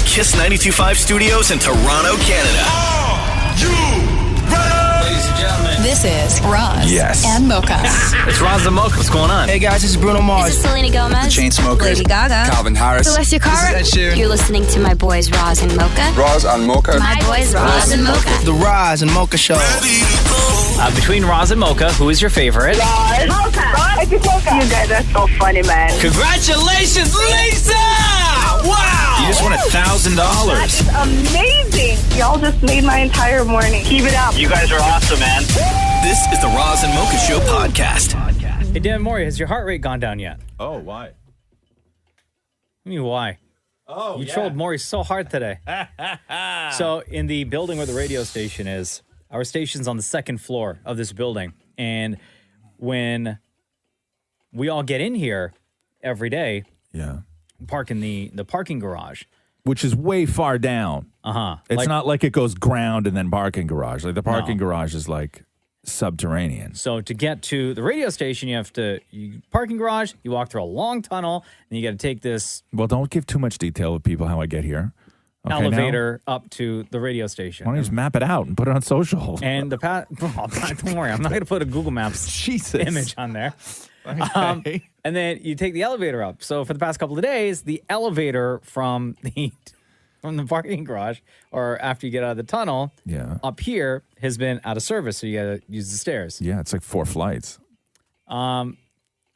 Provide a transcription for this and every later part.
Kiss 92.5 studios in Toronto, Canada. Are you ready? Ladies and gentlemen, This is Roz and Mocha. it's Roz and Mocha. What's going on? Hey guys, this is Bruno This Mars. is Selena Gomez. Chainsmokers. Lady Gaga. Calvin Harris. Celestia Cara. This is Ed Sheeran. You're listening to my boys Roz and Mocha. Roz and Mocha. My boys Roz and Mocha. The Roz and Mocha Show. Ready to go. Between Roz and Mocha, who is your favorite? You guys are so funny, man. Congratulations, Lisa! Wow! You just won $1,000. That's amazing. Y'all just made my entire morning. Keep it up. You guys are awesome, man. This is the Roz and Mocha Show podcast. Hey, Dan Maury, has your heart rate gone down yet? Oh, why? I mean, why? Oh, You trolled Maury so hard today. So, in the building where the radio station is, our station's on the second floor of this building. And when we all get in here every day, Yeah. park in the parking garage. Which is way far down. Uh-huh. It's not like it goes ground and then parking garage. Like the parking garage is like subterranean. So to get to the radio station, you have to parking garage, you walk through a long tunnel, and you got to take this Well, don't give too much detail of people how I get here. Okay, elevator up to the radio station. Why don't you just map it out and put it on social? And the don't worry, I'm not going to put a Google Maps Jesus. image on there. Okay. And then you take the elevator up. So for the past couple of days, the elevator from the parking garage, or after you get out of the tunnel, Yeah. up here has been out of service. So you got to use the stairs. Yeah, it's like 4 flights.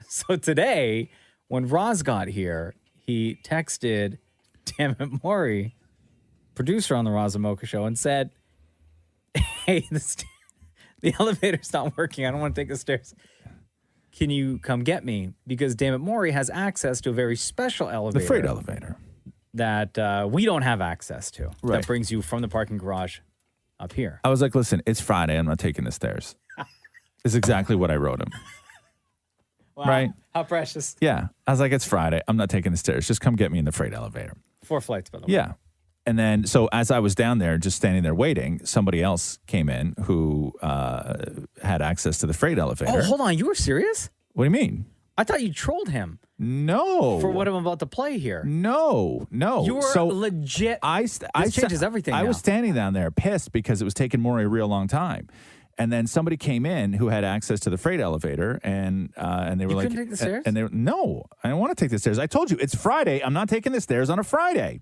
So today, when Roz got here, he texted Dammit Maury, producer on the Roz and Mocha Show, and said, "Hey, the elevator's not working. I don't want to take the stairs. Can you come get me? Because Dammit Maury has access to a very special elevator. The freight elevator. That we don't have access to. Right. That brings you from the parking garage up here. I was like, listen, it's Friday. I'm not taking the stairs. Is exactly what I wrote him. Wow. Right? How precious. Yeah. I was like, it's Friday. I'm not taking the stairs. Just come get me in the freight elevator. 4 flights, by the way. Yeah. And then, so as I was down there, just standing there waiting, somebody else came in who had access to the freight elevator. Oh, hold on. You were serious? What do you mean? I thought you trolled him. No. For what I'm about to play here. No. You were legit. This changes everything I now. was standing down there pissed because it was taking Maury a real long time. And then somebody came in who had access to the freight elevator, and they were You like, couldn't take the stairs? And they were, no, I don't want to take the stairs. I told you it's Friday. I'm not taking the stairs on a Friday.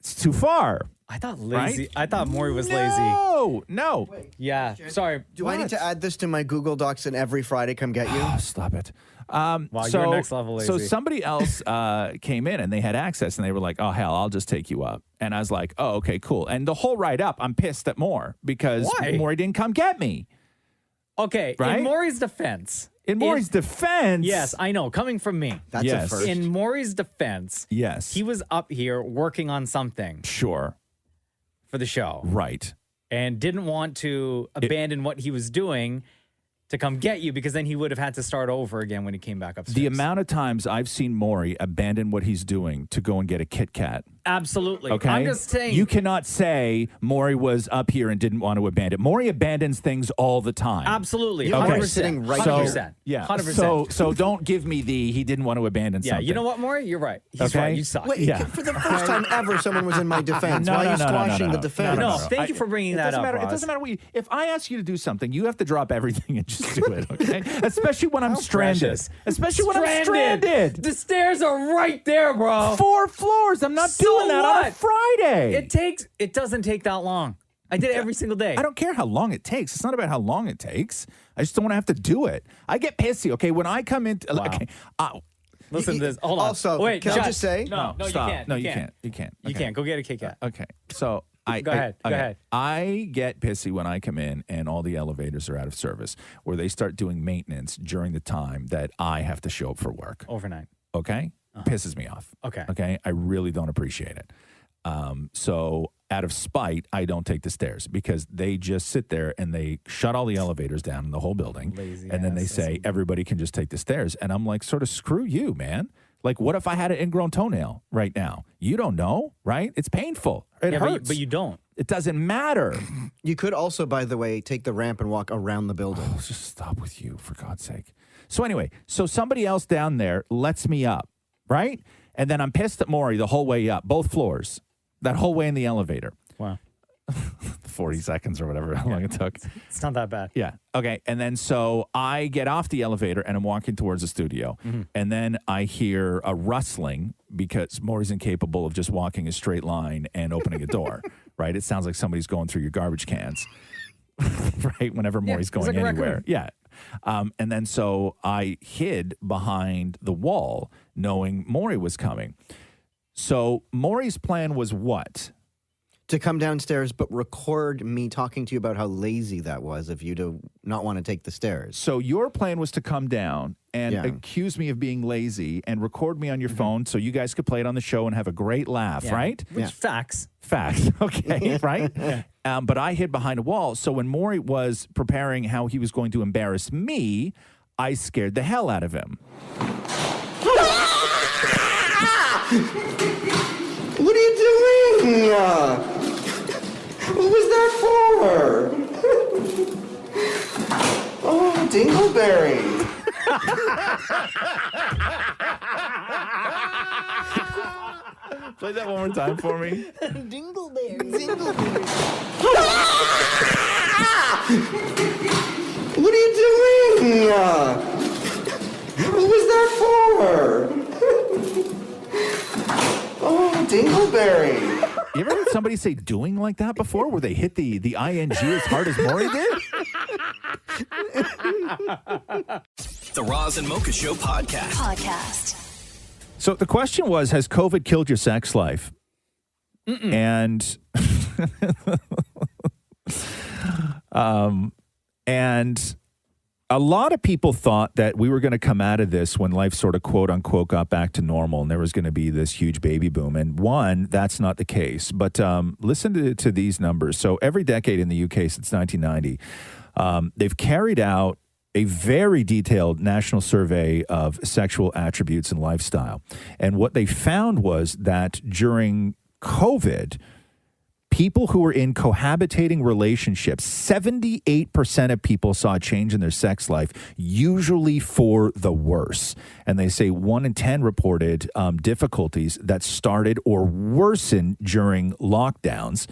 It's too far. I thought lazy. Right? I thought Maury was lazy. No. Yeah. Sorry. Do I need to add this to my Google Docs and every Friday come get you? Oh, stop it. Wow, you're next level lazy. So somebody else came in and they had access and they were like, oh, hell, I'll just take you up. And I was like, oh, okay, cool. And the whole ride up, I'm pissed at Moore because Why? Maury didn't come get me. Okay. Right? In Maury's defense. In Maury's defense. Yes, I know. Coming from me. That's Yes. a first. In Maury's defense, Yes. he was up here working on something Sure. for the show Right. and didn't want to abandon what he was doing to come get you, because then he would have had to start over again when he came back upstairs. The amount of times I've seen Maury abandon what he's doing to go and get a Kit Kat. Absolutely. Okay. I'm just saying. You cannot say Maury was up here and didn't want to abandon. Maury abandons things all the time. Absolutely. You 100%. were sitting right So, 100%. yeah. 100%. So don't give me he didn't want to abandon Yeah, something. you know what, Maury? You're right. He's Okay. right. You suck. Wait, Yeah. for the first time ever, someone was in my defense. No, Why no, are you no, no, no, squashing no, the no. defense? No, thank you for bringing that up, It Roz. doesn't matter. If I ask you to do something, you have to drop everything and just do it, okay? Especially when I'm stranded. precious. Especially when I'm stranded. The stairs are right there, bro. 4 floors. I'm not So doing that on a what? Friday. It doesn't take that long. I did it every single day. I don't care how long it takes. It's not about how long it takes. I just don't want to have to do it. I get pissy, okay? When I come in, Wow. okay. Listen to this. Hold on. Also, wait, can I Josh. just say? No, stop. you can't. No, you can't. You can't. You Okay. can't. Go get a Kit Kat. Okay. So Go ahead. Go ahead. I get pissy when I come in and all the elevators are out of service, where they start doing maintenance during the time that I have to show up for work. Overnight. Okay? Pisses me off. Okay. Okay? I really don't appreciate it. So out of spite, I don't take the stairs because they just sit there and they shut all the elevators down in the whole building. Lazy and then they ass. say everybody can just take the stairs. And I'm like, sort of screw you, man. Like, what if I had an ingrown toenail right now? You don't know, right? It's painful. It hurts. But you don't. It doesn't matter. You could also, by the way, take the ramp and walk around the building. Oh, just stop with you, for God's sake. So anyway, so somebody else down there lets me up, right? And then I'm pissed at Maury the whole way up, both floors, that whole way in the elevator. Wow. 40 seconds or whatever, how long it took. It's not that bad. Yeah. Okay. And then so I get off the elevator and I'm walking towards the studio. And then I hear a rustling because Maury's incapable of just walking a straight line and opening a door, right? It sounds like somebody's going through your garbage cans, right? Whenever Maury's going like a anywhere. raccoon. Yeah. And then so I hid behind the wall knowing Maury was coming. So Maury's plan was what? To come downstairs, but record me talking to you about how lazy that was of you to not want to take the stairs. So your plan was to come down and accuse me of being lazy and record me on your phone so you guys could play it on the show and have a great laugh, right? Which facts. Facts. Okay, right? But I hid behind a wall. So when Maury was preparing how he was going to embarrass me, I scared the hell out of him. What are you doing? What was that for? Oh, Dingleberry. Play that one more time for me. Dingleberry. What are you doing? What was that for? Oh, Dingleberry. You ever heard somebody say doing like that before where they hit the ing as hard as Maury did? The Roz and Mocha Show podcast. So the question was, has COVID killed your sex life? And and a lot of people thought that we were going to come out of this when life sort of quote unquote got back to normal and there was going to be this huge baby boom. And one, that's not the case. But listen to these numbers. So every decade in the UK since 1990, they've carried out a very detailed national survey of sexual attributes and lifestyle. And what they found was that during COVID, people who were in cohabitating relationships, 78% of people saw a change in their sex life, usually for the worse. And they say 1 in 10 reported difficulties that started or worsened during lockdowns.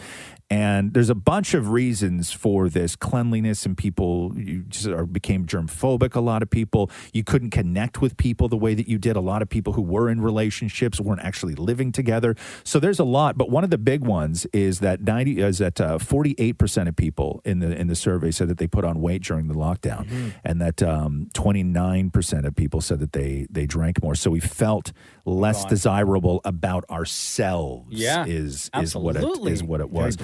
And there's a bunch of reasons for this. Cleanliness, and people became germphobic. A lot of people, you couldn't connect with people the way that you did. A lot of people who were in relationships weren't actually living together. So there's a lot. But one of the big ones is that 48% of people in the survey said that they put on weight during the lockdown, and that 29% of people said that they drank more. So we felt less desirable about ourselves. Yeah, is absolutely. what it was.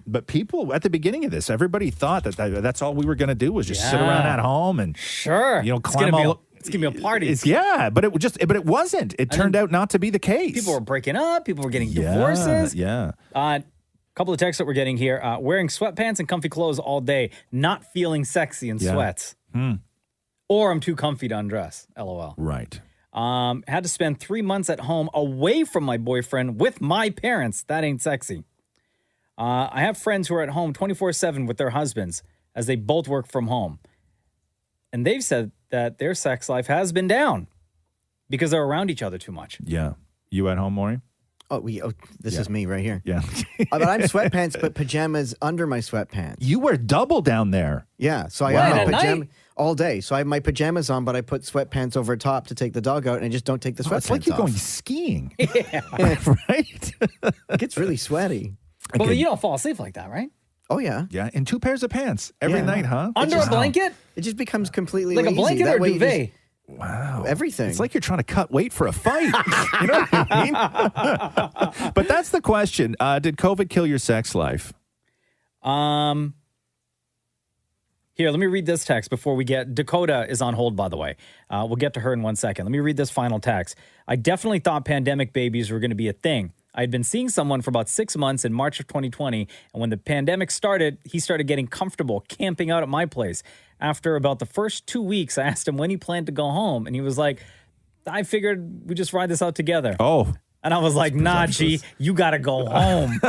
But people at the beginning of this, everybody thought that's all we were going to do was just sit around at home and climb all. It's gonna be a party. But it wasn't. It turned out not to be the case. People were breaking up. People were getting divorces. Yeah. Couple of texts that we're getting here. Wearing sweatpants and comfy clothes all day, not feeling sexy in sweats. Or I'm too comfy to undress. LOL. Right. Had to spend 3 months at home away from my boyfriend with my parents. That ain't sexy. I have friends who are at home 24/7 with their husbands as they both work from home. And they've said that their sex life has been down because they're around each other too much. Yeah. You at home, Maury? This is me right here. Yeah. But I'm sweatpants, but pajamas under my sweatpants. You wear double down there. Yeah. So I have my pajamas all day. So I have my pajamas on, but I put sweatpants over top to take the dog out, and I just don't take the sweatpants It's like you're off. going skiing. Yeah. Right? It gets really sweaty. But you don't fall asleep like that, right? Oh, yeah. Yeah. In 2 pairs of pants every night, huh? Under a blanket? It just becomes completely Like lazy. a blanket That or way a you duvet? Wow. Everything. It's like you're trying to cut weight for a fight. You know what I mean? But that's the question. Did COVID kill your sex life? Here, let me read this text before we get... Dakota is on hold, by the way. We'll get to her in 1 second. Let me read this final text. I definitely thought pandemic babies were going to be a thing. I had been seeing someone for about 6 months in March of 2020, and when the pandemic started, he started getting comfortable camping out at my place. After about the first 2 weeks, I asked him when he planned to go home, and he was like, I figured we'd just ride this out together. Oh. And I was like, nah, G, you got to go home.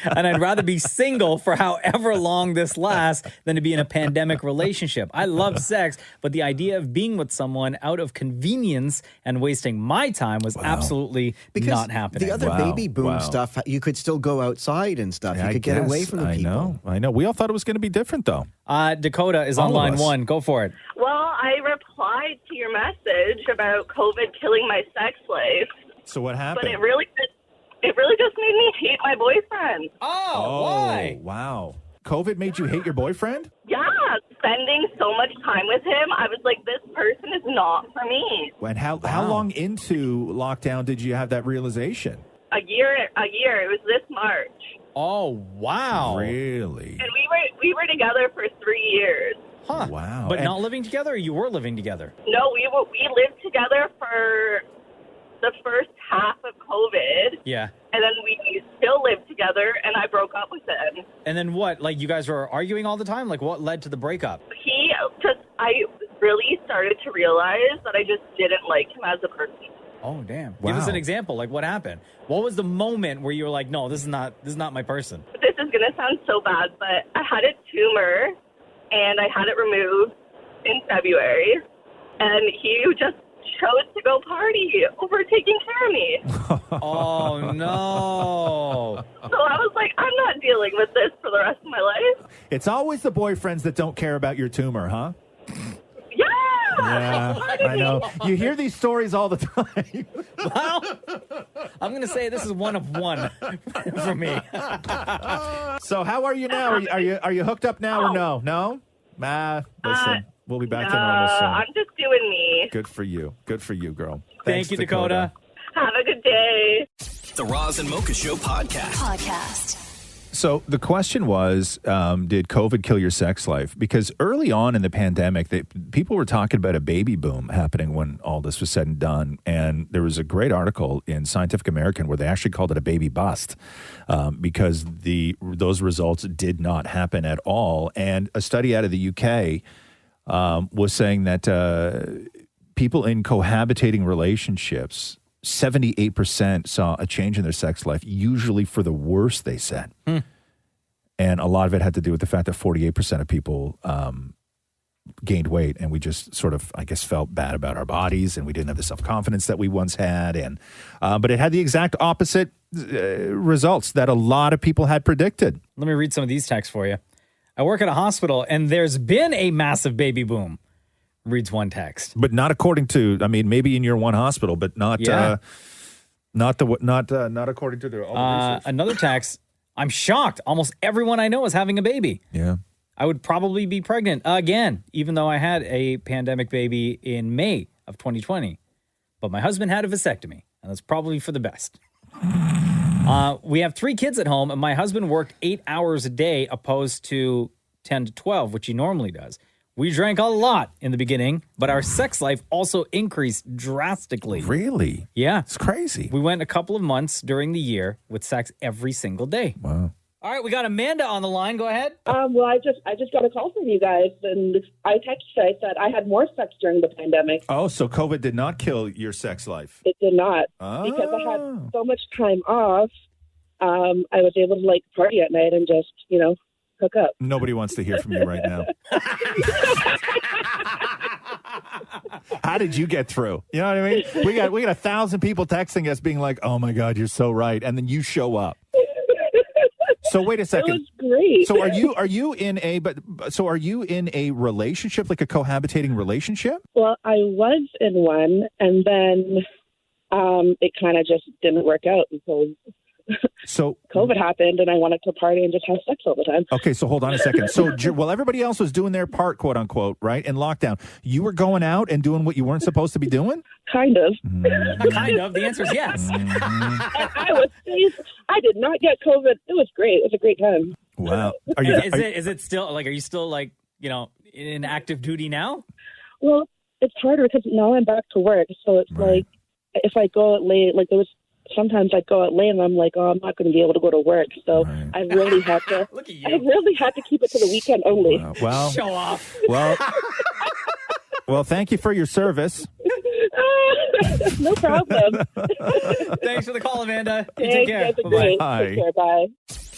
And I'd rather be single for however long this lasts than to be in a pandemic relationship. I love sex, but the idea of being with someone out of convenience and wasting my time was absolutely not happening. The other baby boom stuff, you could still go outside and stuff. You could get away from the people. I know. We all thought it was going to be different, though. Dakota is on line 1. Go for it. Well, I replied to your message about COVID killing my sex life. So what happened? But it really just made me hate my boyfriend. Oh, why? Wow. COVID made you hate your boyfriend? Yeah, spending so much time with him, I was like, this person is not for me. And how long into lockdown did you have that realization? A year. It was this March. Oh, wow. Really? And we were together for 3 years. Huh. Wow. But not living together, or you were living together? No, we lived together for the first half of COVID. Yeah. And then we still lived together, and I broke up with him. And then what? Like, you guys were arguing all the time? Like, what led to the breakup? I really started to realize that I just didn't like him as a person. Oh, damn. Wow. Give us an example. Like, what happened? What was the moment where you were like, no, this is not my person? This is going to sound so bad, but I had a tumor, and I had it removed in February, and he just chose to go party over taking care of me. Oh, no. So I was like, I'm not dealing with this for the rest of my life. It's always the boyfriends that don't care about your tumor, huh? Yeah, I know. You hear these stories all the time. Well, I'm going to say this is one of one for me. So how are you now? Are you hooked up now or no? No? Listen, we'll be back to normal soon. I'm just doing me. Good for you. Good for you, girl. Thank you, Dakota. Have a good day. The Roz and Mocha Show podcast. So the question was, did COVID kill your sex life? Because early on in the pandemic, people were talking about a baby boom happening when all this was said and done. And there was a great article in Scientific American where they actually called it a baby bust because those results did not happen at all. And a study out of the UK was saying that people in cohabitating relationships, 78% saw a change in their sex life, usually for the worse, they said. And a lot of it had to do with the fact that 48% of people gained weight, and we just sort of, I guess, felt bad about our bodies, and we didn't have the self-confidence that we once had. And but it had the exact opposite results that a lot of people had predicted. Let me read some of these texts for you. I work at a hospital, and there's been a massive baby boom. Reads one text, but not according to. I mean, maybe in your one hospital, but not not according to their own research. Another text. I'm shocked. Almost everyone I know is having a baby. Yeah, I would probably be pregnant again, even though I had a pandemic baby in May of 2020. But my husband had a vasectomy, and that's probably for the best. We have 3 kids at home, and my husband worked 8 hours a day, opposed to 10 to 12, which he normally does. We drank a lot in the beginning, but our sex life also increased drastically. Really? Yeah. It's crazy. We went a couple of months during the year with sex every single day. Wow. All right, we got Amanda on the line. Go ahead. Well, I just got a call from you guys, and I texted. I said I had more sex during the pandemic. Oh, so COVID did not kill your sex life? It did not, because I had so much time off. I was able to party at night and just hook up. Nobody wants to hear from you right now. How did you get through? You know what I mean? We got 1,000 people texting us being like, "Oh my God, you're so right," and then you show up. So wait a second. It was great. So are you in a relationship, like a cohabitating relationship? Well, I was in one, and then it kind of just didn't work out until COVID happened, and I wanted to party and just have sex all the time. Okay, so hold on a second. So while everybody else was doing their part, quote unquote, right, in lockdown, you were going out and doing what you weren't supposed to be doing? Kind of. Not kind of. The answer is yes. And I did not get COVID. It was great. It was a great time. Wow. Is it still are you still in active duty now? Well, it's harder because now I'm back to work. So it's right. If I go out late, sometimes I go out late and I'm like, oh, I'm not going to be able to go to work. So right. I really had to. Look at you. I really had to keep it to the weekend only. Well, show off. Well, thank you for your service. No problem. Thanks for the call, Amanda. You Thanks, take care. guys are Bye-bye. great. Bye. Take care. Bye.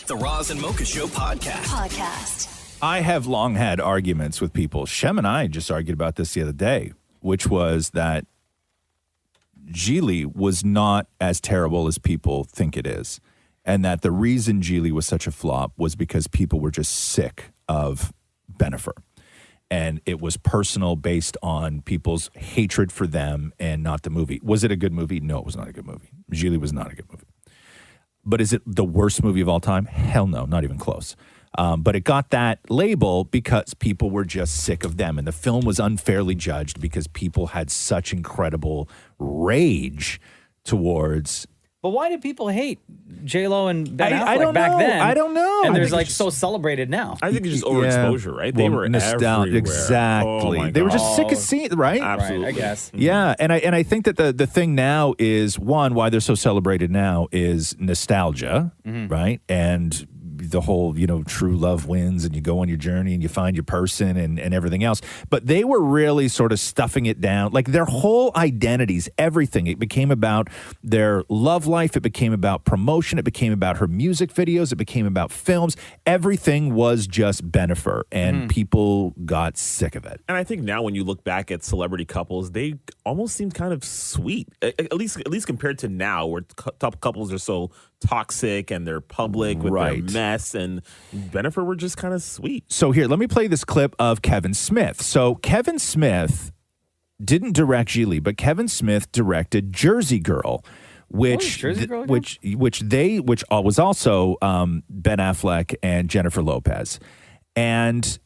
The Roz and Mocha Show podcast. I have long had arguments with people. Shem and I just argued about this the other day, which was that Geely was not as terrible as people think it is. And that the reason Geely was such a flop was because people were just sick of Bennifer. And it was personal, based on people's hatred for them and not the movie. Was it a good movie? No, it was not a good movie. Geely was not a good movie. But is it the worst movie of all time? Hell no, not even close. But it got that label because people were just sick of them. And the film was unfairly judged because people had such incredible rage towards. But why did people hate J-Lo and Ben Affleck I don't back know. then? I don't know. And I there's think like it's so celebrated now. I think it's just overexposure, right? They were everywhere. Exactly. Oh my they were just God. sick of seeing, right? Absolutely. Right, I guess. Yeah, and I think that the thing now is, one, why they're so celebrated now is nostalgia, right? And the whole, true love wins, and you go on your journey and you find your person and everything else. But they were really sort of stuffing it down. Like their whole identities, everything. It became about their love life. It became about promotion. It became about her music videos. It became about films. Everything was just Bennifer, and people got sick of it. And I think now when you look back at celebrity couples, they almost seem kind of sweet, at least compared to now, where top couples are so toxic and they're public with their mess, and Bennifer were just kind of sweet. So here, let me play this clip of Kevin Smith. So Kevin Smith didn't direct Geely, but Kevin Smith directed Jersey Girl, which was also Ben Affleck and Jennifer Lopez, and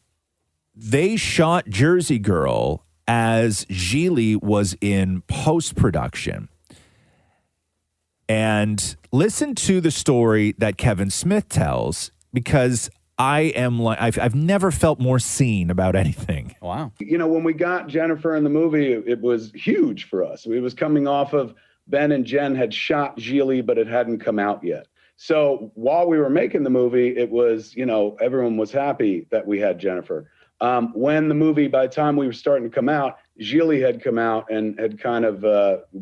they shot Jersey Girl as Geely was in post-production. And listen to the story that Kevin Smith tells, because I am like, I've never felt more seen about anything. Wow. When we got Jennifer in the movie, it was huge for us. It was coming off of Ben and Jen had shot Geely, but it hadn't come out yet. So while we were making the movie, it was, everyone was happy that we had Jennifer. When the movie, by the time we were starting to come out, Geely had come out and had kind of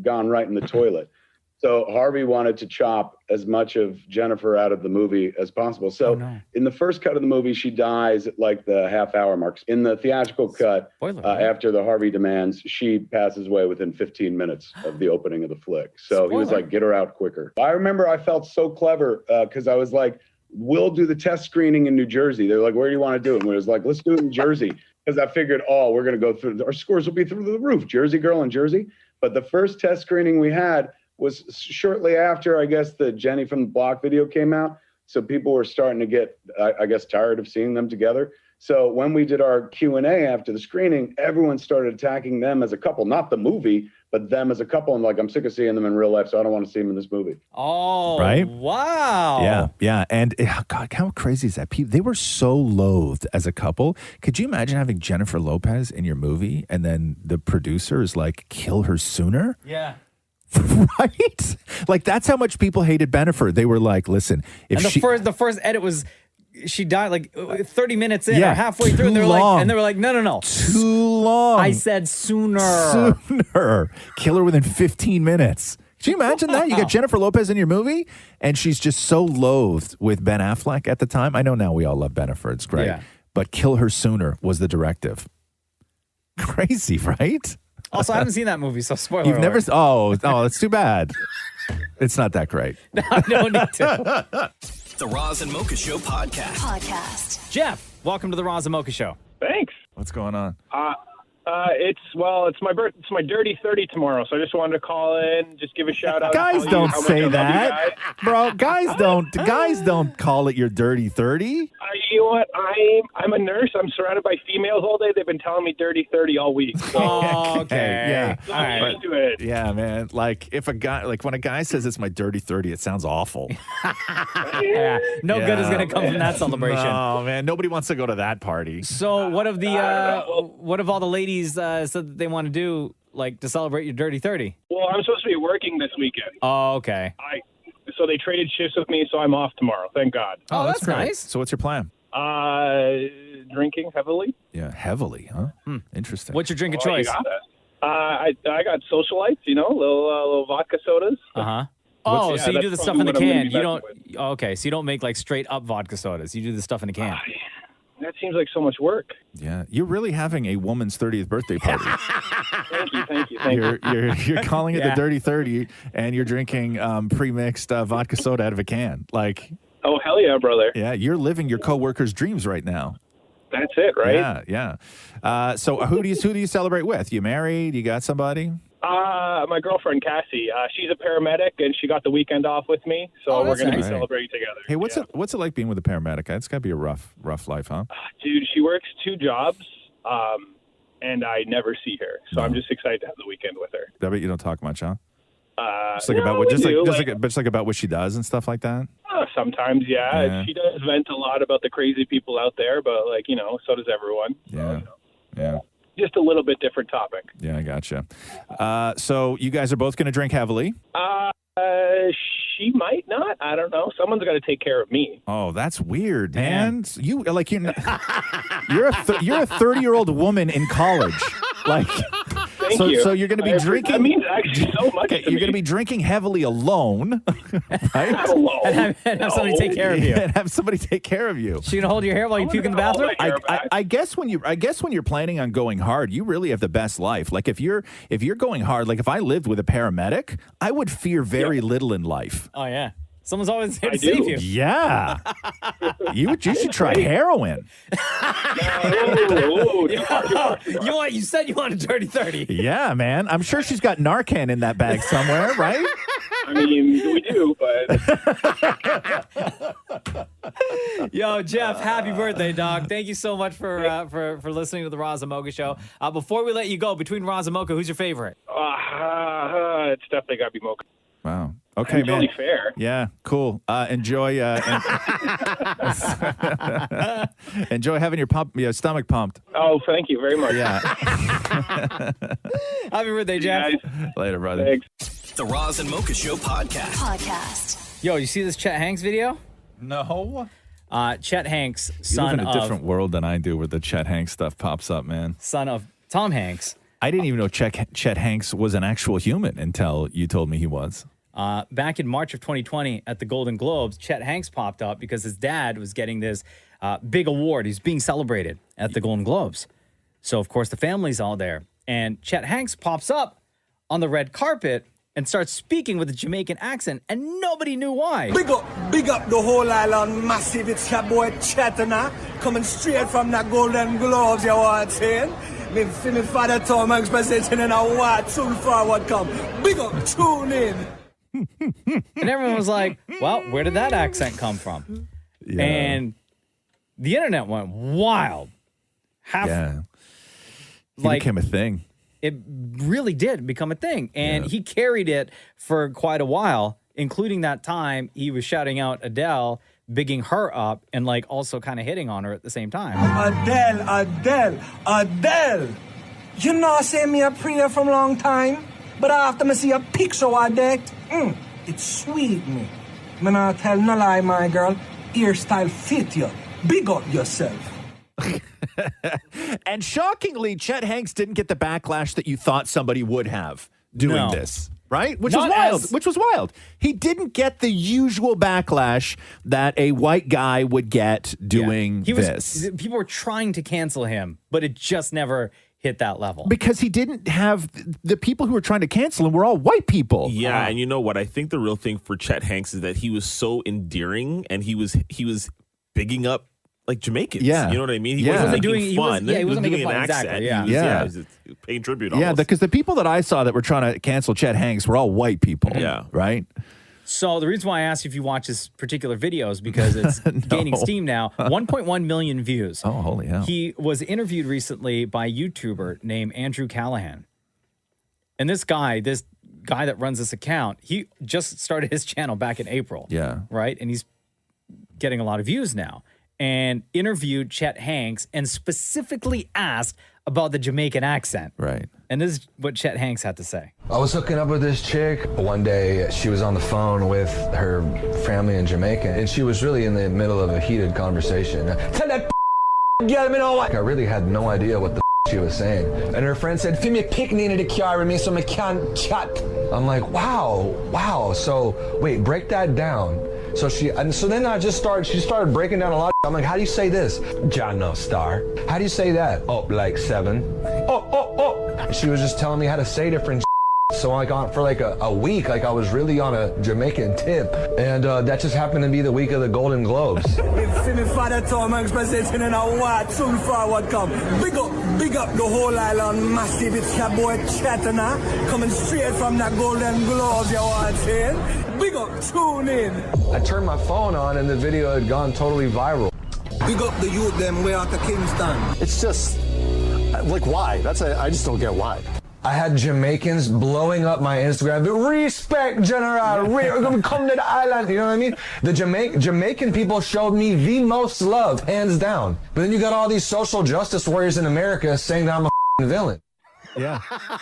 gone right in the toilet. So Harvey wanted to chop as much of Jennifer out of the movie as possible. So in the first cut of the movie, she dies at like the half-hour mark. In the theatrical cut, after the Harvey demands, she passes away within 15 minutes of the opening of the flick. So he was like, get her out quicker. I remember I felt so clever because I was like, we'll do the test screening in New Jersey. They're like, where do you want to do it? And we was like, let's do it in Jersey. Because I figured, we're going to go through, our scores will be through the roof. Jersey Girl in Jersey. But the first test screening we had was shortly after, I guess, the Jenny from the Block video came out. So people were starting to get, I guess, tired of seeing them together. So when we did our Q&A after the screening, everyone started attacking them as a couple, not the movie, but them as a couple. And like, I'm sick of seeing them in real life, so I don't want to see them in this movie. Oh, right? Wow. Yeah. And God, how crazy is that? They were so loathed as a couple. Could you imagine having Jennifer Lopez in your movie and then the producer is like, kill her sooner? Yeah. Right? Like, that's how much people hated Bennifer. They were like, listen, if the first edit was she died like 30 minutes in or halfway through, and they were like, no. Too long. I said sooner. Kill her within 15 minutes. Can you imagine that? You got Jennifer Lopez in your movie, and she's just so loathed with Ben Affleck at the time. I know now we all love Bennifer. It's great. Yeah. But kill her sooner was the directive. Crazy, right? Also, I haven't seen that movie, so spoiler You've never... alert. Oh, that's too bad. It's not that great. No, I don't need to. The Roz and Mocha Show podcast. Jeff, welcome to the Roz and Mocha Show. Thanks. What's going on? It's my dirty 30 tomorrow, so I just wanted to call in, just give a shout out. Guys don't say that, bro. Guys don't call it your dirty 30. You know what? I'm a nurse. I'm surrounded by females all day. They've been telling me dirty 30 all week. So. Oh, okay. Yeah. So I'm into it. Yeah, man. Like when a guy says it's my dirty 30, it sounds awful. Yeah. No good is going to come from that celebration. No, man. Nobody wants to go to that party. So what have all the ladies said that they want to do, like, to celebrate your dirty 30? Well, I'm supposed to be working this weekend. Oh, okay. So they traded shifts with me, so I'm off tomorrow. Thank God. Oh, that's great. nice. So what's your plan? Drinking heavily. Yeah, heavily, huh? Interesting. What's your drink of choice? You got it. I got socialites, little vodka sodas. Uh-huh. Oh, so you do the stuff in the probably what I'm can. gonna You be don't. messing Okay, so you don't make like straight up vodka sodas. You do the stuff in the can. That seems like so much work. Yeah, you're really having a woman's 30th birthday party. Thank you. You're calling it the Dirty 30, and you're drinking pre-mixed vodka soda out of a can. Like, oh hell yeah, brother! Yeah, you're living your coworkers' dreams right now. That's it, right? Yeah. So who do you celebrate with? You married? You got somebody? My girlfriend Cassie. She's a paramedic, and she got the weekend off with me, so we're going to be celebrating together. Hey, what's it like being with a paramedic? It's got to be a rough life, huh? Dude, she works 2 jobs, and I never see her, so I'm just excited to have the weekend with her. I bet you don't talk much, huh? Just like about what she does and stuff like that. Sometimes, yeah. She does vent a lot about the crazy people out there, but so does everyone. Yeah, yeah. Just a little bit different topic. Yeah, I gotcha. So you guys are both going to drink heavily? She might not. I don't know. Someone's got to take care of me. Oh, that's weird, man. You're a 30-year-old woman in college. Like, Thank you. So you're going to be drinking. That means actually so much. Okay, you're going to be drinking heavily alone, right? And have somebody take care of you. And have somebody take care of you. She gonna hold your hair while you puke in the bathroom? I guess when you're planning on going hard, you really have the best life. Like if you're going hard, like if I lived with a paramedic, I would fear very little in life. Oh yeah. Someone's always here to save you. Yeah. You should try heroin. You said you wanted Dirty 30. Yeah, man. I'm sure she's got Narcan in that bag somewhere, right? I mean, we do, but Yo, Jeff, happy birthday, dog. Thank you so much for listening to the Roz and Mocha Show. Before we let you go, between Roz and Mocha, who's your favorite? It's definitely got to be Mocha. Wow. Okay, it's man. only fair. Yeah, cool. Enjoy enjoy having your stomach pumped. Oh, thank you very much. Yeah. Happy birthday, Jeff. Later, brother. Thanks. The Roz and Mocha Show podcast. Yo, you see this Chet Hanks video? No. Chet Hanks, You son live in a of different world than I do where the Chet Hanks stuff pops up, man. son of Tom Hanks. I didn't even know Chet Hanks was an actual human until you told me he was. Back in March of 2020 at the Golden Globes, Chet Hanks popped up because his dad was getting this big award. He's being celebrated at the Golden Globes. So, of course, the family's all there. And Chet Hanks pops up on the red carpet and starts speaking with a Jamaican accent, and nobody knew why. Big up the whole island, massive. It's your boy Chetana, coming straight from the Golden Globes, you know what I'm saying? Me father Tom Hanks presenting in a what, soon forward come. Big up, tune in. And everyone was like, well, where did that accent come from? Yeah. And the internet went wild. He became a thing. It really did become a thing. And he carried it for quite a while, including that time he was shouting out Adele, bigging her up, and like also kind of hitting on her at the same time. Adele. You know, I say me a prayer from long time, but after me see a picture of that, it sweet me. Me not tell no lie, my girl. Hairstyle fit you. Big up yourself. And shockingly, Chet Hanks didn't get the backlash that you thought somebody would have doing this, right? Which was wild. He didn't get the usual backlash that a white guy would get doing this. People were trying to cancel him, but it just never hit that level. Because he didn't have the people who were trying to cancel him were all white people. Yeah, and you know what? I think the real thing for Chet Hanks is that he was so endearing, and he was bigging up like Jamaicans. Yeah. You know what I mean? He wasn't doing fun. He wasn't making doing fun. an Exactly. accent. Yeah. He was paying tribute. Yeah, almost. because the people that I saw that were trying to cancel Chet Hanks were all white people. Yeah. Right? So the reason why I asked you if you watch this particular video is because it's gaining steam now. 1.1 million views. Oh, holy hell. He was interviewed recently by a YouTuber named Andrew Callahan. And this guy that runs this account, he just started his channel back in April. Yeah. Right? And he's getting a lot of views now. And interviewed Chet Hanks and specifically asked about the Jamaican accent. Right. And this is what Chet Hanks had to say. I was hooking up with this chick. One day, she was on the phone with her family in Jamaica, and she was really in the middle of a heated conversation. Tell that get me know what. I really had no idea what the she was saying. And her friend said, "Fi me pick Nina the car with me so I can't chat." I'm like, wow. So wait, break that down. So then she started breaking down a lot. I'm like, how do you say this? John, no, star. How do you say that? Oh, like 7. Oh. And she was just telling me how to say different. So for like a week, like I was really on a Jamaican tip, and that just happened to be the week of the Golden Globes. If me father told me expressing in a what soon forward come. Big up the whole island massive. It's your boy Chatana coming straight from that Golden Globes. You want it? Big up, tune in. I turned my phone on, and the video had gone totally viral. Big up the youth them way out of Kingston. It's just like why? I just don't get why. I had Jamaicans blowing up my Instagram. Respect, General. We're going to come to the island. You know what I mean? The Jamaican people showed me the most love, hands down. But then you got all these social justice warriors in America saying that I'm a villain. Yeah.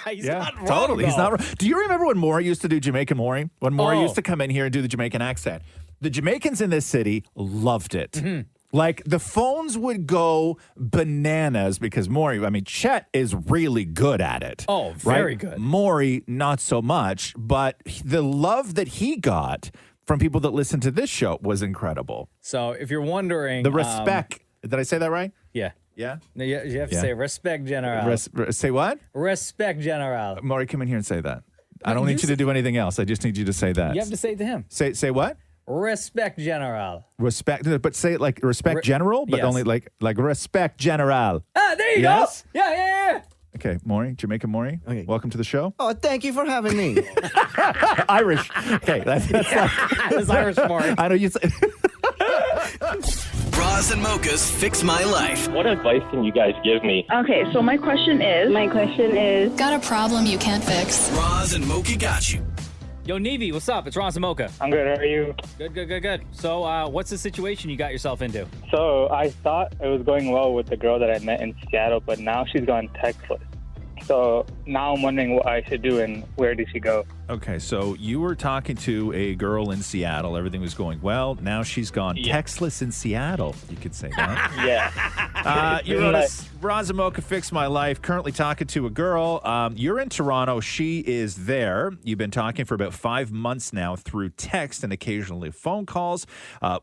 He's not wrong, totally. He's though. not wrong. Do you remember when Maury used to do Jamaican Maury? When Maury used to come in here and do the Jamaican accent? The Jamaicans in this city loved it. Mm-hmm. Like, the phones would go bananas because Chet is really good at it. Oh, very good. Maury, not so much, but the love that he got from people that listen to this show was incredible. So if you're wondering... The respect. Did I say that right? Yeah. Yeah? No, you have to say respect, General. Say what? Respect, General. Maury, come in here and say that. I don't need you to do anything else. I just need you to say that. You have to say it to him. Say what? Respect, General. Respect, but say it like respect general, but yes. only like respect general. Ah, there you go. Yeah. Okay, Maury, Jamaican Maury, welcome to the show. Oh, thank you for having me. Irish. Okay, that's That's Irish Maury. I know you say. Roz and Mocha's Fix My Life. What advice can you guys give me? Okay, so my question is... Got a problem you can't fix? Roz and Mocha got you. Yo, Nevi, what's up? It's Roz and Mocha. I'm good. How are you? Good. So, what's the situation you got yourself into? So I thought it was going well with the girl that I met in Seattle, but now she's gone textless. So now I'm wondering what I should do and where did she go? Okay, so you were talking to a girl in Seattle. Everything was going well. Now she's gone textless in Seattle. You could say that. Yeah. You wrote us, Roz and Mocha Fix My Life. Currently talking to a girl. You're in Toronto. She is there. You've been talking for about 5 months now through text and occasionally phone calls.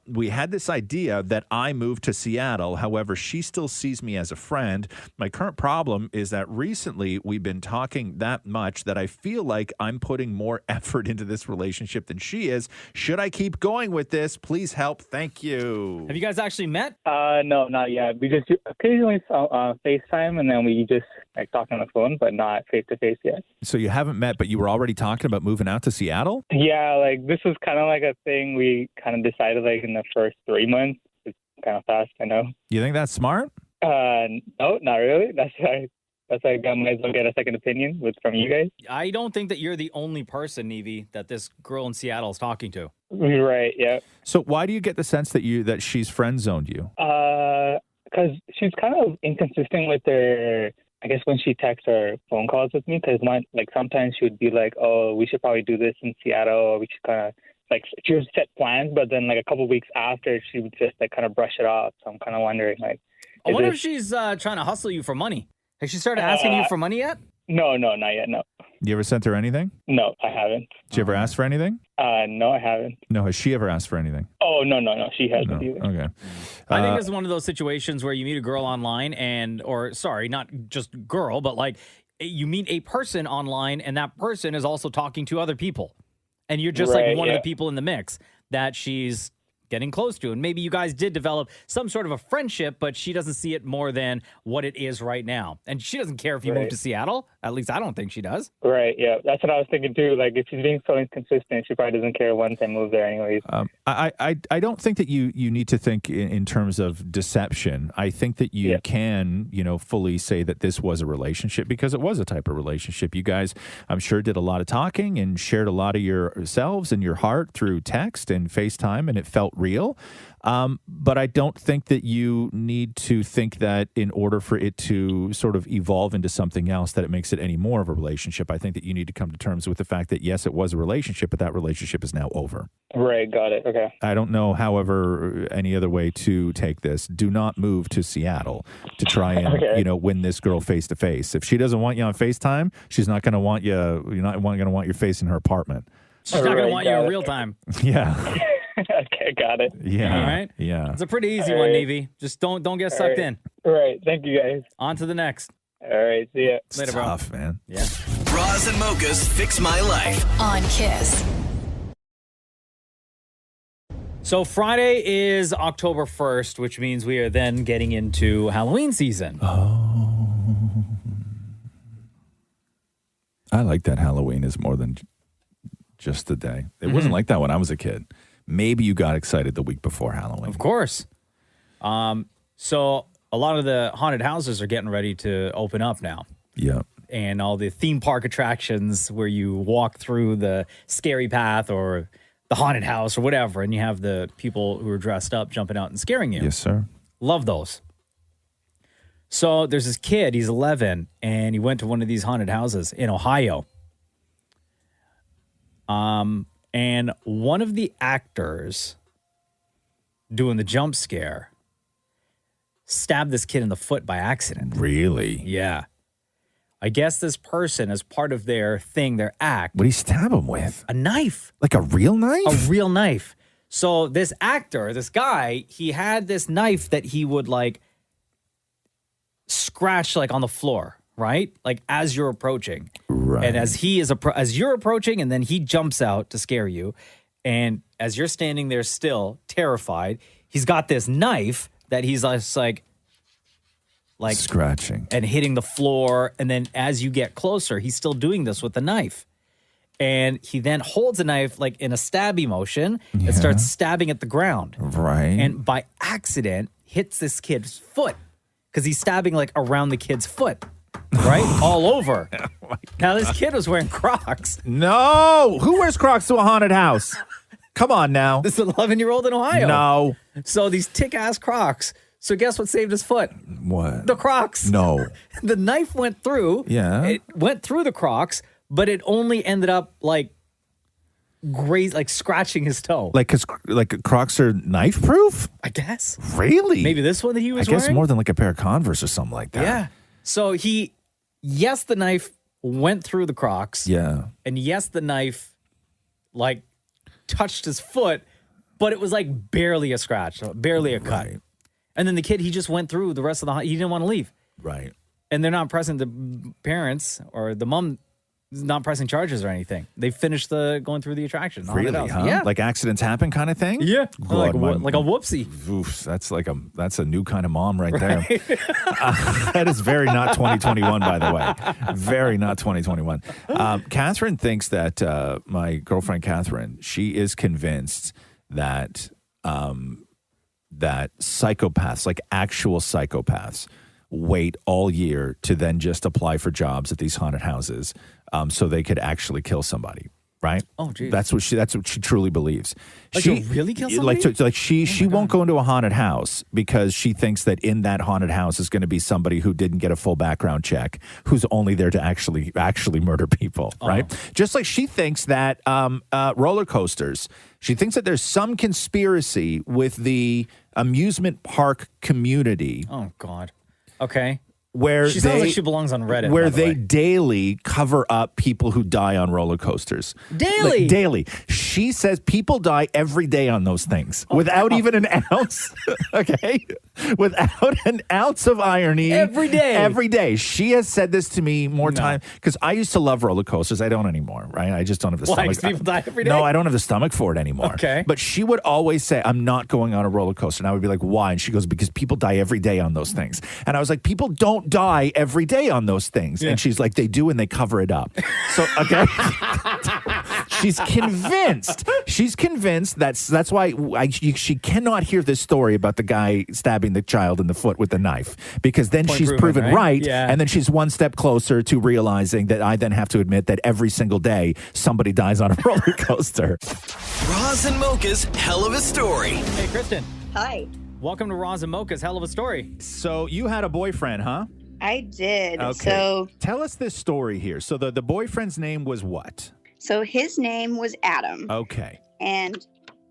We had this idea that I moved to Seattle. However, she still sees me as a friend. My current problem is that recently we've been talking that much that I feel like I'm putting more effort into this relationship than she is. Should I keep going with this? Please help. Thank you. Have you guys actually met? No, not yet. We just occasionally FaceTime, and then we just talk on the phone, but not face-to-face yet. So you haven't met, but you were already talking about moving out to Seattle? Yeah, this was kind of like a thing we kind of decided in the first 3 months. It's kind of fast, I know. You think that's smart? No, not really. That's like I might as well get a second opinion from you guys. I don't think that you're the only person, Nevi, that this girl in Seattle is talking to. Right, yeah. So why do you get the sense that she's friend zoned you? Because she's kind of inconsistent with her, I guess, when she texts or phone calls with me. Because sometimes she would be like, "Oh, we should probably do this in Seattle," or we should kind of she would set plans, but then a couple weeks after, she would just kind of brush it off. So I'm kind of wondering I wonder if she's trying to hustle you for money. Has she started asking you for money yet? No, not yet, no. You ever sent her anything? No, I haven't. Did you ever ask for anything? No, I haven't. No, has she ever asked for anything? Oh, no, she hasn't either. Okay. I think this is one of those situations where you meet a girl online not just girl, but you meet a person online and that person is also talking to other people. And you're just one of the people in the mix that she's getting close to. And maybe you guys did develop some sort of a friendship, but she doesn't see it more than what it is right now. And she doesn't care if you move to Seattle. At least I don't think she does. Right, yeah. That's what I was thinking too. If she's being so inconsistent, she probably doesn't care once I move there anyways. I don't think that you need to think in terms of deception. I think that you can, fully say that this was a relationship because it was a type of relationship. You guys, I'm sure, did a lot of talking and shared a lot of yourselves and your heart through text and FaceTime, and it felt real. But I don't think that you need to think that in order for it to sort of evolve into something else, that it makes it any more of a relationship. I think that you need to come to terms with the fact that, yes, it was a relationship, but that relationship is now over. Right, got it. Okay. I don't know, however, any other way to take this. Do not move to Seattle to try and, win this girl face to face. If she doesn't want you on FaceTime, she's not going to want you, you're not going to want your face in her apartment. She's not going to want you in real time. Yeah. Okay, got it. Yeah. All right. Yeah. It's a pretty easy All one, right. Navy. Just don't get sucked in. All right. Thank you, guys. On to the next. All right. See ya. Later, bro. Tough, man. Yeah. Roz and Mocha's Fix My Life. On Kiss. So Friday is October 1st, which means we are then getting into Halloween season. I like that Halloween is more than just the day. It wasn't like that when I was a kid. Maybe you got excited the week before Halloween. Of course. So a lot of the haunted houses are getting ready to open up now. Yeah. And all the theme park attractions where you walk through the scary path or the haunted house or whatever, and you have the people who are dressed up jumping out and scaring you. Yes, sir. Love those. So there's this kid, he's 11, and he went to one of these haunted houses in Ohio. And one of the actors doing the jump scare stabbed this kid in the foot by accident. Really? Yeah. I guess this person, as part of their thing, their act. What did he stab him with? A knife. Like a real knife? A real knife. So this actor, this guy, he had this knife that he would like scratch like on the floor, right? Like as you're approaching. Right. And as he is as you're approaching, and then he jumps out to scare you. And as you're standing there still, terrified, he's got this knife that he's just like scratching and hitting the floor. And then as you get closer, he's still doing this with the knife. And he then holds a knife like in a stabby motion and starts stabbing at the ground. Right. And by accident hits this kid's foot because he's stabbing like around the kid's foot, right? All over. Now this kid was wearing Crocs. No! Who wears Crocs to a haunted house? Come on now. This 11-year-old in Ohio. No. So these tick-ass Crocs. So guess what saved his foot? What? The Crocs. No. The knife went through. Yeah. It went through the Crocs, but it only ended up like scratching his toe. Like Crocs are knife proof? I guess. Really? Maybe this one that he was I guess wearing? more than like a pair of Converse or something like that. Yeah. So yes, the knife went through the Crocs. Yeah. And yes, the knife like touched his foot, but it was like barely a scratch, barely a cut. Right. And then the kid, he just went through the rest of he didn't want to leave. Right. And they're not pressing the parents or the mom is not pressing charges or anything. They finished going through the attraction. the haunted Really, house. huh? Yeah. Like accidents happen kind of thing? Yeah. God, like a whoopsie. Oof, that's a new kind of mom right there. That is very not 2021, by the way. Very not 2021. Catherine thinks that my girlfriend Catherine, she is convinced that that psychopaths, like actual psychopaths, wait all year to then just apply for jobs at these haunted houses, so they could actually kill somebody. Right? Oh, geez. That's what she truly believes. Like she to really kill somebody? She won't go into a haunted house because she thinks that in that haunted house is going to be somebody who didn't get a full background check, who's only there to actually murder people. Right? Just like she thinks that roller coasters. She thinks that there's some conspiracy with the amusement park community. Oh God. Okay. Where she sounds like she belongs on Reddit. Where by the they way. daily cover up people who die on roller coasters. Daily? Like, daily. She says people die every day on those things without even an ounce, okay? Without an ounce of irony. Every day. Every day. She has said this to me more time because I used to love roller coasters. I don't anymore, right? I just don't have the Why? stomach. 'Cause people die every day? No, I don't have the stomach for it anymore. Okay. But she would always say, I'm not going on a roller coaster. And I would be like, why? And she goes, because people die every day on those things. And I was like, people don't die every day on those things. Yeah. And she's like, they do, and they cover it up. So, okay. She's convinced. She's convinced that's why she cannot hear this story about the guy stabbing the child in the foot with a knife, because then she's proven right, Yeah. and then she's one step closer to realizing that I then have to admit that every single day somebody dies on a roller coaster. Roz and Mocha's Hell of a Story. Hey, Kristen. Hi. Welcome to Roz and Mocha's Hell of a Story. So you had a boyfriend, huh? I did. Okay. So Tell us this story here. So the boyfriend's name was what? his name was Adam. Okay. And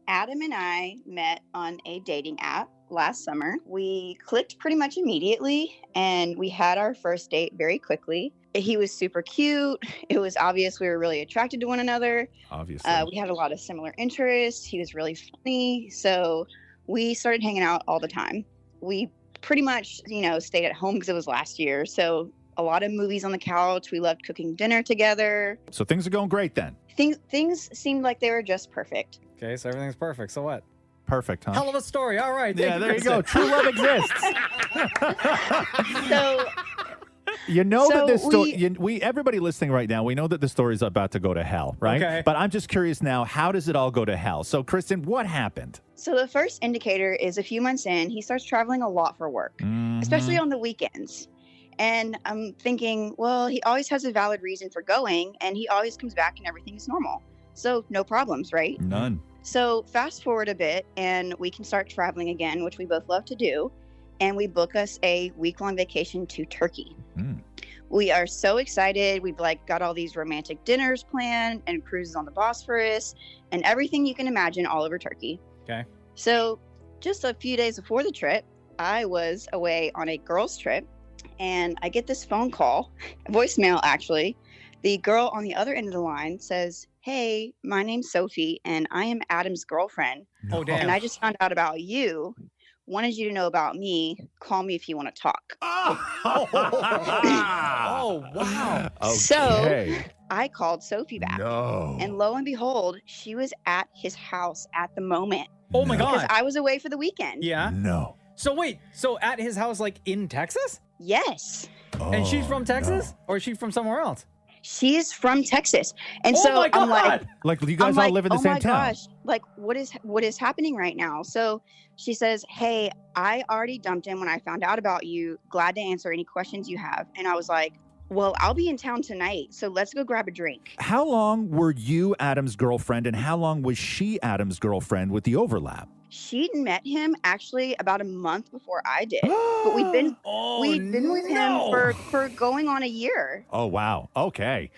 Adam and I met on a dating app last summer. We clicked pretty much immediately, and we had our first date very quickly. He was super cute. It was obvious we were really attracted to one another. Obviously. We had a lot of similar interests. He was really funny. So we started hanging out all the time. We pretty much, stayed at home because it was last year. So a lot of movies on the couch. We loved cooking dinner together. So things are going great then. Things seemed like they were just perfect. Okay, so everything's perfect. So what? Perfect, huh? Hell of a story. All right. Yeah, Thank there you Kristen. go. True love exists. So You know that So this story, we everybody listening right now, we know that the story is about to go to hell, right? Okay. But I'm just curious now, how does it all go to hell? So, Kristen, what happened? So the first indicator is a few months in, he starts traveling a lot for work, especially on the weekends. And I'm thinking, well, he always has a valid reason for going, and he always comes back and everything is normal. So no problems, right? None. So fast forward a bit, and we can start traveling again, which we both love to do. And we book us a week-long vacation to Turkey. We are so excited. We've got all these romantic dinners planned and cruises on the Bosphorus and everything you can imagine all over Turkey. Okay. So just a few days before the trip, I was away on a girls' trip, and I get this phone call, voicemail actually. The girl on the other end of the line says, "Hey, my name's Sophie, and I am Adam's girlfriend. Oh, damn. And I just found out about you. Wanted you to know about me. Call me if you want to talk." Oh, wow. So I called Sophie back. No. And lo and behold, she was at his house at the moment. Oh, my Because God. I was away for the weekend. Yeah. No. So wait, so at his house, like in Texas? Yes. And she's from Texas? Or is she from somewhere else? She is from Texas. And Oh so my I'm like, God. Like, you guys all live in the same oh my town. gosh, like what is happening right now? So she says, "Hey, I already dumped him when I found out about you. Glad to answer any questions you have." And I was like, "Well, I'll be in town tonight, so let's go grab a drink." How long were you Adam's girlfriend, and how long was she Adam's girlfriend with the overlap? She'd met him actually about a month before I did, but we'd been with him for going on a year. Oh, wow. Okay.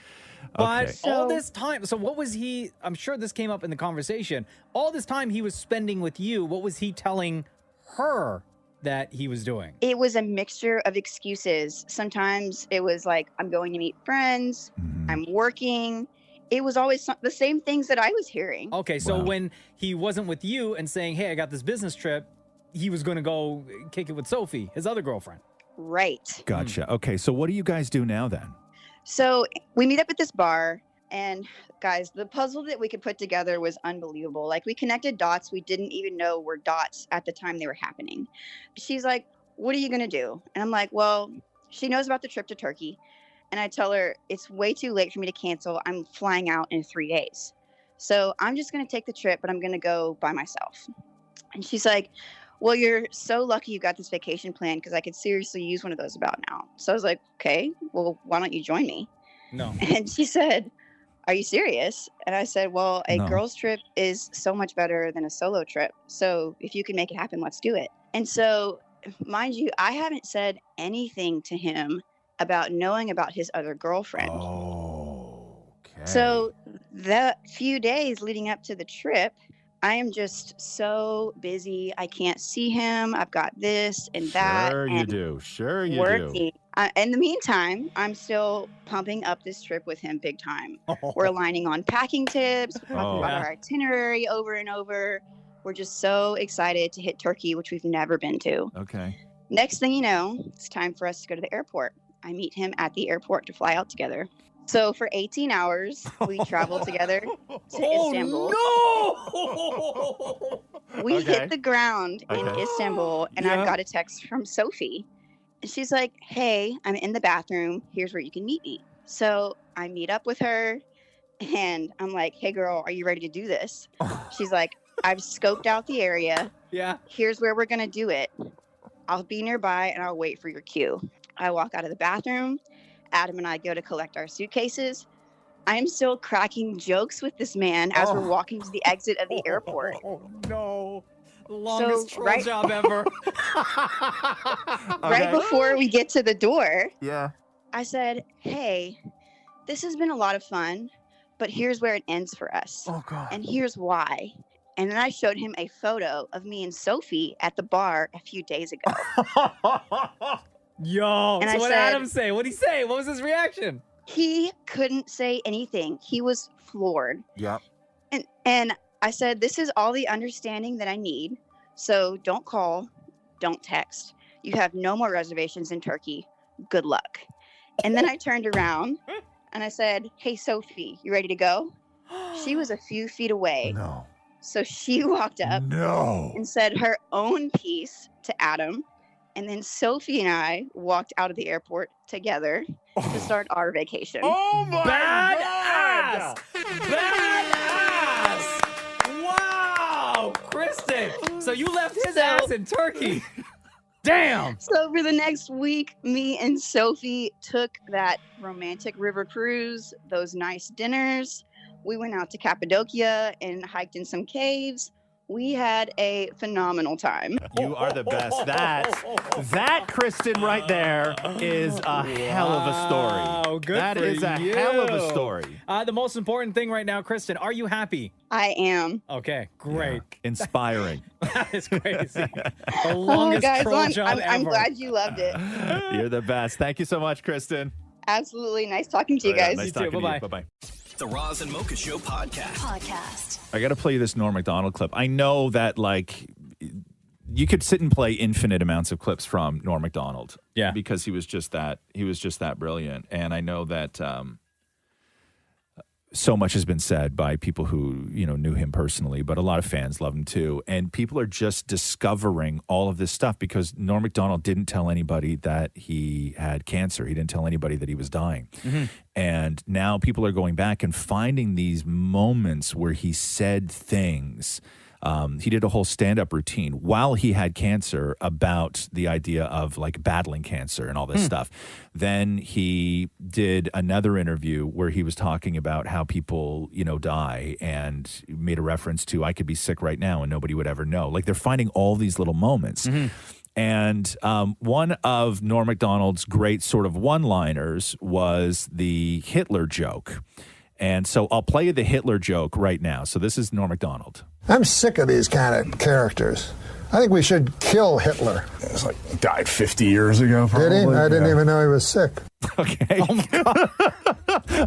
But Okay. all this time, so what was he, I'm sure this came up in the conversation, all this time he was spending with you, what was he telling her that he was doing? It was a mixture of excuses. Sometimes it was like, I'm going to meet friends, I'm working. It was always the same things that I was hearing. Okay, so when he wasn't with you and saying, "Hey, I got this business trip," he was going to go kick it with Sophie, his other girlfriend. Right. Gotcha. Okay, so what do you guys do now then? So we meet up at this bar, and guys, the puzzle that we could put together was unbelievable. Like, we connected dots we didn't even know were dots at the time they were happening. She's like, "What are you going to do?" And I'm like, well, she knows about the trip to Turkey. And I tell her, it's way too late for me to cancel. I'm flying out in 3 days. So I'm just going to take the trip, but I'm going to go by myself. And she's like, "Well, you're so lucky you got this vacation plan, because I could seriously use one of those about now." So I was like, "Okay, well, why don't you join me?" No. And she said, "Are you serious?" And I said, "Well, a No. girl's trip is so much better than a solo trip. So if you can make it happen, let's do it." And so, mind you, I haven't said anything to him about knowing about his other girlfriend. So the few days leading up to the trip, I am just so busy. I can't see him. I've got this and that. Sure you and do. Sure you working. do. In the meantime, I'm still pumping up this trip with him big time. We're aligning on packing tips. We're talking about our itinerary over and over. We're just so excited to hit Turkey, which we've never been to. Okay. Next thing you know, it's time for us to go to the airport. I meet him at the airport to fly out together. So for 18 hours, we traveled together to Istanbul. No! We hit the ground in Istanbul, and I've got a text from Sophie. And she's like, "Hey, I'm in the bathroom. Here's where you can meet me." So I meet up with her, And I'm like, hey, girl, are you ready to do this? She's like, I've scoped out the area. Yeah. Here's where we're going to do it. I'll be nearby and I'll wait for your cue. I walk out of the bathroom. Adam and I go to collect our suitcases. I'm still cracking jokes with this man as we're walking to the exit of the airport. Oh, no. The longest troll job ever. Right before we get to the door, Yeah. I said, hey, this has been a lot of fun, but here's where it ends for us. Oh, God. And here's why. And then I showed him a photo of me and Sophie at the bar a few days ago. Yo, And so I what did said- Adam say? What did he say? What was his reaction? He couldn't say anything. He was floored. Yep. And I said, this is all the understanding that I need. So don't call, don't text. You have no more reservations in Turkey. Good luck. And then I turned around and I said, hey, Sophie, you ready to go? She was a few feet away. No. So she walked up and said her own piece to Adam. And then Sophie and I walked out of the airport together to start our vacation. Oh my Badass! Badass! Wow! Kristen! So you left his ass in Turkey. Damn! So for the next week, me and Sophie took that romantic river cruise, those nice dinners. We went out to Cappadocia and hiked in some caves. We had a phenomenal time. You are the best. That Kristen right there is a hell of a story. Wow, good That for is a you. hell of a story. The most important thing right now, Kristen, are you happy? I am. Okay, great. Inspiring. That is crazy. The Oh, longest guys, troll well, job I'm ever. glad you loved it. You're the best. Thank you so much, Kristen. Absolutely. Nice talking to you guys. Nice talking to you. Bye-bye. The Roz and Mocha Show podcast. I got to play you this Norm Macdonald clip. I know that, like, you could sit and play infinite amounts of clips from Norm Macdonald. Yeah. Because he was just that brilliant. And I know that so much has been said by people who, knew him personally, but a lot of fans love him too. And people are just discovering all of this stuff because Norm Macdonald didn't tell anybody that he had cancer. He didn't tell anybody that he was dying. Mm-hmm. And now people are going back and finding these moments where he said things. He did a whole stand-up routine while he had cancer about the idea of like battling cancer and all this stuff. Then he did another interview where he was talking about how people, die and made a reference to I could be sick right now and nobody would ever know. Like they're finding all these little moments. And one of Norm Macdonald's great sort of one-liners was the Hitler joke. And so I'll play you the Hitler joke right now. So this is Norm Macdonald. I'm sick of these kind of characters. I think we should kill Hitler. It was like died 50 years ago, probably. Did he? I didn't even know he was sick. Okay. Oh my God.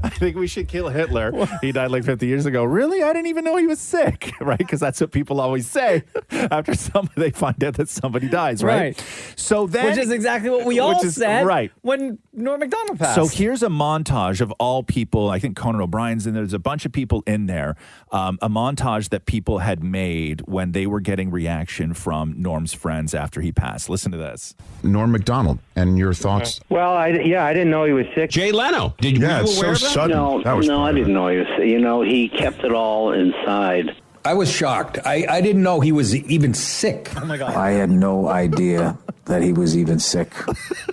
I think we should kill Hitler. He died like 50 years ago. Really? I didn't even know he was sick, right? Because that's what people always say after they find out that somebody dies, right? So then, which is exactly what we all said right. when Norm Macdonald passed. So here's a montage of all people. I think Conan O'Brien's in there. There's a bunch of people in there. A montage that people had made when they were getting reaction from Norm's friends after he passed. Listen to this. Norm Macdonald, and your thoughts? Well, I didn't know he was sick. Jay Leno. Did you? Yeah, it's so sudden. No, I didn't know he was sick. He kept it all inside. I was shocked. I didn't know he was even sick. Oh my God. I had no idea that he was even sick.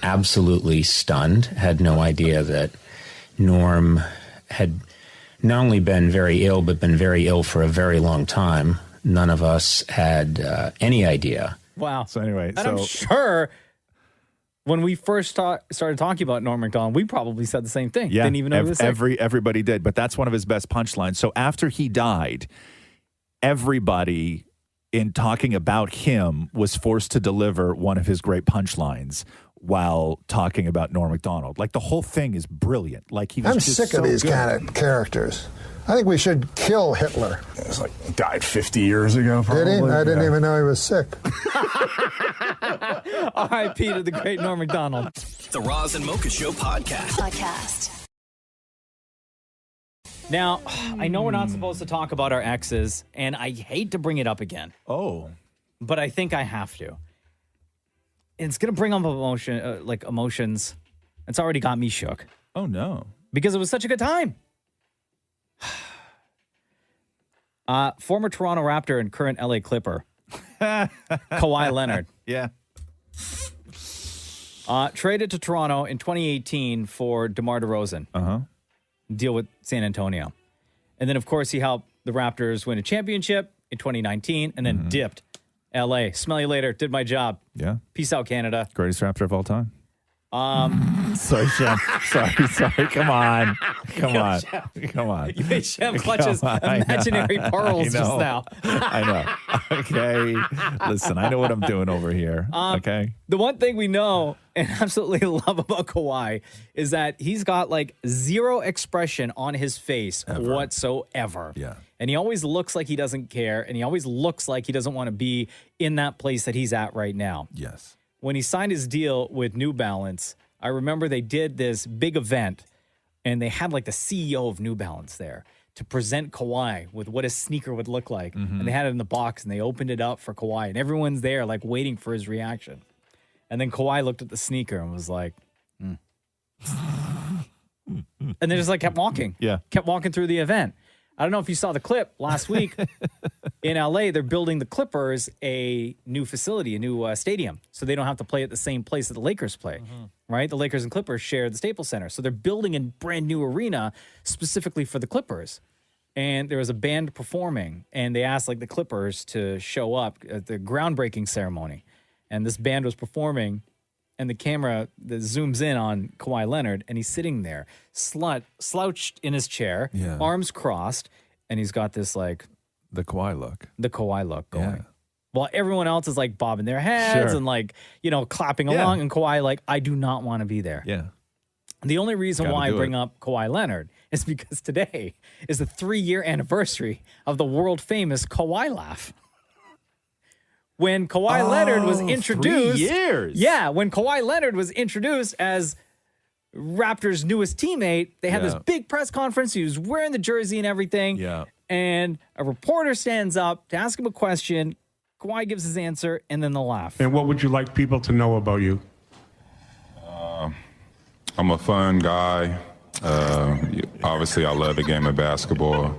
Absolutely stunned. Had no idea that Norm had not only been very ill, but been very ill for a very long time. None of us had any idea. Wow. So anyway, and I'm sure when we first started talking about Norm Macdonald, we probably said the same thing. Yeah, Didn't even know he was sick. Everybody did, but that's one of his best punchlines. So after he died, everybody in talking about him was forced to deliver one of his great punchlines while talking about Norm Macdonald. Like the whole thing is brilliant. Like he was I'm just sick of so these good. kind of characters. I think we should kill Hitler. It was like died 50 years ago, probably. Did he? I didn't even know he was sick. R.I.P. to the great Norm Macdonald. The Roz and Mocha Show podcast. Now, I know we're not supposed to talk about our exes, and I hate to bring it up again. Oh. But I think I have to. It's going to bring up emotions. It's already got me shook. Oh, no. Because it was such a good time. Former Toronto Raptor and current LA Clipper, Kawhi Leonard. Yeah. Traded to Toronto in 2018 for DeMar DeRozan. Deal with San Antonio. And then, of course, he helped the Raptors win a championship in 2019 and then dipped. LA, smell you later. Did my job. Yeah. Peace out, Canada. Greatest Raptor of all time. Sorry, Shem. Sorry. Come on. Come on. You made Shem clutch his imaginary pearls just now. I know. Okay. Listen, I know what I'm doing over here. Okay. The one thing we know and absolutely love about Kawhi is that he's got like zero expression on his face whatsoever. Yeah. And he always looks like he doesn't care. And he always looks like he doesn't want to be in that place that he's at right now. Yes. When he signed his deal with New Balance, I remember they did this big event and they had like the CEO of New Balance there to present Kawhi with what his sneaker would look like. And they had it in the box and they opened it up for Kawhi and everyone's there like waiting for his reaction. And then Kawhi looked at the sneaker and was like, And they just like kept walking. Yeah. Kept walking through the event. I don't know if you saw the clip last week in LA. They're building the Clippers a new facility, a new stadium, so they don't have to play at the same place that the Lakers play, right? The Lakers and Clippers share the Staples Center. So they're building a brand new arena specifically for the Clippers. And there was a band performing, and they asked like the Clippers to show up at the groundbreaking ceremony. And this band was performing, and the camera that zooms in on Kawhi Leonard, and he's sitting there, slouched in his chair, arms crossed, and he's got this like the Kawhi look going. Yeah. While everyone else is like bobbing their heads and like, clapping along, and Kawhi like, I do not want to be there. Yeah. The only reason why I bring up Kawhi Leonard is because today is the 3-year anniversary of the world famous Kawhi laugh. When Kawhi Leonard was introduced. 3 years. Yeah, when Kawhi Leonard was introduced as Raptors' newest teammate, they had this big press conference. He was wearing the jersey and everything. Yeah. And a reporter stands up to ask him a question. Kawhi gives his answer, and then the laugh. And what would you like people to know about you? I'm a fun guy. Obviously, I love the game of basketball.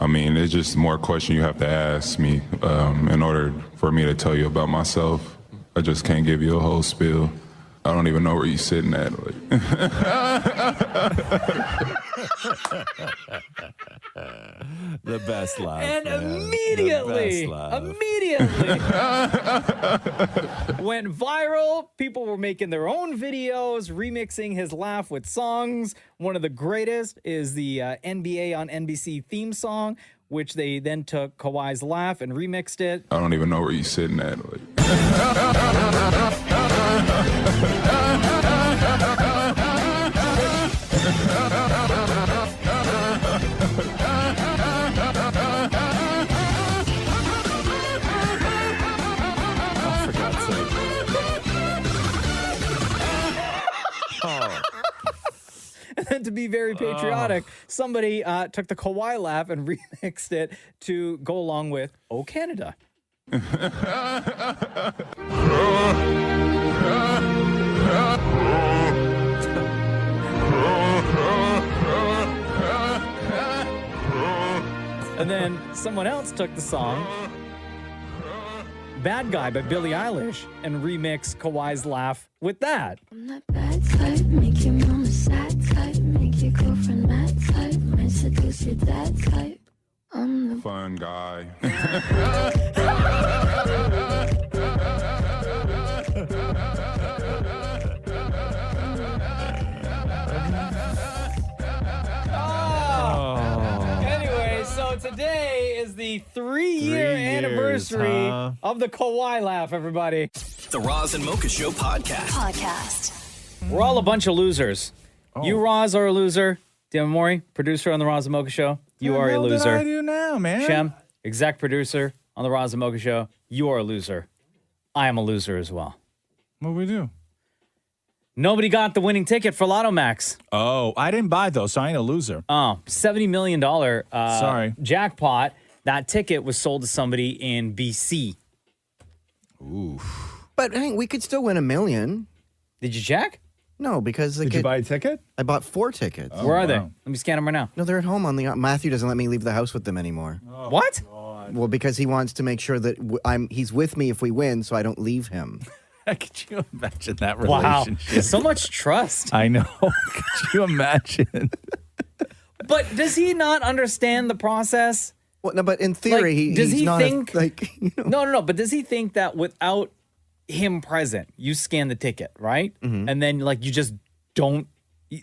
It's just more question you have to ask me in order for me to tell you about myself. I just can't give you a whole spiel. I don't even know where you're sitting at. The best laugh. And man. immediately went viral. People were making their own videos, remixing his laugh with songs. One of the greatest is the NBA on NBC theme song, which they then took Kawhi's laugh and remixed it. I don't even know where you're sitting at. And then to be very patriotic, somebody took the Kawhi laugh and remixed it to go along with "Oh Canada." And then someone else took the song "Bad Guy" by Billie Eilish and remixed Kawhi's laugh with that. I'm that bad type, make your mama sad type, make your girlfriend mad type, might seduce your dad type. I'm the fun guy. Anyway, so today is the 3-year anniversary of the Kawhi laugh, everybody. The Roz and Mocha Show podcast. We're all a bunch of losers. You, Roz, are a loser. Dan Maury, producer on the Roz and Mocha Show. You are a loser. What did I do now, man? Shem, exec producer on the Roz and Mocha Show. You are a loser. I am a loser as well. What'd we do? Nobody got the winning ticket for Lotto Max. Oh, I didn't buy those, so I ain't a loser. Oh, $70 million jackpot. That ticket was sold to somebody in BC. Ooh. But hey, we could still win $1 million. Did you check? No, because Did you buy a ticket? I bought 4 tickets. Oh, Where are they? Let me scan them right now. No, they're at home on the. Matthew doesn't let me leave the house with them anymore. What? Well, because he wants to make sure that he's with me if we win, so I don't leave him. Could you imagine that Wow. relationship? So much trust. I know. Could you imagine? But does he not understand the process? Well, no, but in theory, does he's he not think No. But does he think that without him present, you scan the ticket, right? Mm-hmm. And then you just don't.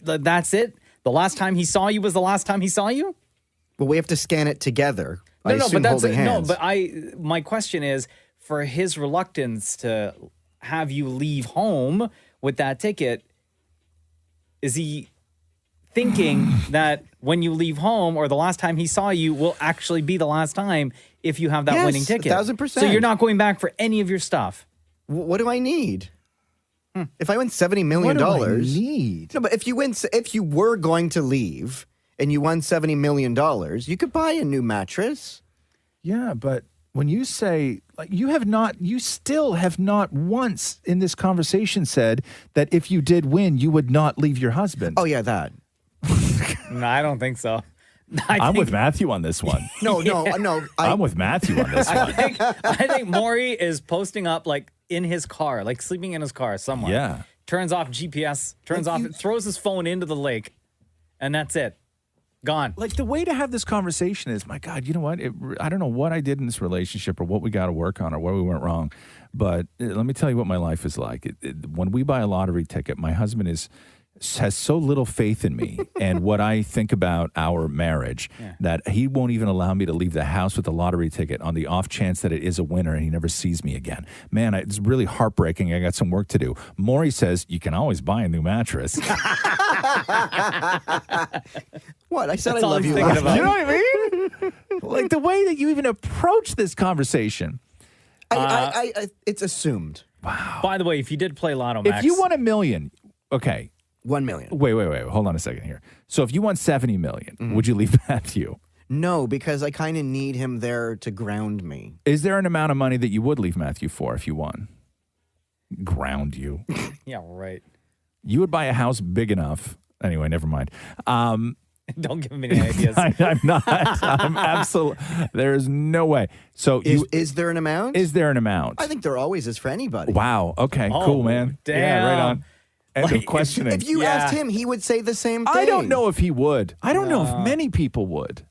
That's it. The last time he saw you was the last time he saw you. Well, we have to scan it together. I But assume that's holding hands. no. But my question is for his reluctance to have you leave home with that ticket. Is he thinking that when you leave home or the last time he saw you will actually be the last time if you have that Yes, winning ticket? 1,000%. So you're not going back for any of your stuff. What do I need? If I win $70 million, What do I need? No, but if you were going to leave and you won $70 million, you could buy a new mattress. Yeah, but when you say you still have not once in this conversation said that if you did win, you would not leave your husband. Oh yeah, that. No, I don't think so. I'm with Matthew on this one. No. I'm with Matthew on this one. I think Maury is posting up in his car, sleeping in his car somewhere. Yeah. Turns off GPS, throws his phone into the lake, and that's it. Gone. The way to have this conversation is, my God, you know what? I don't know what I did in this relationship or what we got to work on or where we went wrong. But let me tell you what my life is like. When we buy a lottery ticket, my husband has so little faith in me and what I think about our marriage that he won't even allow me to leave the house with the lottery ticket on the off chance that it is a winner and he never sees me again. Man, it's really heartbreaking. I got some work to do. Maury says you can always buy a new mattress. What? I said That's I all love he's you. thinking about. You know what I mean? The way that you even approach this conversation. It's assumed. Wow. By the way, if you did play Lotto Max, If you won $1 million, okay. 1 million. Wait. Hold on a second here. So if you won $70 million, would you leave Matthew? No, because I kind of need him there to ground me. Is there an amount of money that you would leave Matthew for if you won? Ground you. yeah, right. You would buy a house big enough. Anyway, never mind. Don't give him any ideas. I'm not. I'm absolutely. There is no way. So is there an amount? Is there an amount? I think there always is for anybody. Wow. Okay. Oh, cool, man. damn. Yeah. Right on. End of questioning. If you asked him, he would say the same thing. I don't know if he would. I don't know if many people would.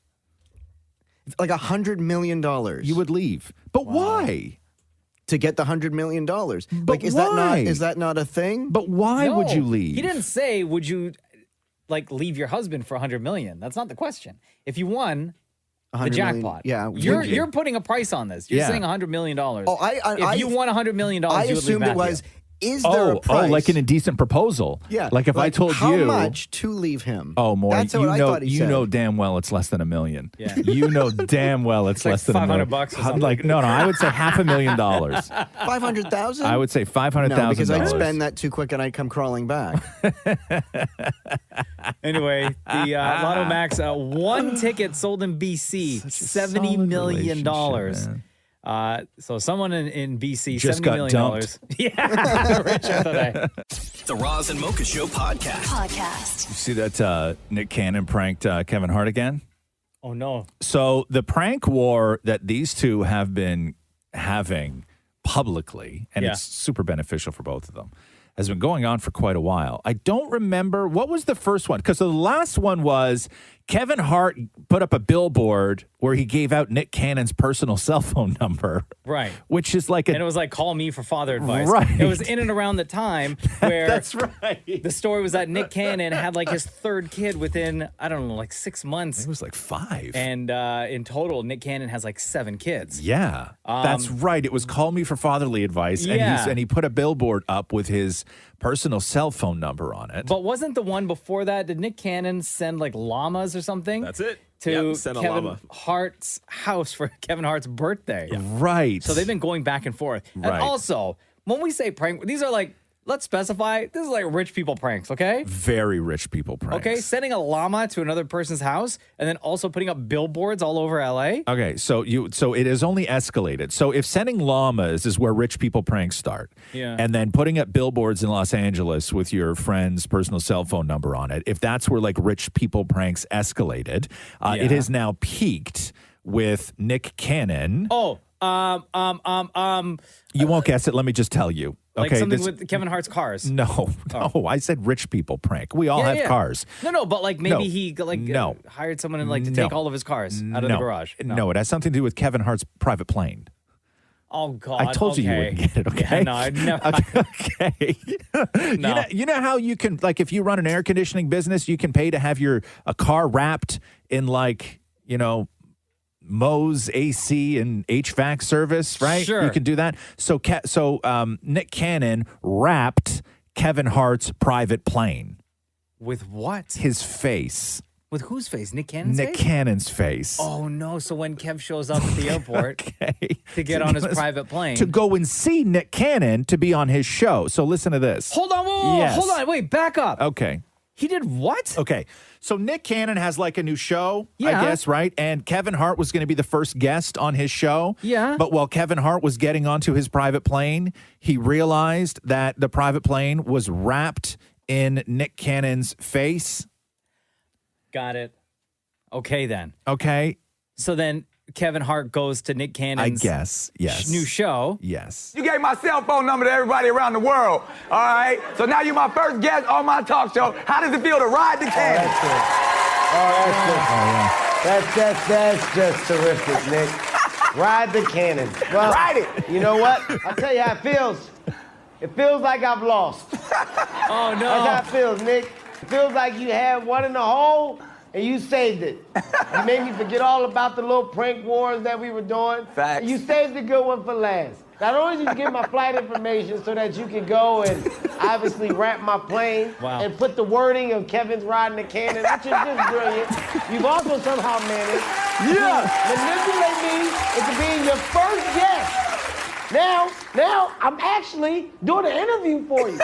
Like $100 million. You would leave, but why? To get the $100 million. But is why? that not a thing? But why would No, you leave? He didn't say, would you leave your husband for $100 million? That's not the question. If you won the 100 million, jackpot, yeah, you're putting a price on this. You're Yeah. saying $100 million. Oh, if you won $100 million, I you would leave assumed it Matthew. was. Is there a price? like an indecent proposal. Yeah. Like if I told how you much to leave him? Oh, more. That's what I thought he you said. know damn well it's less than $1 million. Yeah. You know damn well it's like less than $1 million. $500 or something. No, I would say $500,000. 500,000? I would say $500,000. No, because I'd spend that too quick and I'd come crawling back. Anyway, the Lotto Max, one ticket sold in BC, $70 million. So someone in BC, Just $70 got million. dumped. Yeah, richer today. The Roz and Mocha Show podcast. You see that Nick Cannon pranked Kevin Hart again? Oh, no. So the prank war that these two have been having publicly, and it's super beneficial for both of them, has been going on for quite a while. I don't remember, what was the first one? Because the last one was Kevin Hart put up a billboard where he gave out Nick Cannon's personal cell phone number. Right. Which is like And it was like, call me for father advice. Right. It was in and around the time where That's right. the story was that Nick Cannon had his third kid within, 6 months. It was 5. And in total, Nick Cannon has 7 kids. Yeah, that's right. It was call me for fatherly advice. Yeah. And he put a billboard up with his personal cell phone number on it. But wasn't the one before that, did Nick Cannon send llamas or something? That's it. To send a Kevin llama. Hart's house for Kevin Hart's birthday. Right. So they've been going back and forth. And Right. also, when we say prank, these are let's specify, this is like rich people pranks, okay? Very rich people pranks. Okay, sending a llama to another person's house and then also putting up billboards all over LA. Okay, so it has only escalated. So if sending llamas is where rich people pranks start, Yeah. and then putting up billboards in Los Angeles with your friend's personal cell phone number on it, if that's where like rich people pranks escalated, it has now peaked with Nick Cannon. Oh, You won't guess it. Let me just tell you. like Okay, something with Kevin Hart's cars. no, I said rich people prank. We all have cars. No, but like maybe No. he like No. hired someone to No. take all of his cars out of the garage. No, it has something to do with Kevin Hart's private plane. Oh God! I told you you wouldn't get it. Okay. Yeah, no, I never. Okay. No. You know how you can, like, if you run an air conditioning business, you can pay to have a car wrapped in, like, Moe's AC and HVAC service, right? Sure. You can do that. So Nick Cannon wrapped Kevin Hart's private plane. With what? His face. With whose face? Nick Cannon's Nick face? Cannon's face. Oh no! So when Kev shows up at the airport to get on his private plane, To go and see Nick Cannon to be on his show. So listen to this. hold on, whoa, Yes. hold on, wait, back up. Okay. He did what? Okay. So Nick Cannon has like a new show, Yeah. I guess, right? And Kevin Hart was going to be the first guest on his show. Yeah. But while Kevin Hart was getting onto his private plane, he realized that the private plane was wrapped in Nick Cannon's face. Got it. Okay then. Okay. So then Kevin Hart goes to Nick Cannon's I guess. Yes. new show. Yes. You gave my cell phone number to everybody around the world, all right? So now you're my first guest on my talk show. How does it feel to ride the cannon? That's just terrific, Nick. Ride the cannon. Well, Ride it. You know what? I'll tell you how it feels. It feels like I've lost. Oh no. That's how it feels, Nick. It feels like you had one in the hole and you saved it. You made me forget all about the little prank wars that we were doing. Facts. You saved the good one for last. Not only did you get my flight information so that you could go and obviously wrap my plane and put the wording of Kevin's riding the cannon, which is just brilliant. You've also somehow managed to manipulate me into being your first guest. Now I'm actually doing an interview for you.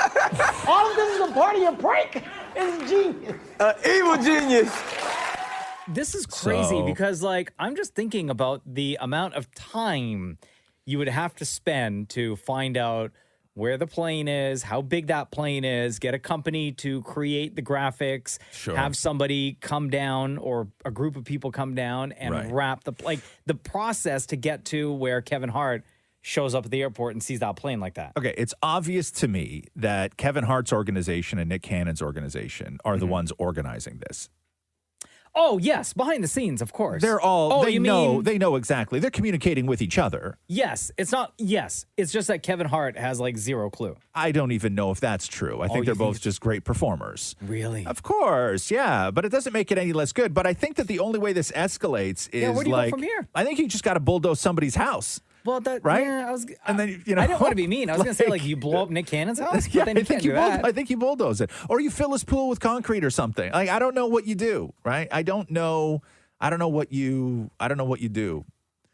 All of this is a part of your prank. It's genius. Evil genius. This is crazy So- because, like, I'm just thinking about the amount of time you would have to spend to find out where the plane is, how big that plane is, get a company to create the graphics, Sure. have somebody come down or a group of people come down and Right. wrap the process to get to where Kevin Hart shows up at the airport and sees that plane like that. Okay, it's obvious to me that Kevin Hart's organization and Nick Cannon's organization are the ones organizing this. Oh, yes, behind the scenes, of course. They're all Oh, they you know mean- they know exactly. They're communicating with each other. Yes, it's not. Yes, it's just that Kevin Hart has like zero clue. I don't even know if that's true. I think you they're think both just great performers. Really? Of course, yeah, but it doesn't make it any less good. But I think that the only way this escalates is Yeah, where do you go like from here? I think you just got to bulldoze somebody's house. Well, that Right? Yeah, And then you know, I didn't want to be mean. I was going to say like you blow up Nick Cannon's house, but then you can't do that. I think you bulldoze it, or you fill his pool with concrete or something. Like I don't know what you do, right? I don't know what you do.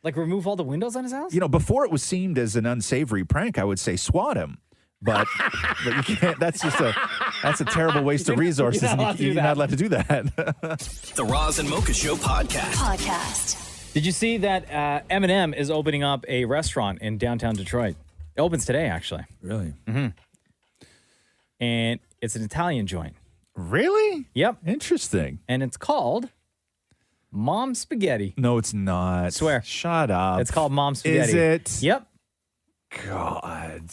Like remove all the windows on his house? You know, before it was seen as an unsavory prank, I would say swat him. But you can't. That's a terrible waste of resources. You're not allowed to do You're that. not allowed to do that. The Roz and Mocha Show podcast. Did you see that Eminem is opening up a restaurant in downtown Detroit? It opens today, actually. Really? Mm-hmm. And it's an Italian joint. Really? Yep. Interesting. And it's called Mom Spaghetti. No, it's not. Swear. Shut up. It's called Mom Spaghetti. Is it? Yep. God.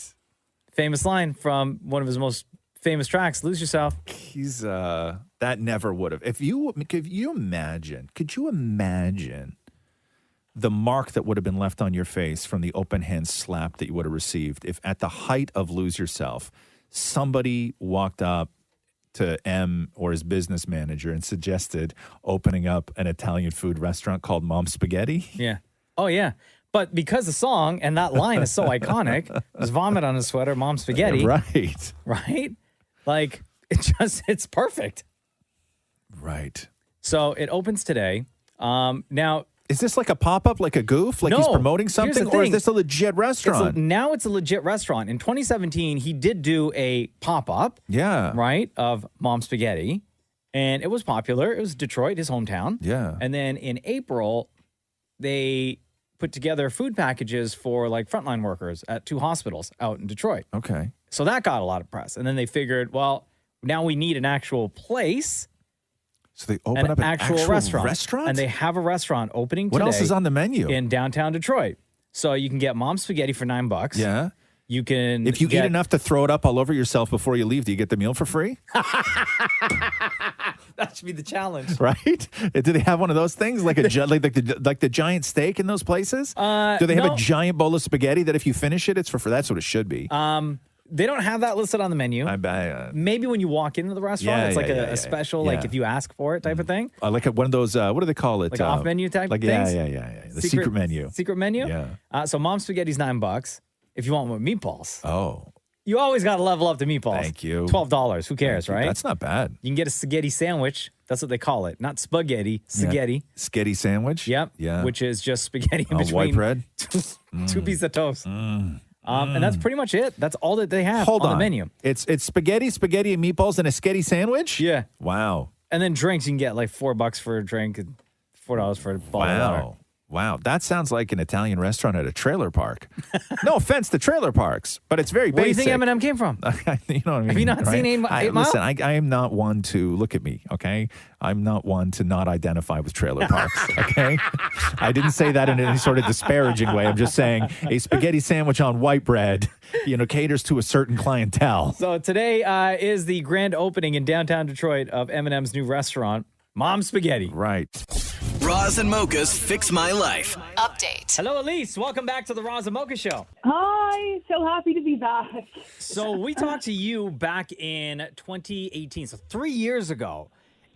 Famous line from one of his most famous tracks, Lose Yourself. He's that never would have. Could you imagine the mark that would have been left on your face from the open hand slap that you would have received if at the height of Lose Yourself, somebody walked up to M or his business manager and suggested opening up an Italian food restaurant called Mom Spaghetti? Yeah. Oh, yeah. But because the song and that line is so iconic, there's vomit on his sweater, Mom Spaghetti. Right. Right? Like, it's perfect. Right. So it opens today. Now, Is this like a pop-up, like a goof? Like he's No, promoting here's the something? Or is thing. this a legit restaurant? Now it's a legit restaurant. In 2017, he did do a pop-up. Yeah. Right, of Mom Spaghetti. And it was popular. It was Detroit, his hometown. Yeah. And then in April, they put together food packages for like frontline workers at 2 hospitals out in Detroit. Okay. So that got a lot of press. And then they figured, well, now we need an actual place. So they open up an actual restaurant. And they have a restaurant opening today. What else is on the menu? In downtown Detroit. So you can get Mom Spaghetti for $9. Yeah. You can If you eat enough to throw it up all over yourself before you leave, do you get the meal for free? That should be the challenge. Right? Do they have one of those things like like the giant steak in those places? Do they have no. a giant bowl of spaghetti that if you finish it, it's for free? That's what it should be. They don't have that listed on the menu. I bet. Maybe when you walk into the restaurant, it's like a special, like yeah. if you ask for it type of thing. Like one of those, what do they call it? Like off-menu type like, things? Yeah. The secret menu. Secret menu? Yeah. So Mom Spaghetti's $9. If you want with meatballs. Oh. You always got to level up the meatballs. Thank you. $12. Who cares, right? That's not bad. You can get a spaghetti sandwich. That's what they call it. Not spaghetti, spaghetti. Yeah. Sketty sandwich? Yep. Yeah. Which is just spaghetti in between. White bread? Two pieces of toast. And that's pretty much it. That's all that they have Hold on the menu. It's spaghetti, and meatballs, and a sketty sandwich? Yeah. Wow. And then drinks, you can get like $4 for a drink and $4 for a bottle of water. Wow. That sounds like an Italian restaurant at a trailer park. No offense to trailer parks, but it's very Where do you basic. think Eminem came from? You know what I mean? Have you not seen 8 Mile? Listen, I am not one to look at me, okay? I'm not one to not identify with trailer parks, okay? I didn't say that in any sort of disparaging way. I'm just saying a spaghetti sandwich on white bread, caters to a certain clientele. So today is the grand opening in downtown Detroit of Eminem's new restaurant, Mom Spaghetti. Right. Roz and Mocha's Fix My Life. Update. Hello, Elise. Welcome back to the Roz and Mocha Show. Hi. So happy to be back. So we talked to you back in 2018, so 3 years ago.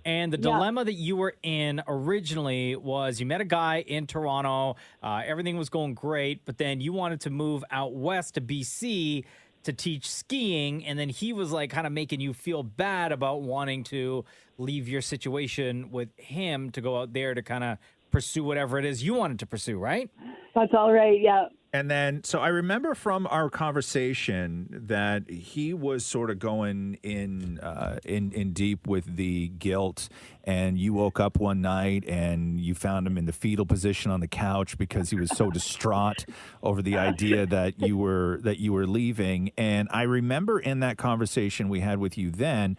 And the dilemma that you were in originally was you met a guy in Toronto. Everything was going great, but then you wanted to move out west to BC to teach skiing. And then he was like kind of making you feel bad about wanting to leave your situation with him to go out there to kind of pursue whatever it is you wanted to pursue, right? That's all right. Yeah. And then, so I remember from our conversation that he was sort of going in deep with the guilt, and you woke up one night and you found him in the fetal position on the couch because he was so distraught over the idea that you were leaving. And I remember in that conversation we had with you then,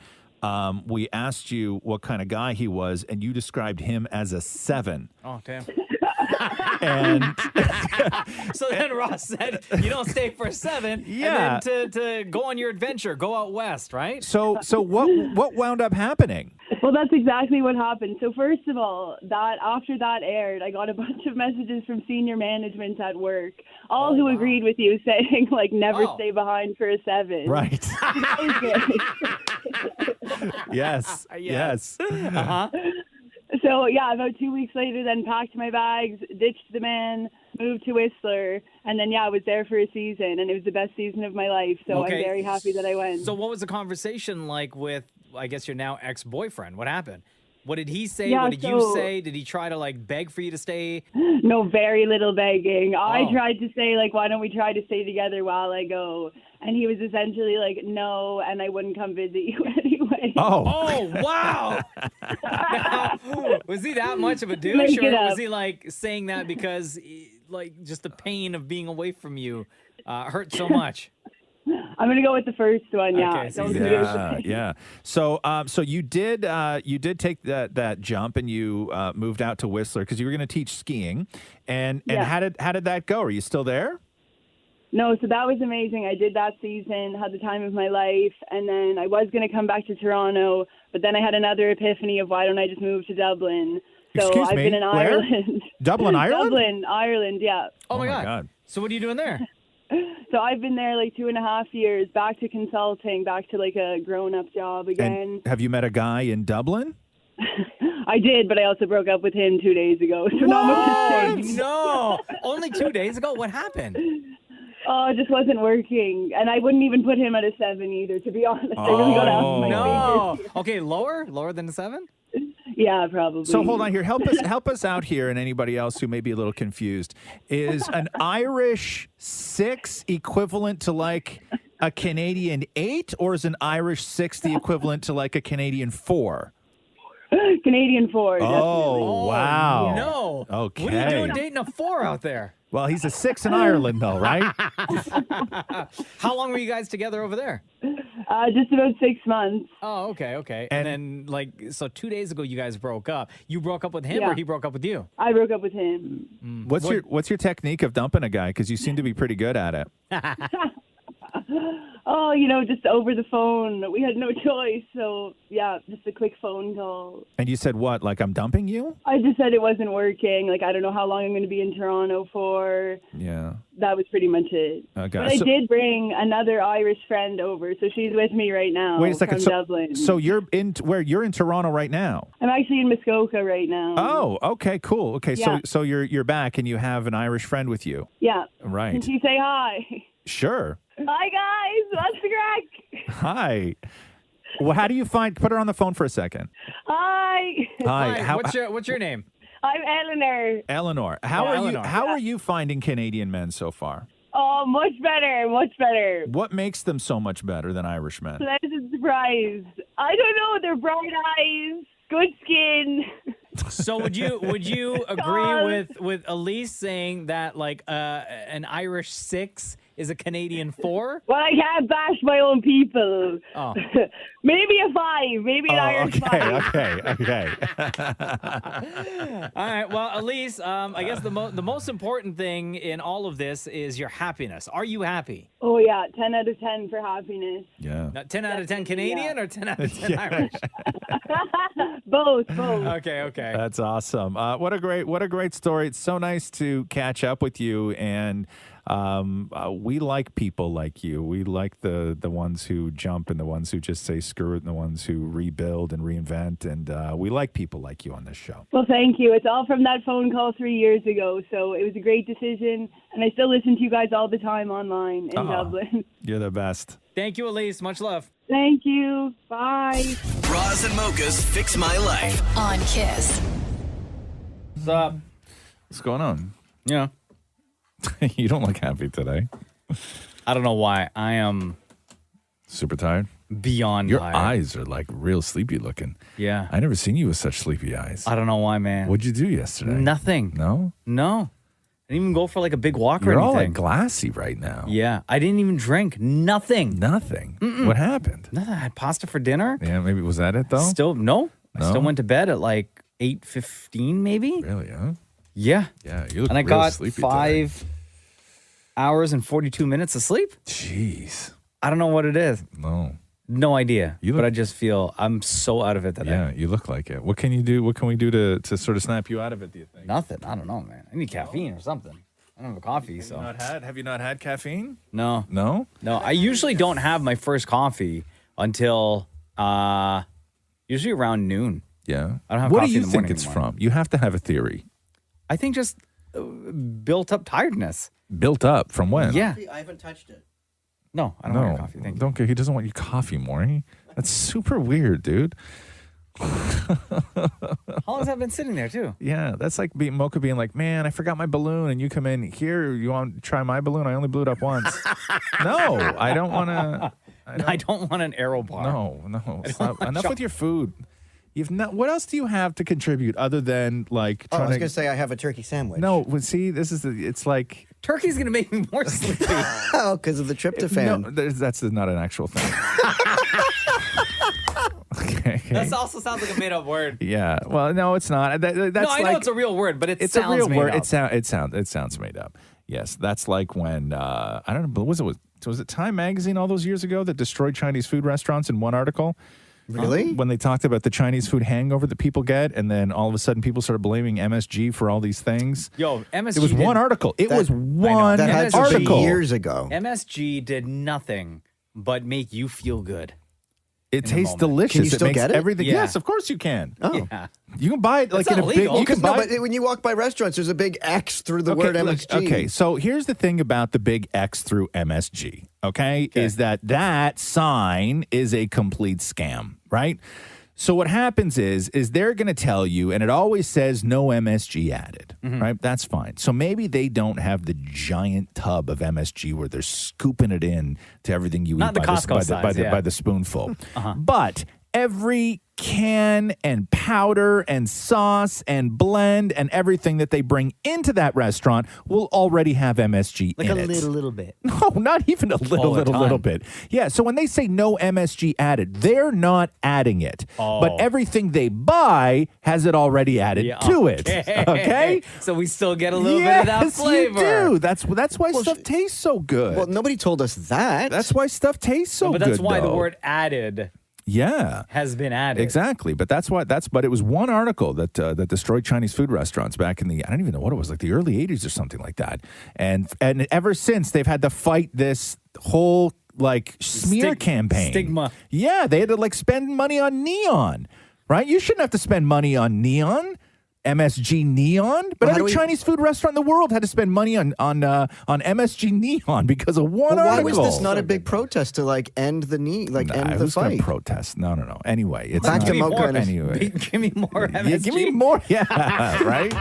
we asked you what kind of guy he was, and you described him as a 7. Oh, damn. And so then Ross said, you don't stay for 7. Yeah. And then to go on your adventure, go out west, right? So what wound up happening? Well, that's exactly what happened. So first of all, after that aired, I got a bunch of messages from senior management at work, all who agreed with you, saying like never stay behind for a 7. Right. Yes. Uh-huh. So, yeah, about 2 weeks later, then packed my bags, ditched the man, moved to Whistler, and then, I was there for a season, and it was the best season of my life, so I'm very happy that I went. So what was the conversation like with, I guess, your now ex-boyfriend? What happened? What did he say? What did you say? Did he try to, beg for you to stay? No, very little begging. I tried to say, why don't we try to stay together while I go? And he was essentially like, no, and I wouldn't come visit you anyway. Oh, wow. Now, was he that much of a douche, or was he saying that because just the pain of being away from you hurt so much? I'm gonna go with the first one. Yeah. Okay, yeah. So you did take that jump and you moved out to Whistler because you were going to teach skiing. And how did that go? Are you still there? No, so that was amazing. I did that season, had the time of my life, and then I was going to come back to Toronto, but then I had another epiphany of why don't I just move to Dublin? So Excuse I've me, been in where? Ireland. Dublin, Ireland? Dublin, Ireland, yeah. Oh my God. So what are you doing there? So I've been there 2.5 years, back to consulting, back to a grown-up job again. And have you met a guy in Dublin? I did, but I also broke up with him 2 days ago. So not much has changed. No, only 2 days ago? What happened? Oh, it just wasn't working. And I wouldn't even put him at a 7 either, to be honest. I really got to ask my No. Okay, lower than a 7? Yeah, probably. So hold on here. Help us out here, and anybody else who may be a little confused. Is an Irish 6 equivalent to like a Canadian 8, or is an Irish 6 the equivalent to like a Canadian 4? Canadian 4, definitely. Oh, wow. No. Okay. What are you doing dating a 4 out there? Well, he's a 6 in Ireland, though, right? How long were you guys together over there? Just about 6 months. Oh, okay. And then, so 2 days ago, you guys broke up. You broke up with him, or he broke up with you? I broke up with him. What's your technique of dumping a guy? Because you seem to be pretty good at it. Oh, just over the phone. We had no choice. So, yeah, just a quick phone call. And you said what? Like, I'm dumping you? I just said it wasn't working. Like, I don't know how long I'm going to be in Toronto for. Yeah. That was pretty much it. Okay. But I did bring another Irish friend over, so she's with me right now. Wait a second. From Dublin. So you're in You're in Toronto right now? I'm actually in Muskoka right now. Oh, okay, cool. Okay, Yeah. so you're back and you have an Irish friend with you. Yeah. Right. Can she say hi? Sure. Hi, guys. What's the crack? Hi. Well, how do you put her on the phone for a second? Hi. Hi. What's your name? I'm Eleanor. Eleanor. How are you finding Canadian men so far? Oh, much better. Much better. What makes them so much better than Irish men? Pleasant surprise. I don't know. They're bright eyes, good skin. So would you agree with Elise saying that like an Irish 6 is a Canadian 4? Well, I can't bash my own people. Oh. Maybe a 5. Maybe an Irish 5. Okay. All right. Well, Elise, I guess the most important thing in all of this is your happiness. Are you happy? Oh, yeah. 10 out of 10 for happiness. Yeah. Now, 10 out of 10 Canadian or 10 out of 10 Irish? Both. Okay. That's awesome. What a great story. It's so nice to catch up with you, and we like people like you. We like the ones who jump and the ones who just say screw it and the ones who rebuild and reinvent, and we like people like you on this show. Well, thank you. It's all from that phone call 3 years ago, so it was a great decision, and I still listen to you guys all the time online in Dublin. You're the best. Thank you, Elise. Much love. Thank you. Bye. Roz and Mocha's Fix My Life. On Kiss. What's up? What's going on? Yeah. You don't look happy today. I don't know why. I am super tired. Beyond Your tired. eyes are like real sleepy looking. Yeah. I never seen you with such sleepy eyes. I don't know why, man. What'd you do yesterday? Nothing. No? No. I didn't even go for like a big walk or You're anything. all like glassy right now. Yeah. I didn't even drink. Nothing. Nothing. What happened? Nothing. I had pasta for dinner. Yeah, maybe was that it though? Still no. No? I still went to bed at like 8:15 maybe. Really, huh? Yeah. Yeah, you look and I real got sleepy 5 hours and 42 minutes of sleep. Jeez. I don't know what it is. No idea. You look- but I just feel I'm so out of it today. Yeah, you look like it. What can you do? What can we do to sort of snap you out of it, do you think? Nothing. I don't know, man. I need caffeine or something. I don't have a coffee, so. Have you not had caffeine? No. No? No, I usually don't have my first coffee until usually around noon. Yeah. I don't have What coffee do you in the think morning it's anymore. from? You have to have a theory. I think just built up tiredness. Built up from when? Yeah. I haven't touched it. No, I don't want your coffee. Thank you. Don't care. He doesn't want your coffee, Maury. That's super weird, dude. How long has that been sitting there, too? Yeah, that's like Mocha being like, man, I forgot my balloon, and you come in here, you want to try my balloon? I only blew it up once. No, I don't want to. I don't want an arrow bar. No. Stop. Enough with your food. You've not. What else do you have to contribute other than like? Oh, I Trying was to going to say I have a turkey sandwich. No, well, see, this is it's like turkey's going to make me more sleepy. Oh, because of the tryptophan. No, that's not an actual thing. Okay. That also sounds like a made-up word. Yeah. Well, no, it's not. That's no, I know like, it's a real word, but it's sounds a real made word. up. It sounds made up. Yes, that's like when I don't know. But was it Time Magazine all those years ago that destroyed Chinese food restaurants in one article? Really? When they talked about the Chinese food hangover that people get, and then all of a sudden people started blaming MSG for all these things. Yo, MSG. It was one article. It was one that had to be article. years ago. MSG did nothing but make you feel good. It tastes delicious. Can you still makes get it? everything. Yeah. Yes, of course you can. Oh. Yeah. You can buy it like It's in a not big. illegal. You can No, buy. but when you walk by restaurants, there's a big X through the word look, MSG. okay, so here's the thing about the big X through MSG, okay, is that sign is a complete scam, right? So what happens is they're going to tell you, and it always says no MSG added, right? That's fine. So maybe they don't have the giant tub of MSG where they're scooping it in to everything you Not eat the Costco size, by the spoonful. But every can and powder and sauce and blend and everything that they bring into that restaurant will already have MSG in it. little bit. No, not even a little bit. Yeah, so when they say no MSG added, they're not adding it. But everything they buy has it already added to it. Okay? So we still get a little bit of that flavor. You do. That's why stuff tastes so good. Well, nobody told us that. That's why stuff tastes so good. But that's why the though. word added has been added. Exactly. But but it was one article that destroyed Chinese food restaurants back in I don't even know what it was, like the early 80s or something like that. And ever since they've had to fight this whole like smear campaign. Stigma. Yeah, they had to like spend money on neon, right? You shouldn't have to spend money on neon. MSG neon, but every Chinese food restaurant in the world had to spend money on MSG neon because of one article. Why was this not a big protest to like end the end the fight? Protest? No. Anyway, it's back not, to Mocha. Anyway, give me more MSG. Yeah, give me more. Yeah, right.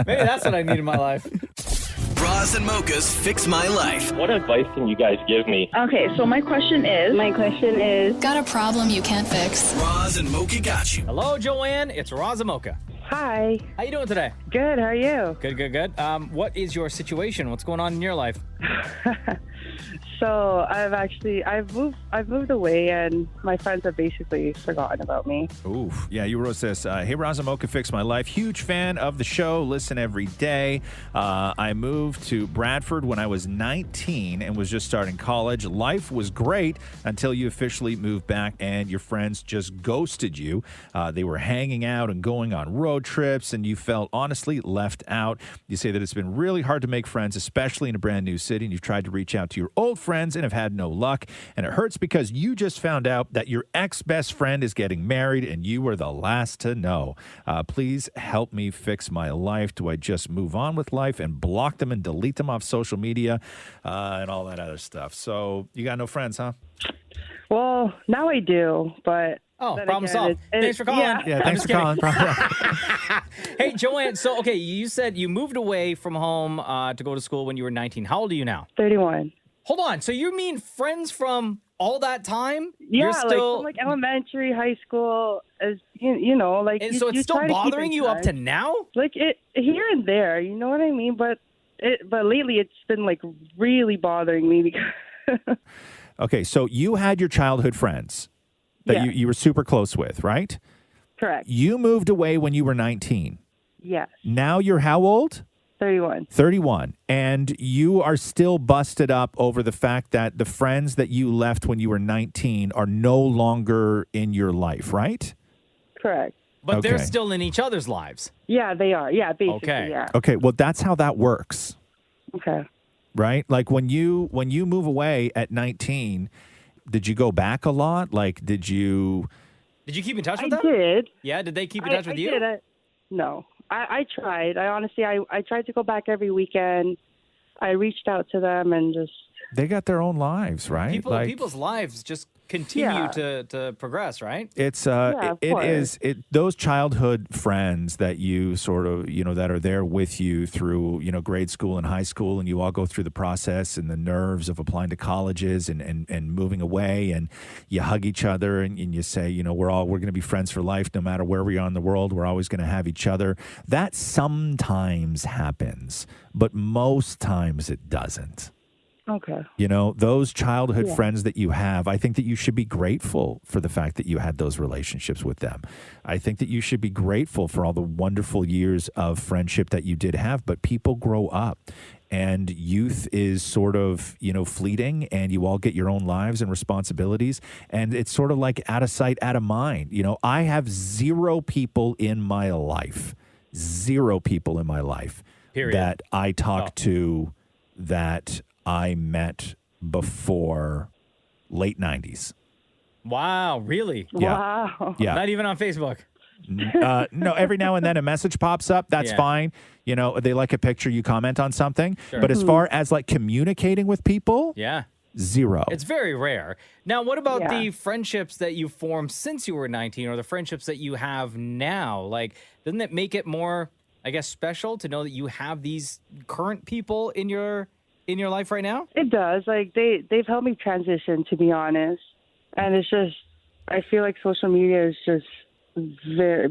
Maybe that's what I need in my life. Roz and Mocha's Fix My Life. What advice can you guys give me? Okay, so my question is, got a problem you can't fix? Roz and Mocha got you. Hello, Joanne. It's Roz and Mocha. Hi. How you doing today? Good, how are you? Good. What is your situation? What's going on in your life? So I've moved away, and my friends have basically forgotten about me. Oof. Yeah, you wrote this. Hey, Roz and Mocha, Fix My Life. Huge fan of the show. Listen every day. I moved to Bradford when I was 19 and was just starting college. Life was great until you officially moved back and your friends just ghosted you. They were hanging out and going on road trips, and you felt honestly left out. You say that it's been really hard to make friends, especially in a brand new city, and you've tried to reach out to your old friends and have had no luck. And it hurts because you just found out that your ex-best friend is getting married and you were the last to know. Please help me fix my life. Do I just move on with life and block them and delete them off social media and all that other stuff? So you got no friends, huh? Well, now I do, but... Oh, problem solved. Thanks for calling. Yeah, thanks for calling. Hey, Joanne, so, okay, you said you moved away from home to go to school when you were 19. How old are you now? 31. Hold on. So you mean friends from all that time? Yeah, You're still... from elementary, high school, as you know, like... And so it's still bothering you up to now? Like, it here and there, you know what I mean? But lately it's been, like, really bothering me because... Okay, so you had your childhood friends that you were super close with, right? Correct. You moved away when you were 19. Yes. Now you're how old? 31. 31. And you are still busted up over the fact that the friends that you left when you were 19 are no longer in your life, right? Correct. But they're still in each other's lives. Yeah, they are. Yeah, basically, yeah. Okay, well, that's how that works. Okay. Right? Like when you move away at 19, did you go back a lot? Like, did you keep in touch with them? I did. Yeah, did they keep in touch with you? No. I tried. I honestly tried to go back every weekend. I reached out to them and just... They got their own lives, right? People's lives just continue to progress, right? It's those childhood friends that you sort of, that are there with you through, grade school and high school, and you all go through the process and the nerves of applying to colleges and moving away, and you hug each other and you say, we're going to be friends for life no matter where we are in the world. We're always going to have each other. That sometimes happens, but most times it doesn't. Okay. Those childhood friends that you have, I think that you should be grateful for the fact that you had those relationships with them. I think that you should be grateful for all the wonderful years of friendship that you did have, but people grow up and youth is sort of, fleeting, and you all get your own lives and responsibilities, and it's sort of like out of sight, out of mind. I have zero people in my life Period. that I talk to that I met before late 90s. Wow, really? Yeah. Wow. Yeah. Not even on Facebook? No, every now and then a message pops up. That's fine. They like a picture, you comment on something. Sure. But as far as like communicating with people, Zero. It's very rare. Now, what about the friendships that you formed since you were 19 or the friendships that you have now? Like, doesn't it make it more, I guess, special to know that you have these current people in your life right now? It does. Like they've helped me transition, to be honest. And it's just, I feel like social media is just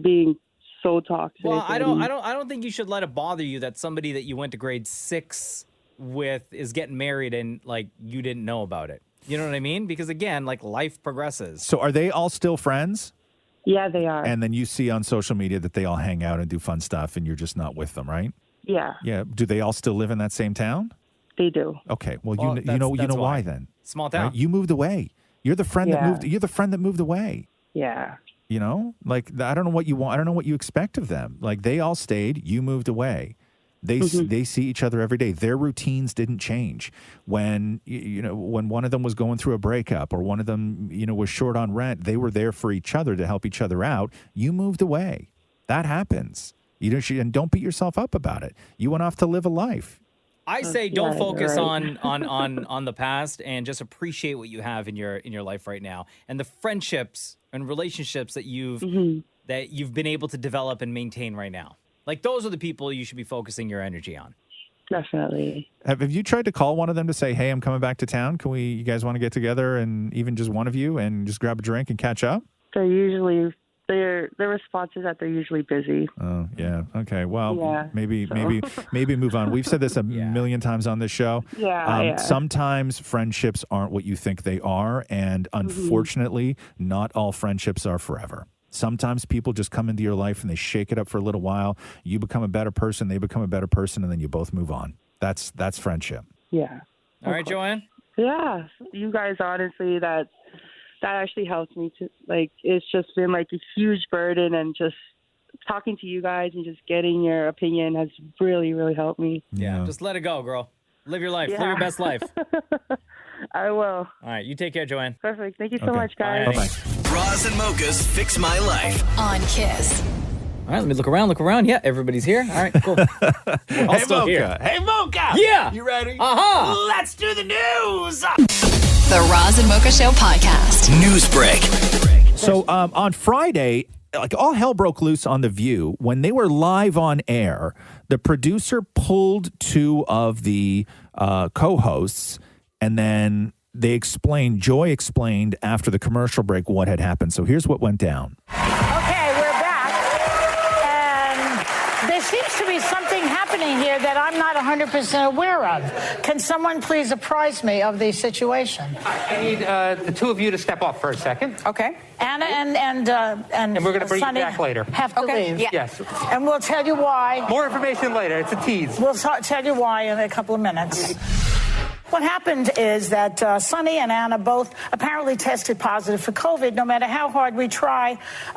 being so toxic. Well, I don't think you should let it bother you that somebody that you went to grade 6 with is getting married and like you didn't know about it. You know what I mean? Because again, like life progresses. So are they all still friends? Yeah, they are. And then you see on social media that they all hang out and do fun stuff and you're just not with them, right? Yeah. Yeah. Do they all still live in that same town? They do. Okay. Well, you know why then. Small town. Right? You moved away. You're the friend that moved. You're the friend that moved away. Yeah. You know, like I don't know what you want. I don't know what you expect of them. Like they all stayed. You moved away. They see each other every day. Their routines didn't change. When when one of them was going through a breakup or one of them was short on rent, they were there for each other to help each other out. You moved away. That happens. And don't beat yourself up about it. You went off to live a life. I say don't focus on the past and just appreciate what you have in your life right now and the friendships and relationships that you've been able to develop and maintain right now. Like those are the people you should be focusing your energy on. Definitely. Have you tried to call one of them to say, "Hey, I'm coming back to town. You guys want to get together and even just one of you and just grab a drink and catch up?" Their response is that they're usually busy. Oh, yeah. Okay. Well, maybe move on. We've said this a million times on this show. Sometimes friendships aren't what you think they are, and unfortunately, not all friendships are forever. Sometimes people just come into your life and they shake it up for a little while. You become a better person, they become a better person, and then you both move on. That's friendship. Yeah. All right, Joanne? Yeah. You guys, honestly, that actually helps me to, like, it's just been like a huge burden, and just talking to you guys and just getting your opinion has really, really helped me. Yeah. Just let it go, girl. Live your life. Live your best life. I will. All right. You take care, Joanne. Perfect. Thank you so much, guys. Bye-bye. Roz and Mocha's Fix My Life. On Kiss. All right, let me look around. Yeah, everybody's here. All right, cool. We're all still here. Hey, Mocha. Yeah. You ready? Uh-huh. Let's do the news. The Roz and Mocha Show podcast. News break. So on Friday, like all hell broke loose on The View. When they were live on air, the producer pulled 2 of the co-hosts, and then Joy explained after the commercial break what had happened. So here's what went down. Okay, we're back. And there seems to be something happening here that I'm not 100% aware of. Can someone please apprise me of the situation? I need the 2 of you to step off for a second. Okay. Anna and we're going to bring Sonny you back later. have to leave. Yeah. Yes. And we'll tell you why. More information later. It's a tease. We'll tell you why in a couple of minutes. What happened is that Sonny and Anna both apparently tested positive for COVID. No matter how hard we try,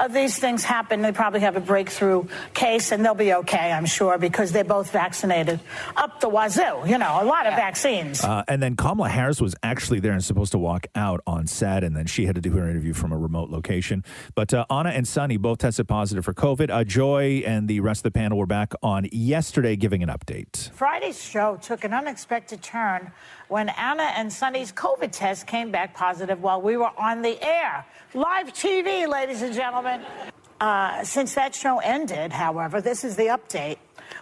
these things happen. They probably have a breakthrough case, and they'll be okay, I'm sure, because they're both vaccinated up the wazoo. A lot of vaccines. And then Kamala Harris was actually there and supposed to walk out on set, and then she had to do her interview from a remote location. But Anna and Sonny both tested positive for COVID. Joy and the rest of the panel were back on yesterday giving an update. Friday's show took an unexpected turn when Anna and Sonny's COVID test came back positive while we were on the air. Live TV, ladies and gentlemen. Since that show ended, however, this is the update.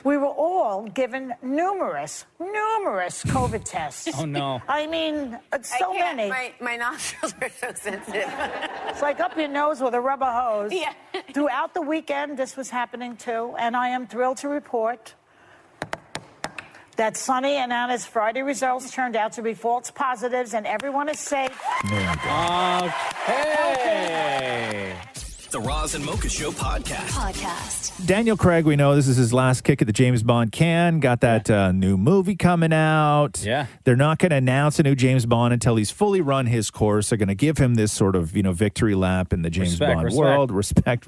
We were all given numerous COVID tests. Oh, no. I mean, so many. My nostrils are so sensitive. It's like up your nose with a rubber hose. Yeah. Throughout the weekend, this was happening, too. And I am thrilled to report that Sonny and Anna's Friday results turned out to be false positives, and everyone is safe. Okay. The Roz and Mocha Show podcast. Daniel Craig, we know this is his last kick at the James Bond can. Got that new movie coming out. Yeah. They're not going to announce a new James Bond until he's fully run his course. They're going to give him this sort of, victory lap in the James Bond world. Respect.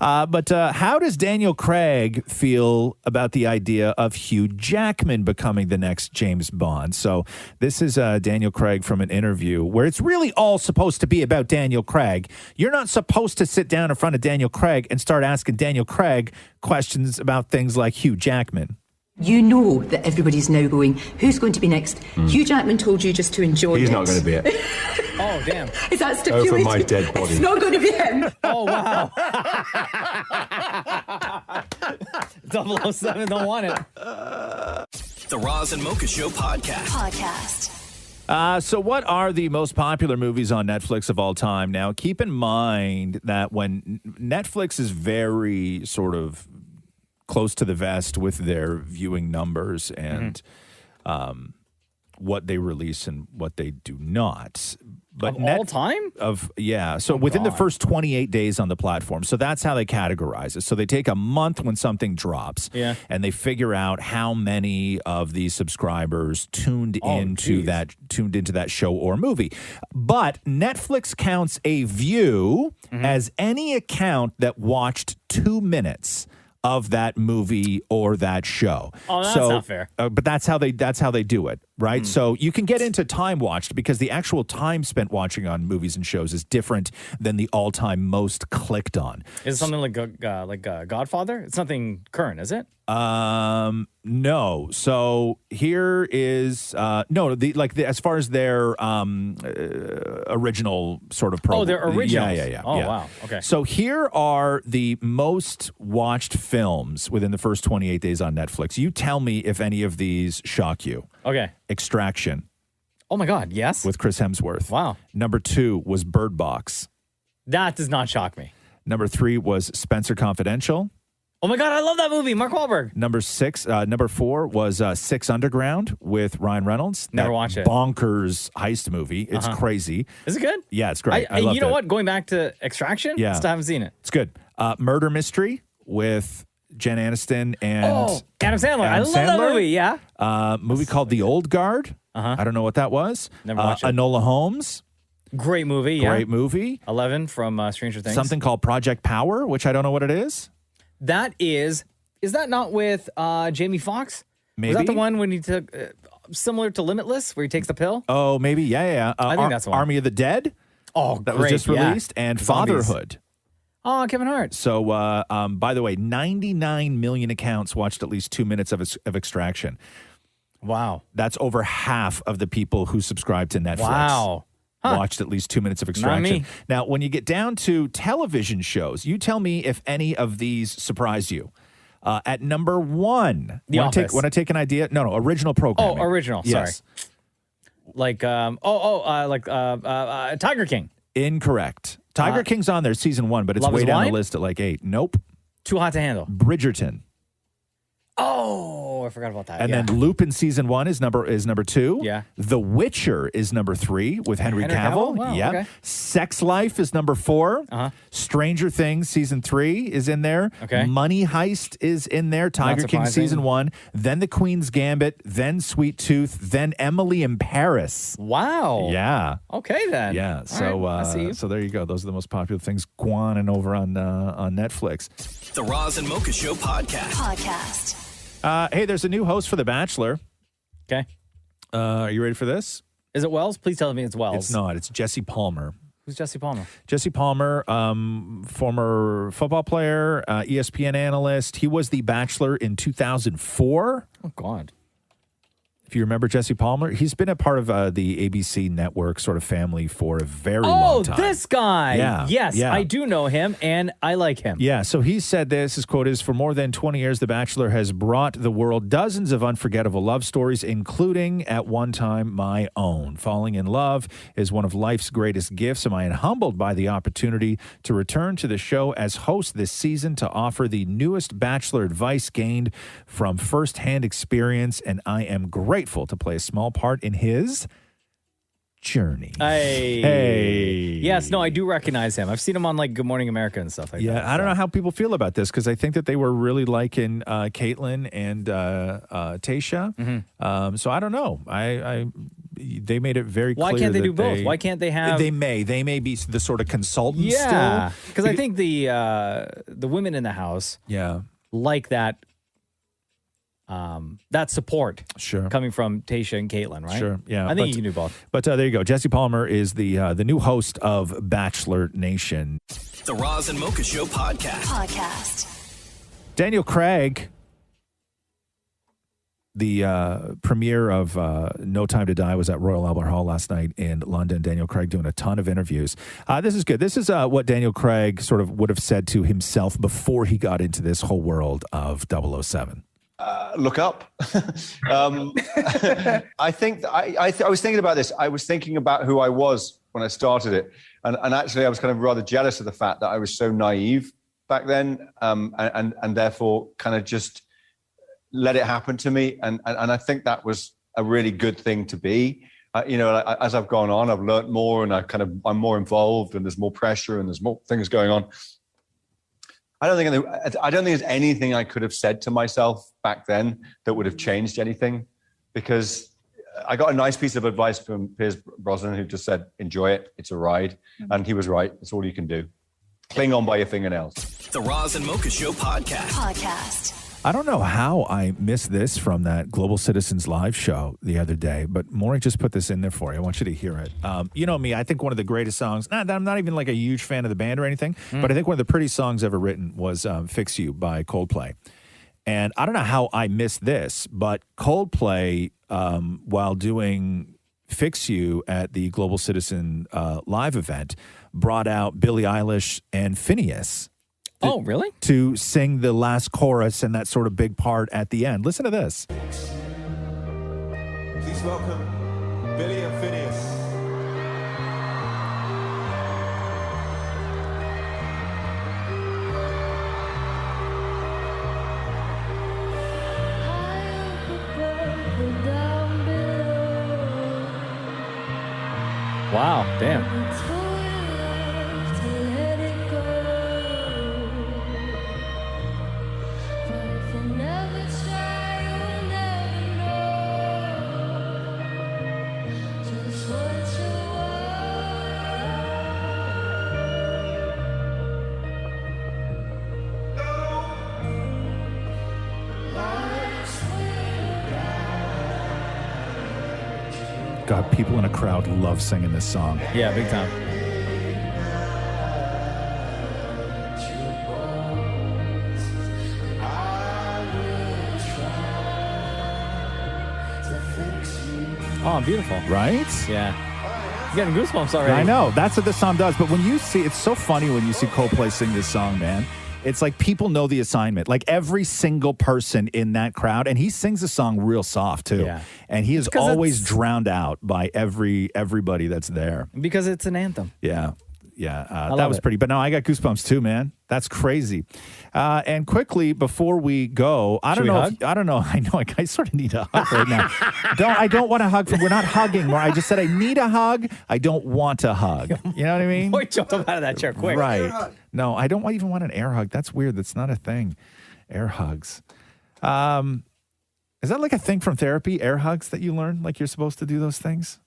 But how does Daniel Craig feel about the idea of Hugh Jackman becoming the next James Bond? So this is Daniel Craig from an interview where it's really all supposed to be about Daniel Craig. You're not supposed to sit down in front of Daniel Craig and start asking Daniel Craig questions about things like Hugh Jackman. You know that everybody's now going, who's going to be next? Hugh Jackman told you just to enjoy it. He's not going to be it. Oh, damn. Is that stipulated? Over my dead body. It's not going to be him. Oh, wow. 007 don't want it. The Roz and Mocha Show podcast. So what are the most popular movies on Netflix of all time? Now, keep in mind that when Netflix is very sort of close to the vest with their viewing numbers and what they release and what they do not. But Of all time? So within the first 28 days on the platform. So that's how they categorize it. So they take a month when something drops, and they figure out how many of these subscribers tuned into that show or movie. But Netflix counts a view as any account that watched 2 minutes of that movie or that show. Oh, that's not fair. But that's how they do it, right? So you can get into time watched because the actual time spent watching on movies and shows is different than the all-time most clicked on. Is it something like Godfather? It's nothing current, is it? No. So here is as far as their original sort of program. Oh, they're originals. Yeah. Oh, wow. Okay. So here are the most watched films within the first 28 days on Netflix. You tell me if any of these shock you. Okay. Extraction. Oh my God, yes. With Chris Hemsworth. Wow. Number 2 was Bird Box. That does not shock me. Number 3 was Spencer Confidential. Oh my God, I love that movie. Mark Wahlberg. Number 4 was Six Underground with Ryan Reynolds. Never watched it. Bonkers heist movie. It's crazy. Is it good? Yeah, it's great. I loved you know it. what? Going back to Extraction, Yeah. still haven't seen it. It's good. Murder Mystery with Jen Aniston and Adam Sandler. I love that movie. Yeah. Movie called The Old Guard. I don't know what that was. Never watched it. Enola Holmes. Great movie. Yeah. Great movie. 11 from Stranger Things. Something called Project Power, which I don't know what it is. That is that not with Jamie Foxx? Maybe. Was that the one when he took, similar to Limitless, where he takes the pill? Oh, maybe. Yeah. I think that's one. Army of the Dead. Oh, that great. was just released. And Zombies. Fatherhood. Oh, Kevin Hart. So, by the way, 99 million accounts watched at least 2 minutes of Extraction. Wow. That's over half of the people who subscribe to Netflix. Wow. Watched at least 2 minutes of Extraction. Not me. Now, when you get down to television shows, you tell me if any of these surprise you. At number 1, The want Office. to take an idea? No, original programming. Oh, original. Yes. Sorry. Like, Tiger King. Incorrect. Tiger King's on there, season 1, but it's Love way Is down the Blind? list at like 8. Nope. Too Hot to Handle. Bridgerton. Oh, I forgot about that. And yeah. then Lupin season 1 is number 2. Yeah. The Witcher is number 3 with Henry Cavill. Wow, yeah. okay. Sex Life is number 4. Stranger Things season 3 is in there. Okay. Money Heist is in there. Tiger King surprising. season 1. Then The Queen's Gambit. Then Sweet Tooth. Then Emily in Paris. Wow. Yeah. Okay, then. Yeah. All So right, I see. so there you go. Those are the most popular things going and over on Netflix. The Roz and Mocha Show podcast. Hey, there's a new host for The Bachelor. Okay. Are you ready for this? Is it Wells? Please tell me it's Wells. It's not. It's Jesse Palmer. Who's Jesse Palmer? Jesse Palmer, former football player, ESPN analyst. He was The Bachelor in 2004. Oh, God. If you remember Jesse Palmer, he's been a part of the ABC network sort of family for a very long time. Oh, this guy. Yeah. Yes, Yeah. I do know him, and I like him. Yeah, so he said this, his quote is, "For more than 20 years, The Bachelor has brought the world dozens of unforgettable love stories, including, at one time, my own. Falling in love is one of life's greatest gifts, and I am humbled by the opportunity to return to the show as host this season to offer the newest Bachelor advice gained from firsthand experience, and I am grateful to play a small part in his journey." Hey. Yes, no, I do recognize him. I've seen him on like Good Morning America and stuff like that. Yeah, I don't know how people feel about this because I think that they were really liking Caitlyn and Tayshia. Mm-hmm. So I don't know. They made it very clear. Why can't they that do both? Why can't they have? They may be the sort of consultants. Yeah, still. because I think the women in the house, like that. That support, coming from Tayshia and Caitlyn, right? Sure, yeah. I think you can do both. But there you go. Jesse Palmer is the new host of Bachelor Nation. The Roz and Mocha Show podcast. Daniel Craig The premiere of No Time to Die was at Royal Albert Hall last night in London. Daniel Craig doing a ton of interviews. This is good. This is what Daniel Craig sort of would have said to himself before he got into this whole world of 007. Look up. I think I was thinking about this. I was thinking about who I was when I started it. And actually, I was kind of rather jealous of the fact that I was so naive back then, and therefore kind of just let it happen to me. And I think that was a really good thing to be. As I've gone on, I've learned more, and I'm more involved, and there's more pressure, and there's more things going on. I don't think there's anything I could have said to myself back then that would have changed anything, because I got a nice piece of advice from Pierce Brosnan, who just said, enjoy it. It's a ride. And he was right. It's all you can do. Cling on by your fingernails. The Roz and Mocha Show podcast. I don't know how I missed this from that Global Citizens Live show the other day, but Maury just put this in there for you. I want you to hear it. You know me, I think one of the greatest songs, I'm not even like a huge fan of the band or anything, but I think one of the prettiest songs ever written was Fix You by Coldplay. And I don't know how I missed this, but Coldplay, while doing Fix You at the Global Citizen Live event, brought out Billie Eilish and Phineas. Oh, really? To sing the last chorus and that sort of big part at the end. Listen to this. Please welcome Billie and Phineas. Wow, damn. God, people in a crowd love singing this song. Yeah, big time. Oh, beautiful. Right? Yeah. You're getting goosebumps already. I know. That's what this song does. But when you see, it's so funny when you see Coldplay sing this song, man. It's like people know the assignment. Like every single person in that crowd, and he sings the song real soft too. Yeah. And he is always drowned out by everybody that's there. Because it's an anthem. Yeah. Yeah. love That was it. pretty. But no, I got goosebumps too, man. That's crazy. And quickly before we go, I don't know. I know. Like, I sort of need a hug right now. I don't want a hug. We're not hugging. More. I just said I need a hug. I don't want a hug. You know what I mean? Boy, jumped up out of that chair quick. Right. No, I don't even want an air hug. That's weird. That's not a thing. Air hugs. Is that like a thing from therapy? Air hugs that you learn? Like you're supposed to do those things?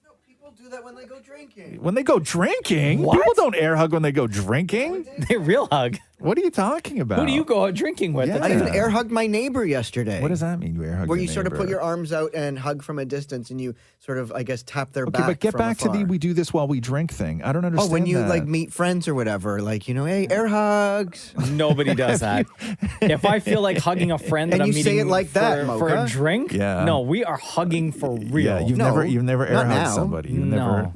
Do that when they go drinking. When they go drinking? What? People don't air hug when they go drinking. They real hug. What are you talking about? Who do you go out drinking with? Yeah. I even air hugged my neighbor yesterday. What does that mean? You air hug Where your you sort of neighbor? put your arms out and hug from a distance, and you sort of, I guess, tap their Okay, back. but get from back to afar. the we do this while we drink thing. I don't understand. Oh, when you that. like meet friends or whatever, like hey, air hugs. Nobody does that. If I feel like hugging a friend that And I'm you say meeting it like that, for a Mocha? drink, Yeah. no, we are hugging for real. Yeah, you've never air not hugged now. somebody. You've No. never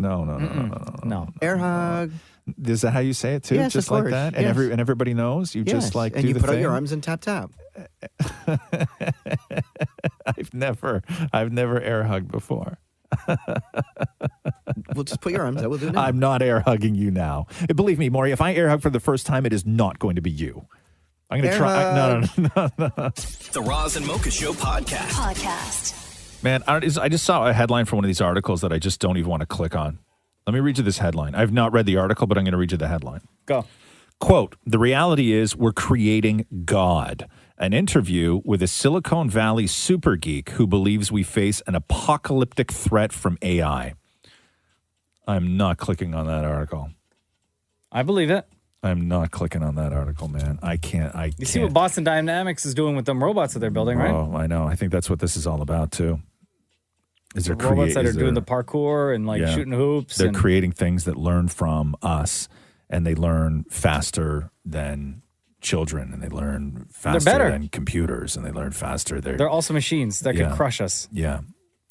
no. Air hug. Is that how you say it too? Yes, just of like course. that? And Yes. and everybody knows? You just like and do you the put thing? out your arms and tap tap. I've never air hugged before. We'll just put your arms out. We'll do it now. I'm not air hugging you now. Believe me, Maury, if I air hug for the first time, it is not going to be you. I'm going to Air try. No. The Roz and Mocha Show podcast. Man, I just saw a headline for one of these articles that I just don't even want to click on. Let me read you this headline. I've not read the article, but I'm going to read you the headline. Go. Quote, the reality is we're creating God. An interview with a Silicon Valley super geek who believes we face an apocalyptic threat from AI. I'm not clicking on that article. I believe it. I'm not clicking on that article, man. I can't. You see what Boston Dynamics is doing with them robots that they're building, right? Oh, I know. I think that's what this is all about, too. Is The there robots that are doing the parkour and like shooting hoops. They're and creating things that learn from us, and they learn faster than children, and they learn faster better. than computers, and they learn faster. They're also machines that could crush us. Yeah.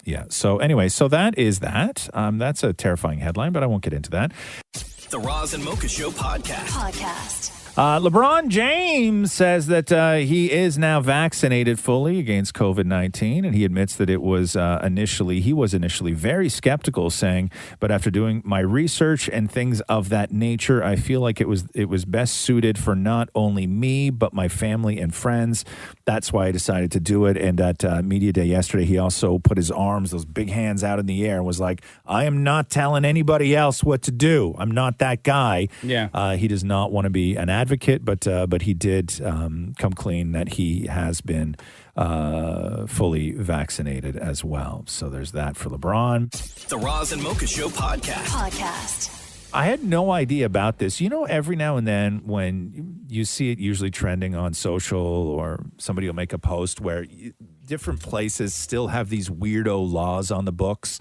Yeah. So anyway, so that is that. That's a terrifying headline, but I won't get into that. The Roz and Mocha Show podcast. LeBron James says that he is now vaccinated fully against COVID-19, and he admits that he was initially very skeptical, saying, "But after doing my research and things of that nature, I feel like it was best suited for not only me but my family and friends. That's why I decided to do it." And at Media Day yesterday, he also put his arms, those big hands, out in the air and was like, "I am not telling anybody else what to do. I'm not that guy." Yeah. He does not want to be an advocate, but he did come clean that he has been fully vaccinated as well. So there's that for LeBron. The Roz and Mocha Show podcast. I had no idea about this. You know, every now and then when you see it usually trending on social, or somebody will make a post where different places still have these weirdo laws on the books.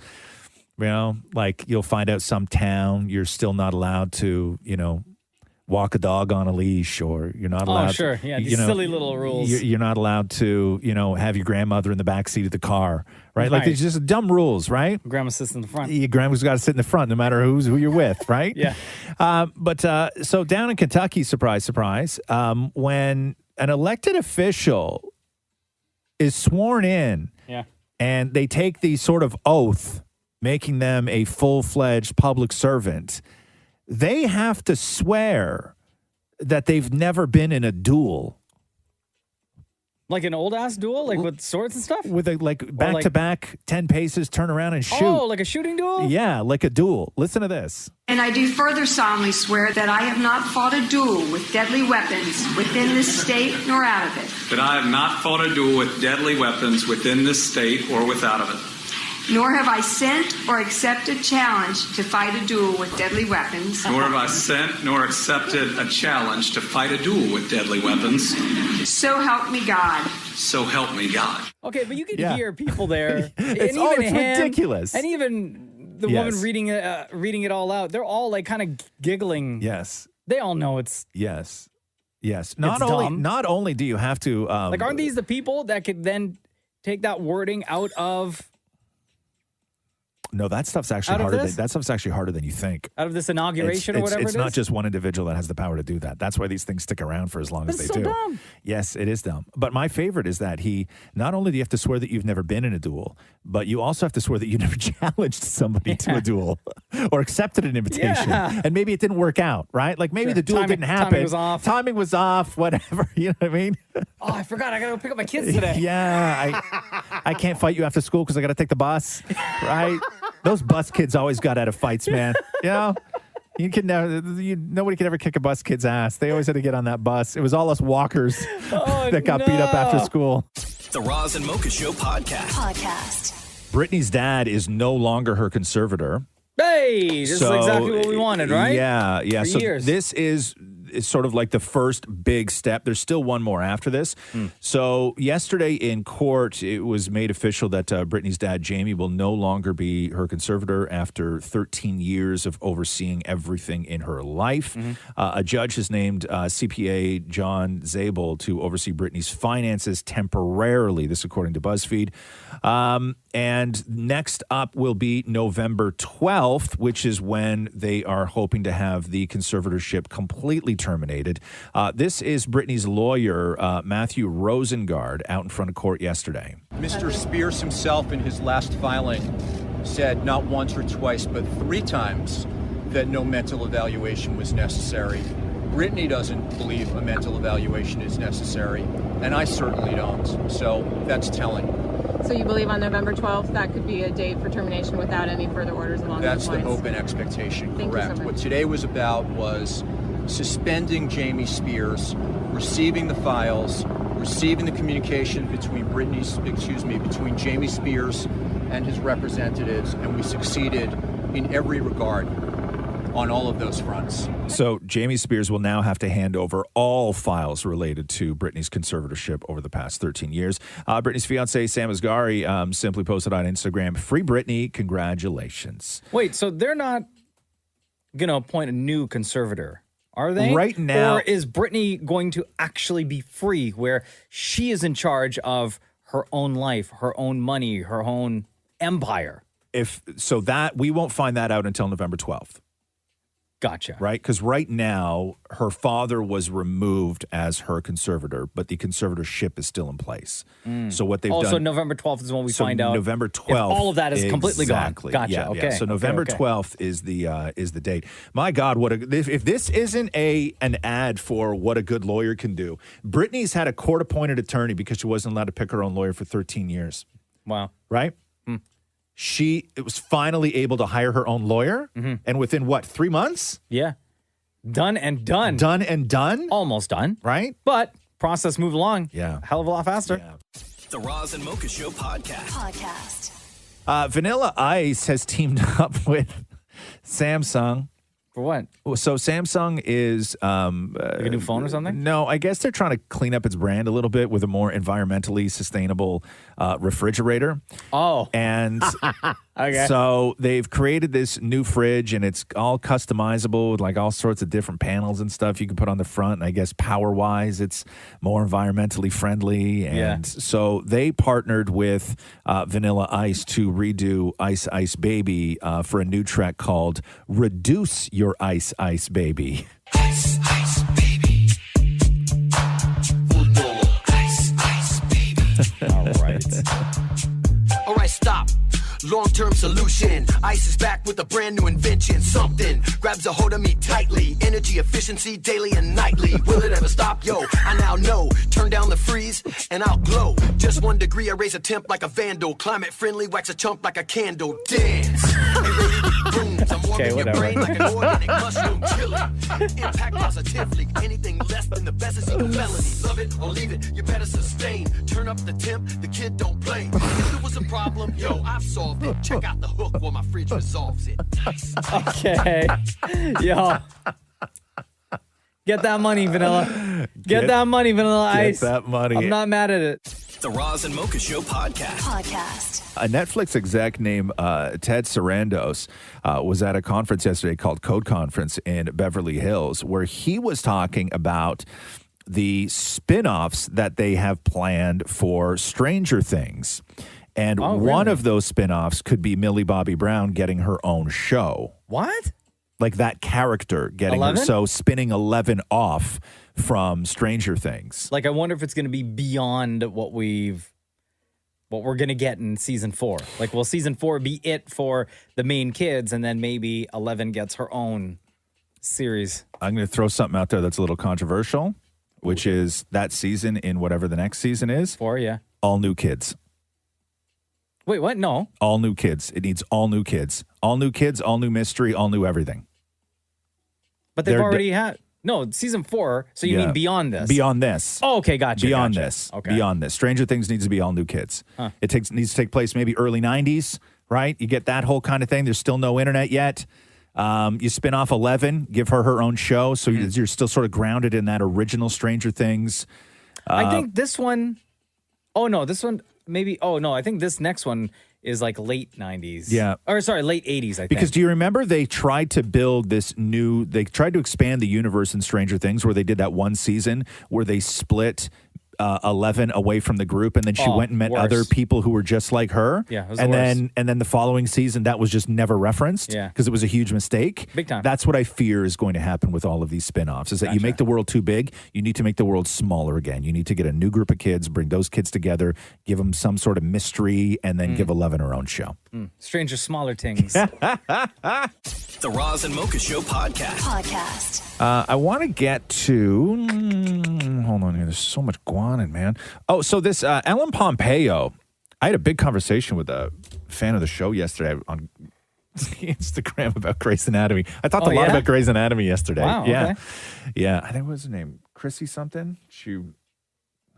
You know, like you'll find out some town you're still not allowed to, walk a dog on a leash, or you're not allowed. Oh, sure. Yeah, these silly little rules. You're not allowed to, have your grandmother in the back seat of the car, right? Like these just dumb rules, right? Grandma sits in the front. Your grandma's got to sit in the front, no matter who you're with, right? Yeah. But so down in Kentucky, surprise, surprise, when an elected official is sworn in, and they take the sort of oath, making them a full-fledged public servant, they have to swear that they've never been in a duel. Like an old-ass duel? Like with swords and stuff? With a back-to-back 10 paces, turn around and shoot. Oh, like a shooting duel? Yeah, like a duel. Listen to this. And I do further solemnly swear that I have not fought a duel with deadly weapons within this state nor out of it. That I have not fought a duel with deadly weapons within this state or without of it. Nor have I sent or accepted challenge to fight a duel with deadly weapons. Nor have I sent nor accepted a challenge to fight a duel with deadly weapons. So help me God. So help me God. Okay, but you can hear people there. It's ridiculous. And even the woman reading it all out, they're all like kind of giggling. Yes. They all know it's... Yes. Not only do you have to... aren't these the people that could then take that wording out of... No, that stuff's actually harder than you think. Out of this inauguration or whatever it is? It's not just one individual that has the power to do that. That's why these things stick around for as long as they do. Dumb. Yes, it is dumb. But my favorite is that not only do you have to swear that you've never been in a duel, but you also have to swear that you never challenged somebody to a duel or accepted an invitation. Yeah. And maybe it didn't work out, right? Like maybe the duel didn't happen. Timing was off, whatever. You know what I mean? Oh, I forgot. I got to go pick up my kids today. Yeah, I can't fight you after school because I got to take the bus, right? Those bus kids always got out of fights, man. You can nobody could ever kick a bus kid's ass. They always had to get on that bus. It was all us walkers that got beat up after school. The Roz and Mocha Show podcast. Britney's dad is no longer her conservator. Hey, this is exactly what we wanted, right? Yeah. For So years. this is sort of like the first big step. There's still one more after this. So yesterday in court, it was made official that Britney's dad, Jamie, will no longer be her conservator after 13 years of overseeing everything in her life. A judge has named CPA John Zabel to oversee Britney's finances temporarily, this according to BuzzFeed. And next up will be November 12th, which is when they are hoping to have the conservatorship completely terminated. This is Britney's lawyer, Matthew Rosengard, out in front of court yesterday. Mr. Spears himself in his last filing said not once or twice, but 3 times that no mental evaluation was necessary. Britney doesn't believe a mental evaluation is necessary, and I certainly don't. So that's telling. So you believe on November 12th that could be a date for termination without any further orders along those lines? That's the hope and expectation, Thank correct. you so much. What today was about was suspending Jamie Spears, receiving the files, receiving the communication between between Jamie Spears and his representatives, and we succeeded in every regard on all of those fronts. So Jamie Spears will now have to hand over all files related to Britney's conservatorship over the past 13 years. Britney's fiancé, Sam Asghari, simply posted on Instagram, "Free Britney, congratulations." Wait, so they're not going to appoint a new conservator, Are they? Right now. Or is Britney going to actually be free where she is in charge of her own life, her own money, her own empire? That we won't find that out until November 12th. Gotcha. Right? Because right now, her father was removed as her conservator, but the conservatorship is still in place. So what they've done... So November 12th is when we find out. November 12th. If all of that is completely gone. Gotcha. Yeah, Okay. So November 12th is the date. My God, if this isn't an ad for what a good lawyer can do. Britney's had a court-appointed attorney because she wasn't allowed to pick her own lawyer for 13 years. Wow. Right? She was finally able to hire her own lawyer. And within, 3 months? Yeah. Done and done. Done and done? Almost done. Right? But process moved along. Yeah. Hell of a lot faster. Yeah. The Roz and Mocha Show podcast. Vanilla Ice has teamed up with Samsung. For what? So Samsung is... like a new phone or something? No, I guess they're trying to clean up its brand a little bit with a more environmentally sustainable refrigerator. Oh. And okay. So they've created this new fridge, and it's all customizable with like all sorts of different panels and stuff you can put on the front. And I guess power-wise, it's more environmentally friendly. And so they partnered with Vanilla Ice to redo Ice Ice Baby for a new track called Reduce Your Ice Ice Baby. Ice Ice Baby. Ice Ice Baby. All right. All right, stop. Long-term solution. Ice is back with a brand new invention. Something grabs a hold of me tightly. Energy efficiency daily and nightly. Will it ever stop? Yo, I now know. Turn down the freeze and I'll glow. Just 1 degree, I raise a temp like a vandal. Climate friendly, wax a chump like a candle. Dance. I'm warming your brain like an organic mushroom. Chilling. Impact positively. Anything less than the best is equal felony. Love it or leave it. You better sustain. Turn up the temp. The kid don't play. If there was a problem, yo, I've solved it. Check out the hook while my fridge resolves it. Okay. Yo. Get that money, Vanilla. Get that money, Vanilla Ice. Get that money. I'm not mad at it. The Roz and Mocha Show podcast. A Netflix exec named Ted Sarandos was at a conference yesterday called Code Conference in Beverly Hills, where he was talking about the spin-offs that they have planned for Stranger Things. And one of those spin-offs could be Millie Bobby Brown getting her own show. What? Like that character getting 11? her, so spinning 11 off from Stranger Things. Like, I wonder if it's going to be beyond what we're going to get in season 4. Like, will season 4 be it for the main kids, and then maybe 11 gets her own series? I'm going to throw something out there that's a little controversial, which is that season in whatever the next season is. 4, yeah. All new kids. Wait, what? No. All new kids. It needs all new kids. All new kids, all new mystery, all new everything. But they've already had... No, season 4, so you mean beyond this? Beyond this. Oh, okay, gotcha. Beyond gotcha. this. Okay. Beyond this. Stranger Things needs to be all new kids. Huh. It needs to take place maybe early 90s, right? You get that whole kind of thing. There's still no internet yet. You spin off 11, give her own show, so you're still sort of grounded in that original Stranger Things. I think this one... Oh, no, this one... Maybe... Oh, no, I think this next one is like late 90s. Yeah. Or sorry, late 80s, I think. Because do you remember they tried to build they tried to expand the universe in Stranger Things where they did that one season where they split 11 away from the group, and then she went and met other people who were just like her. Yeah, it was and the worst. then the following season that was just never referenced. Yeah. Because it was a huge mistake. Big time. That's what I fear is going to happen with all of these spin-offs, is that you make the world too big, you need to make the world smaller again. You need to get a new group of kids, bring those kids together, give them some sort of mystery, and then give 11 her own show. Stranger Smaller Things. The Roz and Mocha Show podcast. I want to get to... hold on here. There's so much going on, man. Oh, so this Ellen Pompeo, I had a big conversation with a fan of the show yesterday on Instagram about Grey's Anatomy. I talked a lot about Grey's Anatomy yesterday. Wow, yeah. okay. Yeah. I think what was her name? Chrissy something?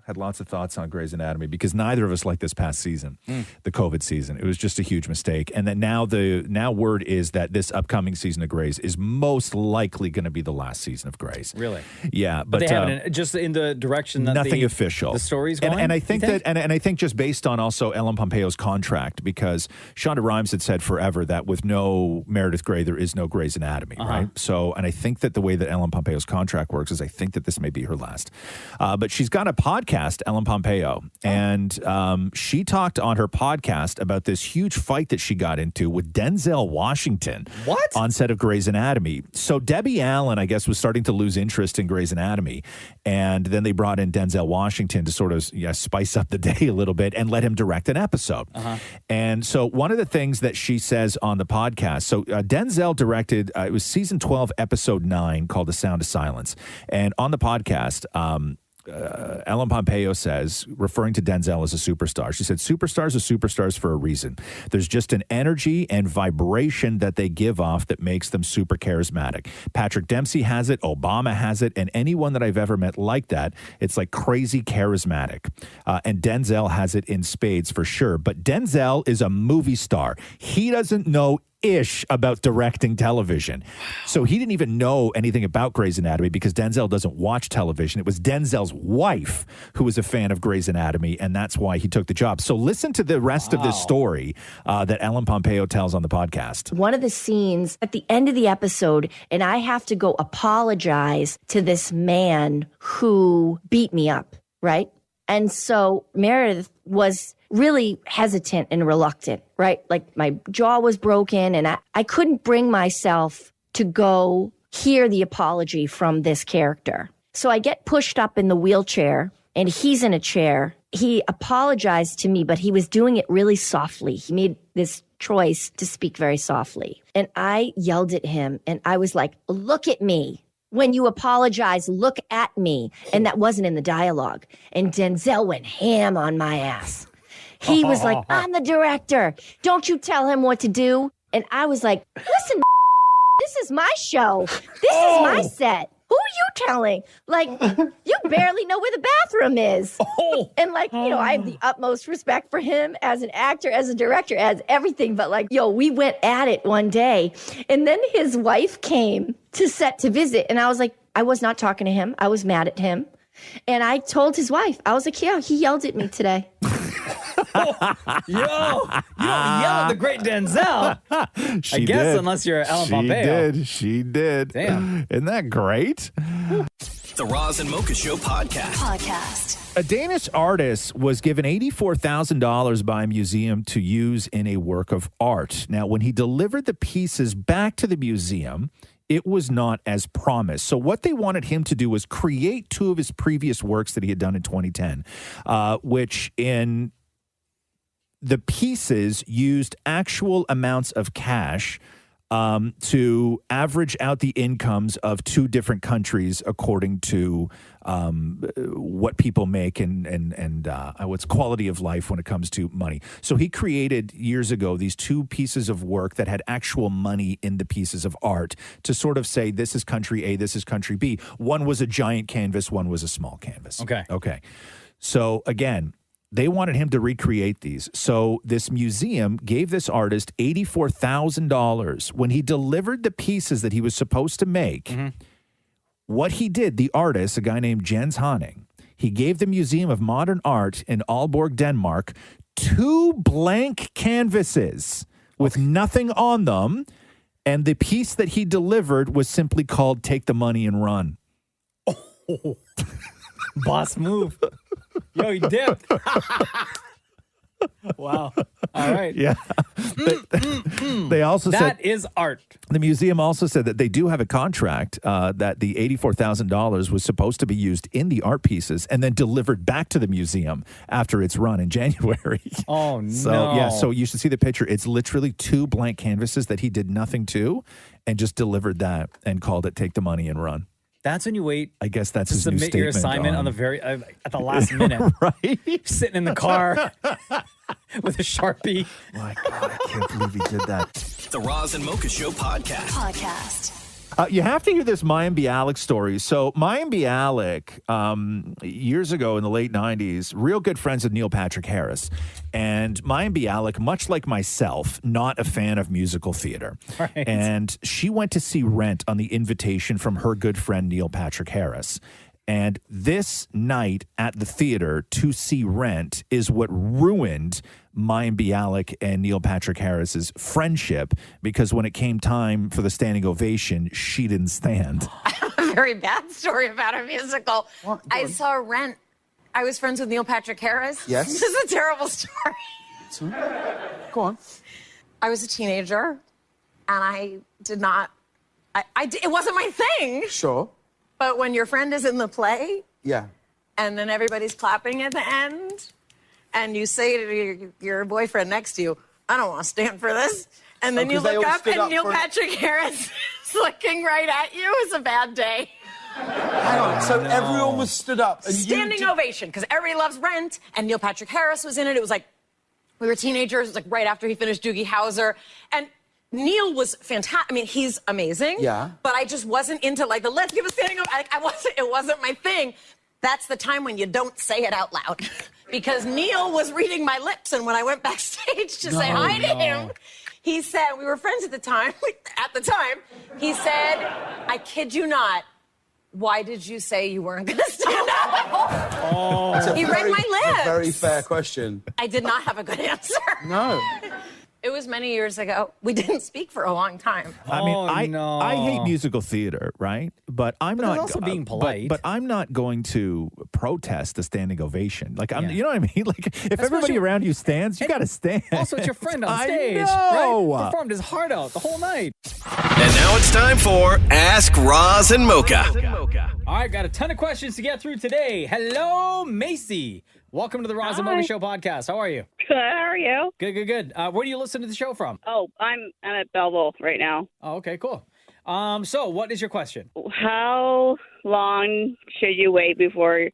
had lots of thoughts on Grey's Anatomy because neither of us liked this past season, the COVID season. It was just a huge mistake. And then now word is that this upcoming season of Grey's is most likely going to be the last season of Grey's. Really? Yeah, But they haven't, just in the direction that nothing official. The story's going. And I think that, and I think just based on also Ellen Pompeo's contract, because Shonda Rhimes had said forever that with no Meredith Grey, there is no Grey's Anatomy, right? So, and I think that the way that Ellen Pompeo's contract works is I think that this may be her last. But she's got a podcast, Ellen Pompeo, and she talked on her podcast about this huge fight that she got into with Denzel Washington. What? On set of Grey's Anatomy. So Debbie Allen, I guess, was starting to lose interest in Grey's Anatomy, and then they brought in Denzel Washington to sort of spice up the day a little bit and let him direct an episode. And so one of the things that she says on the podcast, so Denzel directed, it was season 12, episode 9, called The Sound of Silence. And on the podcast, Ellen Pompeo says, referring to Denzel as a superstar, she said, superstars are superstars for a reason. There's just an energy and vibration that they give off that makes them super charismatic. Patrick Dempsey has it, Obama has it, and anyone that I've ever met like that, it's like crazy charismatic. And Denzel has it in spades for sure. But Denzel is a movie star. He doesn't know ish about directing television. So he didn't even know anything about Grey's Anatomy because Denzel doesn't watch television. It was Denzel's wife who was a fan of Grey's Anatomy, and that's why he took the job. So listen to the rest of this story that Ellen Pompeo tells on the podcast. One of the scenes at the end of the episode, and I have to go apologize to this man who beat me up, right? And so Meredith was really hesitant and reluctant, right? Like my jaw was broken and I couldn't bring myself to go hear the apology from this character. So I get pushed up in the wheelchair and he's in a chair. He apologized to me, but he was doing it really softly. He made this choice to speak very softly. And I yelled at him and I was like, look at me. When you apologize, look at me. And that wasn't in the dialogue. And Denzel went ham on my ass. He was like, I'm the director. Don't you tell him what to do. And I was like, listen, this is my show. This is my set. Who are you telling? Like, you barely know where the bathroom is. And like, you know, I have the utmost respect for him as an actor, as a director, as everything. But like, we went at it one day. And then his wife came to set to visit. And I was like, I was not talking to him. I was mad at him. And I told his wife, I was like, yeah, he yelled at me today. You don't yell at the great Denzel. I guess unless you're Ellen Pompeo. She did. Damn. Isn't that great? The Roz and Mocha Show podcast. A Danish artist was given $84,000 by a museum to use in a work of art. Now, when he delivered the pieces back to the museum, it was not as promised. So what they wanted him to do was create two of his previous works that he had done in 2010, which in the pieces used actual amounts of cash to average out the incomes of two different countries according to what people make and what's quality of life when it comes to money. So he created years ago these two pieces of work that had actual money in the pieces of art to sort of say this is country A, this is country B. One was a giant canvas, one was a small canvas. Okay. So again, they wanted him to recreate these. So this museum gave this artist $84,000 when he delivered the pieces that he was supposed to make. What he did, the artist, a guy named Jens Hanning, he gave the Museum of Modern Art in Aalborg, Denmark, 2 blank canvases with nothing on them. And the piece that he delivered was simply called Take the Money and Run. Boss move. Yo, he dipped. Wow. All right. Yeah. They also said that is art. The museum also said that they do have a contract that the $84,000 was supposed to be used in the art pieces and then delivered back to the museum after its run in January. Oh, no. So, yeah, so you should see the picture. It's literally 2 blank canvases that he did nothing to and just delivered that and called it Take the Money and Run. That's when you wait. I guess that's to his new submit your statement assignment on the very at the last minute. Right? Sitting in the car with a Sharpie. My God, I can't believe he did that. The Roz and Mocha Show podcast. You have to hear this Mayim Bialik story. So Mayim Bialik, years ago in the late 90s, real good friends with Neil Patrick Harris. And Mayim Bialik, much like myself, not a fan of musical theater. Right. And she went to see Rent on the invitation from her good friend Neil Patrick Harris. And this night at the theater to see Rent is what ruined Mayim Bialik and Neil Patrick Harris's friendship, because when it came time for the standing ovation, she didn't stand. I have a very bad story about a musical. I saw Rent. I was friends with Neil Patrick Harris. Yes. This is a terrible story. Go on. I was a teenager, and I did not. It wasn't my thing. Sure. But when your friend is in the play, Yeah. and then everybody's clapping at the end, and you say to your boyfriend next to you, I don't want to stand for this. And then you 'cause they look all up stood and up Neil for- Patrick Harris is looking right at you. It's a bad day. Hang on. So everyone was stood up. And Standing ovation, because everybody loves Rent, and Neil Patrick Harris was in it. It was like, we were teenagers. It was like right after he finished Doogie Howser. And Neil was fantastic. I mean, he's amazing. Yeah. But I just wasn't into like the let's give a standing ovation. It wasn't my thing. That's the time when you don't say it out loud. Because Neil was reading my lips, and when I went backstage to say hi to him, he said, we were friends at the time, he said, I kid you not, why did you say you weren't going to stand up? He read my lips. A very fair question. I did not have a good answer. No. It was many years ago. We didn't speak for a long time. I mean, I hate musical theater, right? But I'm not also being polite. But I'm not going to protest a standing ovation. Like you know what I mean? Like if everybody around you stands, you got to stand. Also, it's your friend on stage. I know. Right? Performed his heart out the whole night. And now it's time for Ask Roz and Mocha. All right, got a ton of questions to get through today. Hello, Macy. Welcome to the Roz and Mocha Show podcast. How are you? Good. How are you? Good. Where do you listen to the show from? Oh, I'm at Belleville right now. Oh, okay, cool. So what is your question? How long should you wait before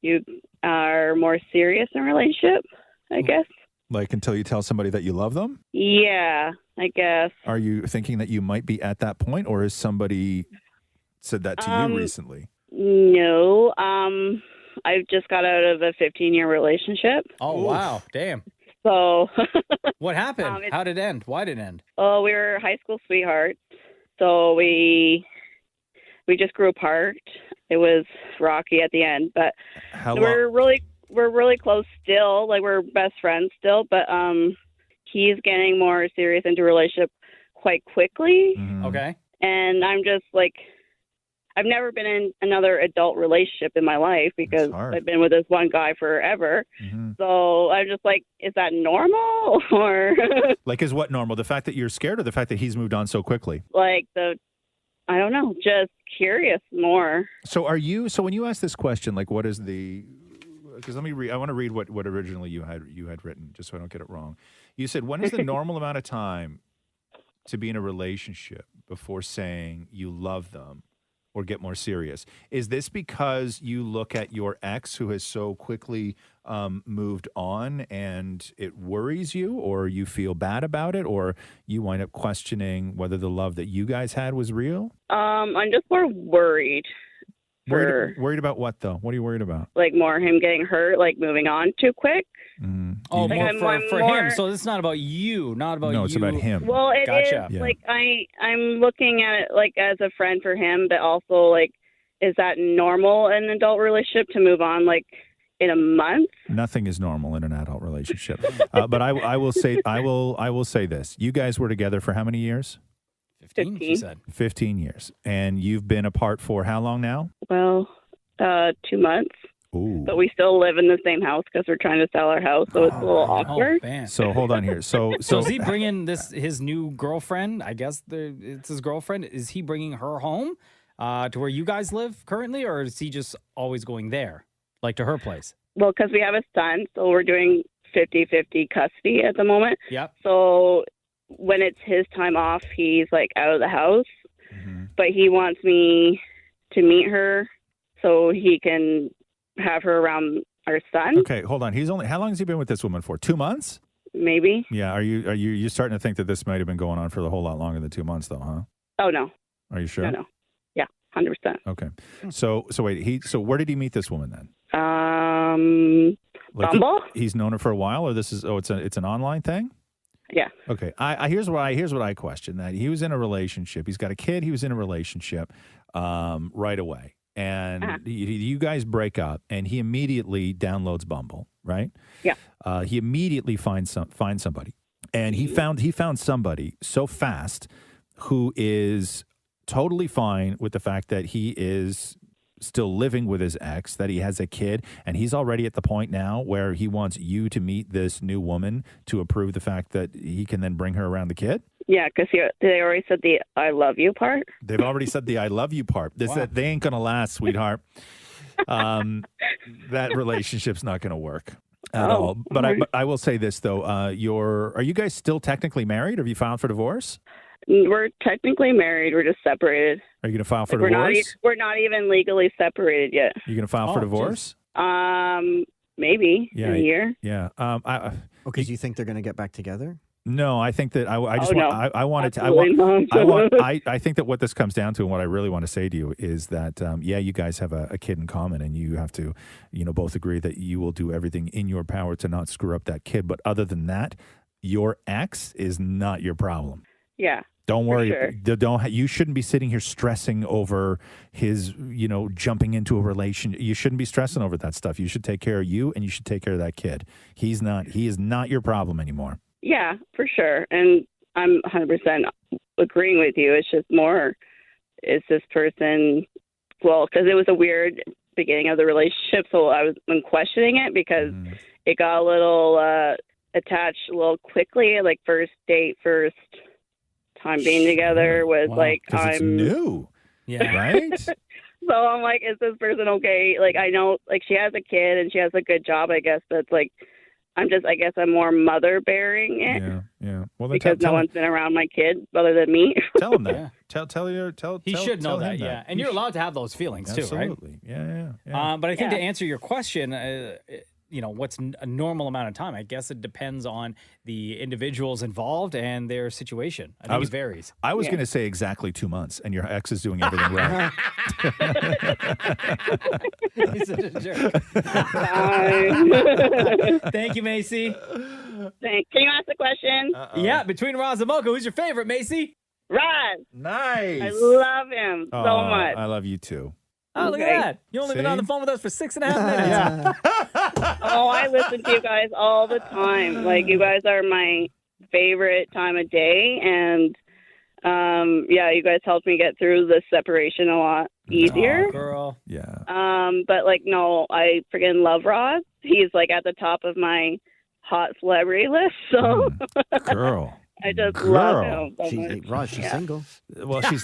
you are more serious in a relationship, I guess? Like until you tell somebody that you love them? Yeah, I guess. Are you thinking that you might be at that point, or has somebody said that to you recently? No. I just got out of a 15-year relationship. Oh, wow. Damn. So. What happened? How did it end? Why did it end? Oh, we were high school sweethearts. So we just grew apart. It was rocky at the end, but we're really close still. Like we're best friends still, but he's getting more serious into a relationship quite quickly. Mm-hmm. Okay. And I'm just like, I've never been in another adult relationship in my life because I've been with this one guy forever. Mm-hmm. So I'm just like, is that normal? Or like, is what normal? The fact that you're scared, or the fact that he's moved on so quickly? like I don't know, just curious more. So when you ask this question, like what is the, because let me read, I want to read what originally you had written, just so I don't get it wrong. You said, when is the normal amount of time to be in a relationship before saying you love them or get more serious? Is this because you look at your ex who has so quickly moved on and it worries you, or you feel bad about it, or you wind up questioning whether the love that you guys had was real? I'm just more worried. Worried about what, though? What are you worried about? Like more him getting hurt, like moving on too quick. Oh, Like, more for more- him. So it's not about you, not about you. No, it's about him. Well, it is Gotcha. Yeah. like I'm looking at it like as a friend for him, but also like, is that normal in an adult relationship to move on like in a month? Nothing is normal in an adult relationship. But I will say this: you guys were together for how many years? 15, she said. 15 years, and you've been apart for how long now? Well, 2 months. Ooh. But we still live in the same house because we're trying to sell our house, so it's a little awkward. So hold on here. So is he bringing his new girlfriend? I guess it's his girlfriend. Is he bringing her home to where you guys live currently, or is he just always going there, like to her place? Well, because we have a son, so we're doing 50-50 custody at the moment. Yep. So when it's his time off, he's like out of the house, but he wants me to meet her so he can have her around our son. Okay, hold on. How long has he been with this woman for? 2 months? Maybe. Yeah. Are you starting to think that this might have been going on for a whole lot longer than 2 months, though? Huh? Oh no. Are you sure? No. Yeah, 100%. Okay. So wait, so where did he meet this woman then? Bumble? He's known her for a while, or this is it's an online thing? Yeah. Okay. Here's what I question. That he was in a relationship. He's got a kid. He was in a relationship right away, and you guys break up, and he immediately downloads Bumble, right? Yeah. He immediately finds somebody, and he found somebody so fast who is totally fine with the fact that he is still living with his ex, that he has a kid, and he's already at the point now where he wants you to meet this new woman to approve the fact that he can then bring her around the kid? Yeah, because they already said the I love you part. They've already said the I love you part. They ain't going to last, sweetheart. That relationship's not going to work at all. But I will say this, though. Are you guys still technically married? Have you filed for divorce? We're technically married. We're just separated. Are you going to file for divorce? We're not even legally separated yet. Are you going to file for divorce? Maybe in a year. Yeah. Because you think they're going to get back together? No, I think that I think that what this comes down to, and what I really want to say to you is that you guys have a kid in common, and you have to, both agree that you will do everything in your power to not screw up that kid. But other than that, your ex is not your problem. Yeah. Don't worry. Sure. You shouldn't be sitting here stressing over his, jumping into a relationship. You shouldn't be stressing over that stuff. You should take care of you, and you should take care of that kid. He is not your problem anymore. Yeah, for sure. And I'm 100% agreeing with you. It's just more, is this person, because it was a weird beginning of the relationship, so I'm questioning it because it got a little attached a little quickly, like first date, first time being together was like, it's new. Yeah. Right? So I'm like, is this person okay? Like, I know, like, she has a kid and she has a good job, I guess, but it's like, I guess I'm more mother bearing it. Yeah. Well, then because no one's been around my kid other than me. Tell him that. Tell He should know that, him yeah. And you're allowed to have those feelings too, right? Absolutely. Yeah. But I think to answer your question, what's a normal amount of time? I guess it depends on the individuals involved and their situation. I think it varies. I was going to say exactly 2 months, and your ex is doing everything right. He's such a jerk. Thank you, Macy. Can you ask the question? Yeah, between Roz and Mocha, who's your favorite, Macy? Roz. Nice. I love him so much. I love you too. Oh, look at that. You only been on the phone with us for 6.5 minutes. Yeah. I listen to you guys all the time. Like, you guys are my favorite time of day. And, you guys helped me get through the separation a lot easier. Oh, girl. Yeah. But, no, I freaking love Roz. He's, at the top of my hot celebrity list. So, girl. I just love him. Roz, she's single. Well, she's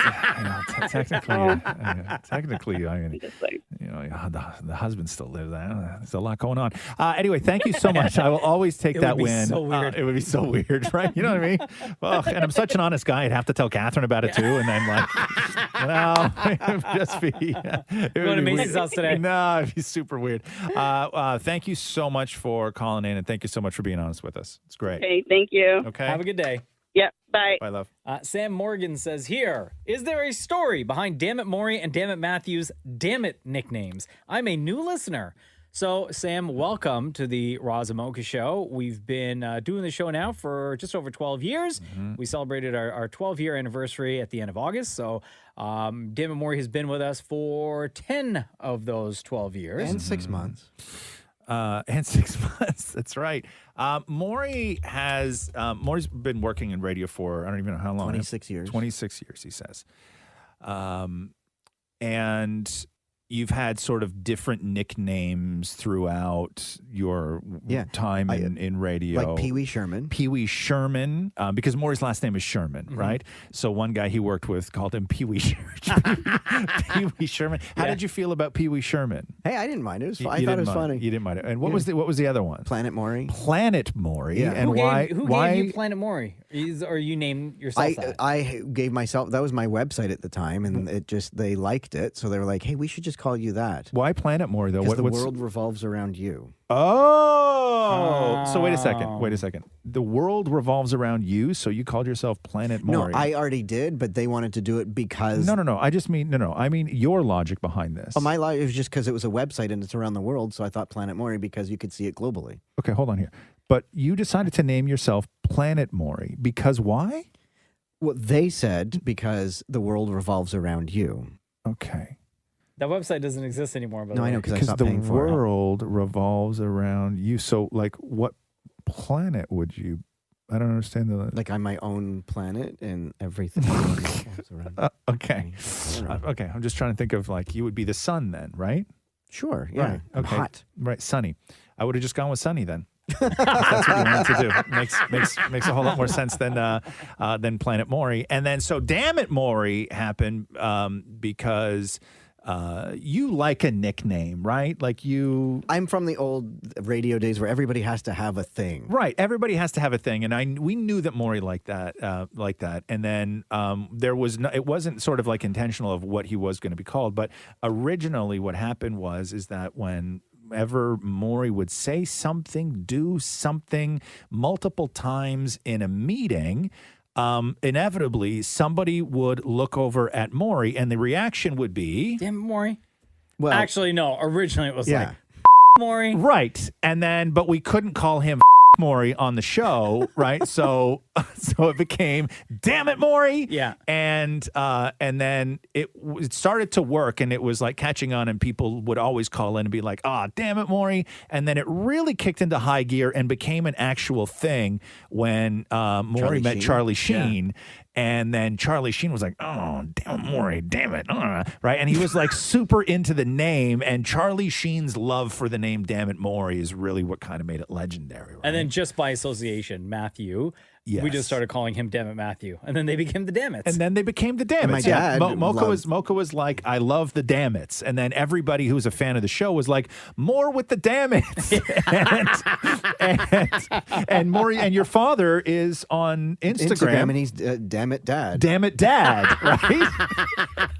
technically, the husband still lives there. There's a lot going on. Anyway, thank you so much. I will always take that win. So weird. It would be so weird, right? You know what I mean? Well, and I'm such an honest guy. I'd have to tell Catherine about it too, and then it would just be. Going to Macy's house today. No, it'd be super weird. Thank you so much for calling in, and thank you so much for being honest with us. It's great. Okay, thank you. Okay. Have a good day. Yeah, bye. Bye, love. Sam Morgan says here, is there a story behind Damn It Maury and Damn It Matthews' Damn It nicknames? I'm a new listener. So, Sam, welcome to the Roz and Mocha Show. We've been doing the show now for just over 12 years. Mm-hmm. We celebrated our 12-year anniversary at the end of August. So, Damn It Maury has been with us for 10 of those 12 years. And 6 months. And 6 months. That's right. Maury's been working in radio for, I don't even know how long. 26 years. 26 years, he says. And you've had sort of different nicknames throughout your time in radio. Like Pee Wee Sherman. Pee Wee Sherman, because Maury's last name is Sherman, right? So one guy he worked with called him Pee Wee Sherman. Pee Wee Sherman. How did you feel about Pee Wee Sherman? Hey, I didn't mind it. I thought it was funny. You didn't mind it. And what was the other one? Planet Maury. Planet Maury. Yeah. And who gave you Planet Maury? Or you named yourself that? I gave myself, that was my website at the time, and they liked it. So they were like, hey, we should just call you that. Why Planet Maury, though? Because the what's- world revolves around you. Oh, so wait a second. The world revolves around you, so you called yourself Planet Maury. No, I already did, but they wanted to do it because... No. I just mean, I mean your logic behind this. Oh, my life was just because it was a website and it's around the world, so I thought Planet Maury because you could see it globally. Okay, hold on here. But you decided to name yourself Planet Maury because why? Well, they said because the world revolves around you. Okay. That website doesn't exist anymore. By the No, way. I know, because I stopped paying the for it. world revolves around you. So, like, what planet would you? I don't understand the. Like, I'm my own planet and everything revolves around Okay. Okay. I'm just trying to think of, like, you would be the sun then, right? Sure. Yeah. Right. I'm Okay. hot. Right. Sunny. I would have just gone with Sunny then. If that's what you wanted to do. Makes a whole lot more sense than Planet Maury. And then so Damn It Maury happened because you like a nickname, right? Like you. I'm from the old radio days where everybody has to have a thing. Right, everybody has to have a thing, and we knew that Maury liked that, and then there was no, it wasn't sort of like intentional of what he was going to be called, but originally what happened is that whenever Maury would say something, do something multiple times in a meeting, inevitably somebody would look over at Maury, and the reaction would be, "Damn it, Maury." Well, actually, no. Originally, it was like Maury. Right, and then but we couldn't call him Maury on the show, right? So it became "Damn it, Maury!" Yeah, and then it started to work, and it was like catching on, and people would always call in and be like, "Ah, damn it, Maury!" And then it really kicked into high gear and became an actual thing when Maury met Charlie Sheen. Yeah. And then Charlie Sheen was like, "Oh, damn it, Maury, damn it," right? And he was like super into the name, and Charlie Sheen's love for the name "Damn It, Maury" is really what kind of made it legendary. Right? And then just by association, Matthew, we just started calling him Damn It Matthew, and then they became the Dammits. And then they became the Dammits. And my dad Mocha was like, "I love the Dammits," and then everybody who was a fan of the show was like, "More with the Dammits." and Maury, and your father is on Instagram and he's Damn It Dad. Damn it, Dad, right?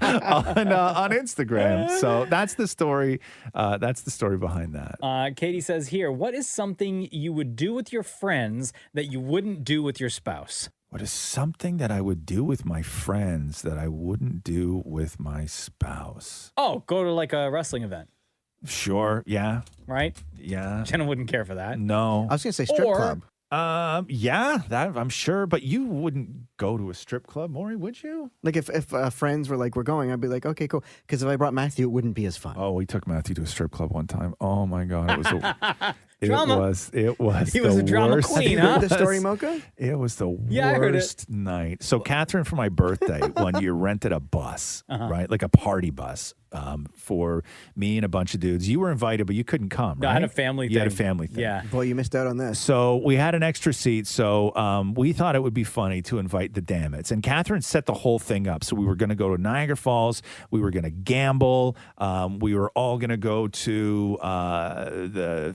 on Instagram. So that's the story. That's the story behind that. Katie says here, what is something you would do with your friends that you wouldn't do with your spouse? What is something that I would do with my friends that I wouldn't do with my spouse? Oh, go to like a wrestling event. Sure. Yeah. Right? Yeah. Jenna wouldn't care for that. No. I was going to say strip club. Yeah, that I'm sure, but you wouldn't go to a strip club, Maury, would you? Like if friends were like, "We're going," I'd be like, "Okay, cool." Because if I brought Matthew, it wouldn't be as fun. Oh, we took Matthew to a strip club one time. Oh my God, it was drama. It was. He was the a drama worst. queen, Have you heard the story, Mocha? It was the Yeah, I heard it. worst night. So Catherine, for my birthday, one year rented a bus, right, like a party bus. For me and a bunch of dudes. You were invited, but you couldn't come, No, right? I had a family You had a thing. family thing. Yeah. Boy, you missed out on this. So we had an extra seat. So we thought it would be funny to invite the Dammits. And Catherine set the whole thing up. So we were going to go to Niagara Falls. We were going to gamble. We were all going to go to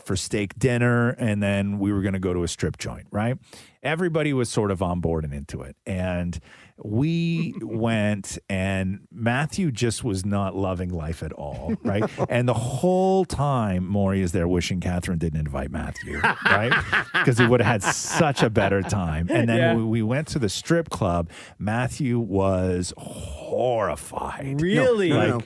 for steak dinner. And then we were going to go to a strip joint, right? Everybody was sort of on board and into it. And we went, and Matthew just was not loving life at all, right? And the whole time, Maury is there wishing Catherine didn't invite Matthew, right? Because he would have had such a better time. And then when we went to the strip club, Matthew was horrified. Really? No.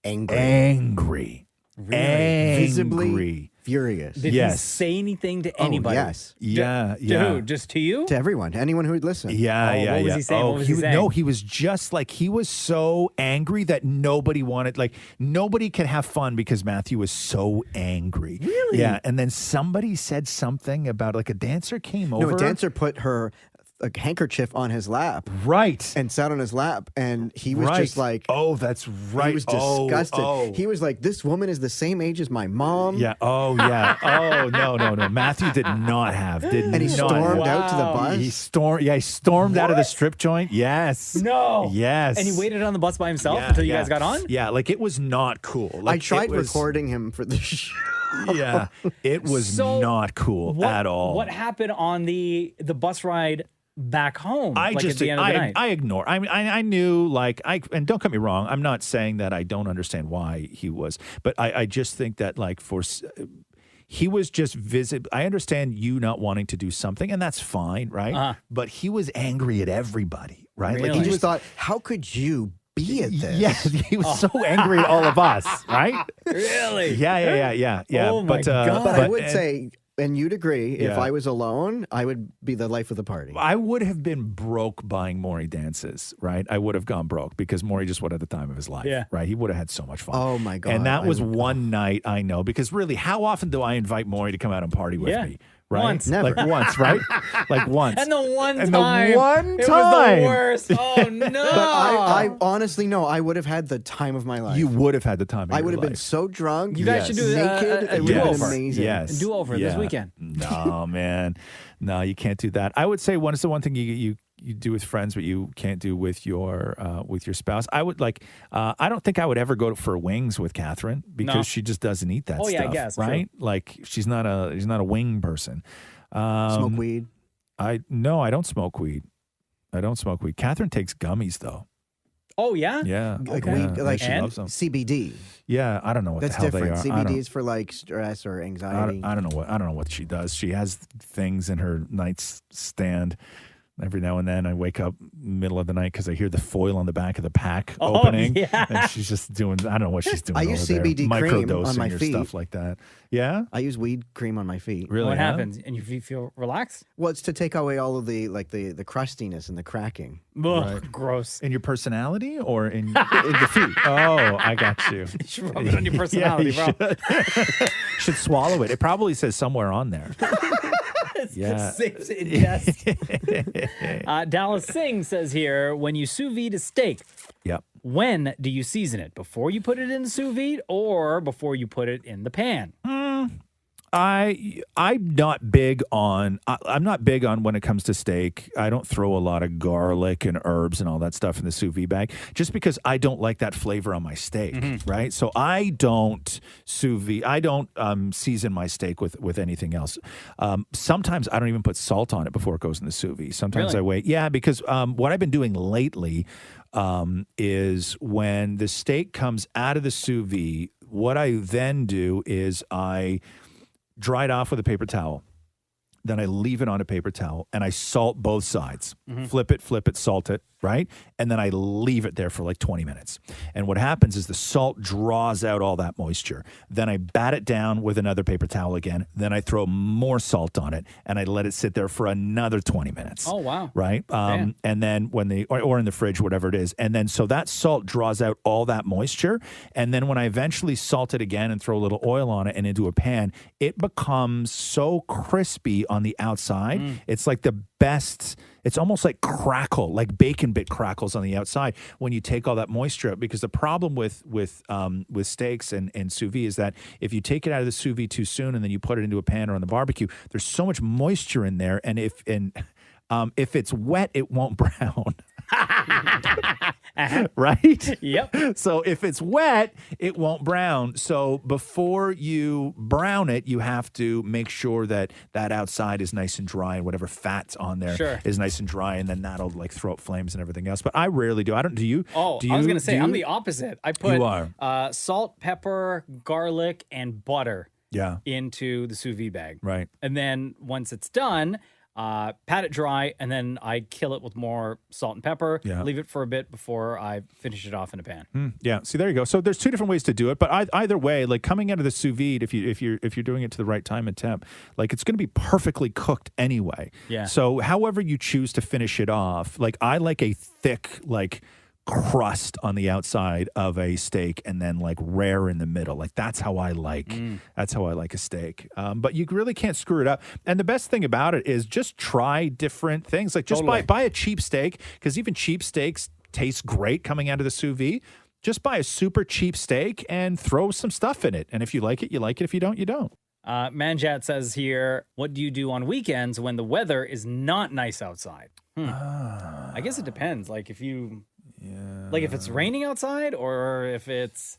Angry. Angry. Really? Angry. Visibly furious. Did he say anything to anybody? Yes. Yeah. To who? Just to you? To everyone. Anyone who would listen. Yeah. What was he saying? Oh, What was he saying? No, he was just like, he was so angry that nobody wanted, like, nobody could have fun because Matthew was so angry. Really? Yeah. And then somebody said something about, like, a dancer came over. No, a dancer put her handkerchief on his lap. Right. And sat on his lap. And he was Right. just like, oh, that's right. He was disgusted. Oh. He was like, this woman is the same age as my mom. Yeah. Oh, yeah. Oh, no. Matthew did not have. And he stormed out to the bus. He stormed out of the strip joint. Yes. No. Yes. And he waited on the bus by himself until you guys got on? Yeah, like it was not cool. I Like, tried it was- recording him for the show. Yeah, it was So not cool at all. What happened on the bus ride back home. I like just at the end of the night. I ignore. I knew and don't get me wrong. I'm not saying that I don't understand why he was, but I just think that he was just I understand you not wanting to do something, and that's fine, right? But he was angry at everybody, right? Really? He just thought, how could you be at this? Yeah, he was so angry at all of us, right? Really? Yeah. Oh my God. But I would and- say, and you'd agree, if Yeah. I was alone, I would be the life of the party. I would have been broke buying Maury dances, right? I would have gone broke because Maury just would at the time of his life, Yeah. right? He would have had so much fun. Oh my God. And that was one night, I know, because really, how often do I invite Maury to come out and party with me? Right? Once. Like once, right? Like once. And the one And time. the one It was time. the worst. Oh, no. But I honestly know I would have had the time of my life. You would have had the time of I your would have been life. so drunk. You guys should do naked. a It would have been do-over. amazing. Yes. A do-over this weekend. No, man. No, you can't do that. I would say it's the one thing you do with friends, but you can't do with your spouse. I would I don't think I would ever go for wings with Catherine because No. she just doesn't eat that Oh, stuff. yeah, I guess, true. right? Like she's not a wing person. Smoke weed? I don't smoke weed. I don't smoke weed. Catherine takes gummies though. Oh, yeah? Yeah. Like yeah. weed, like she loves them. CBD. Yeah, I don't know what That's the hell different. they are. I don't- CBD is for like stress or anxiety. I don't know what she does. She has things in her nightstand. Every now and then I wake up middle of the night because I hear the foil on the back of the pack opening. yeah. And she's just doing, I don't know what she's doing. I use over there. CBD cream Microdosing on my or feet. stuff like that. Yeah? I use weed cream on my feet. Really? What huh? happens? And you feel relaxed? Well, it's to take away all of the the crustiness and the cracking. Ugh, gross. In your personality or in the feet? Oh, I got you. You should rub it on your personality, yeah, bro. Should swallow it. It probably says somewhere on there. Yeah. Safe to ingest. Dallas Singh says here, when you sous vide a steak, Yep. when do you season it? Before you put it in the sous vide or before you put it in the pan? I'm not big on when it comes to steak. I don't throw a lot of garlic and herbs and all that stuff in the sous vide bag just because I don't like that flavor on my steak, right? So I don't sous vide. I don't season my steak with anything else. Sometimes I don't even put salt on it before it goes in the sous vide. Sometimes Really? I wait. Yeah, because what I've been doing lately is when the steak comes out of the sous vide, what I then do is I dry it off with a paper towel. Then I leave it on a paper towel and I salt both sides. Flip it, salt it, right? And then I leave it there for like 20 minutes. And what happens is the salt draws out all that moisture. Then I bat it down with another paper towel again. Then I throw more salt on it and I let it sit there for another 20 minutes. Oh, wow. Right? Damn. And then or in the fridge, whatever it is. And then so that salt draws out all that moisture. And then when I eventually salt it again and throw a little oil on it and into a pan, it becomes so crispy on the outside. It's like the best. It's almost like crackle, like bacon bit crackles on the outside when you take all that moisture out. Because the problem with steaks and sous vide is that if you take it out of the sous vide too soon and then you put it into a pan or on the barbecue, there's so much moisture in there, and if it's wet, it won't brown. Right? Yep. So if it's wet, it won't brown. So before you brown it, you have to make sure that outside is nice and dry and whatever fat's on there is nice and dry, and then that'll like throw up flames and everything else. But I rarely do. Do you? Oh, do you, I was going to say, do I'm you? the opposite. I put You are. Salt, pepper, garlic, and butter Yeah. into the sous vide bag. Right. And then once it's done, pat it dry, and then I kill it with more salt and pepper. Yeah. Leave it for a bit before I finish it off in a pan. Yeah. See, there you go. So there's two different ways to do it, but either way, like coming out of the sous vide, if you're doing it to the right time and temp, like it's going to be perfectly cooked anyway. Yeah. So however you choose to finish it off, like I like a thick like crust on the outside of a steak and then like rare in the middle. Like that's how I like a steak. But you really can't screw it up. And the best thing about it is just try different things. Like just buy a cheap steak, because even cheap steaks taste great coming out of the sous vide. Just buy a super cheap steak and throw some stuff in it. And if you like it, you like it. If you don't, you don't. Manjat says here, what do you do on weekends when the weather is not nice outside? I guess it depends. Like if it's raining outside, or if it's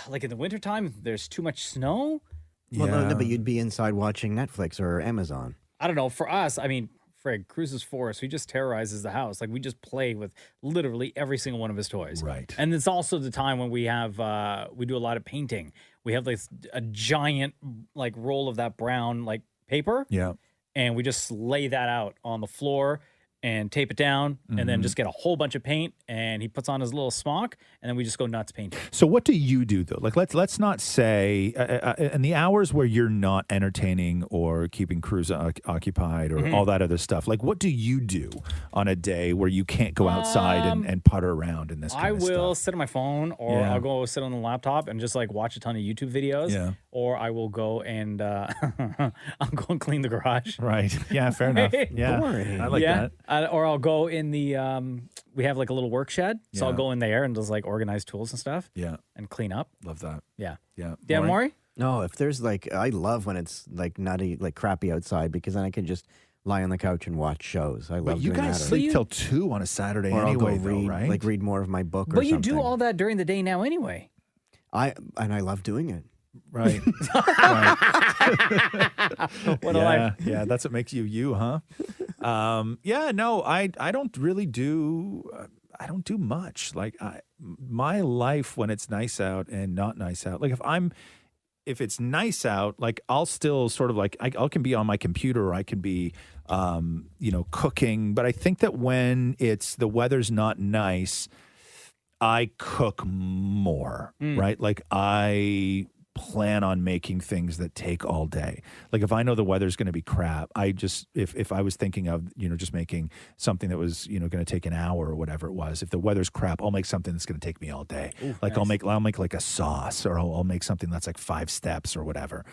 like in the wintertime, there's too much snow. Well, no, but you'd be inside watching Netflix or Amazon. I don't know. For us, I mean, frig. Cruz is 4, so he just terrorizes the house. Like, we just play with literally every single one of his toys. Right. And it's also the time when we have, we do a lot of painting. We have like a giant like roll of that brown like paper. Yeah. And we just lay that out on the floor and tape it down and then just get a whole bunch of paint, and he puts on his little smock, and then we just go nuts painting. So what do you do though? Like let's not say in the hours where you're not entertaining or keeping Cruz occupied or all that other stuff. Like what do you do on a day where you can't go outside and putter around in this kind of stuff? I will sit on my phone, or I'll go sit on the laptop and just like watch a ton of YouTube videos. Yeah. Or I will go and I'll go and clean the garage. Right. Yeah, fair enough. Yeah. Boring. I like that. Or I'll go in the we have like a little work shed, so I'll Yeah. go in there and just like organize tools and stuff. Yeah. And clean up. Love that. Yeah. Yeah. Yeah, Maury? No, if there's like, I love when it's like nutty, like crappy outside, because then I can just lie on the couch and watch shows. I love But you doing guys that. sleep till 2 on a Saturday Or I'll anyway, go though, read, right? like read more of my book. But or you something. do all that during the day now anyway. I love doing it. Right. What a life. Yeah, that's what makes you you, huh? Yeah, no, I don't really do I don't do much. Like my life when it's nice out and not nice out. Like if it's nice out, like I'll still sort of like I can be on my computer or I can be cooking, but I think that when the weather's not nice, I cook more, right? Like I plan on making things that take all day. Like if I know the weather's going to be crap, I just if I was thinking of just making something that was going to take an hour or whatever it was, if the weather's crap, I'll make something that's going to take me all day. Ooh, like nice. I'll make like a sauce, or I'll make something that's like 5 steps or whatever.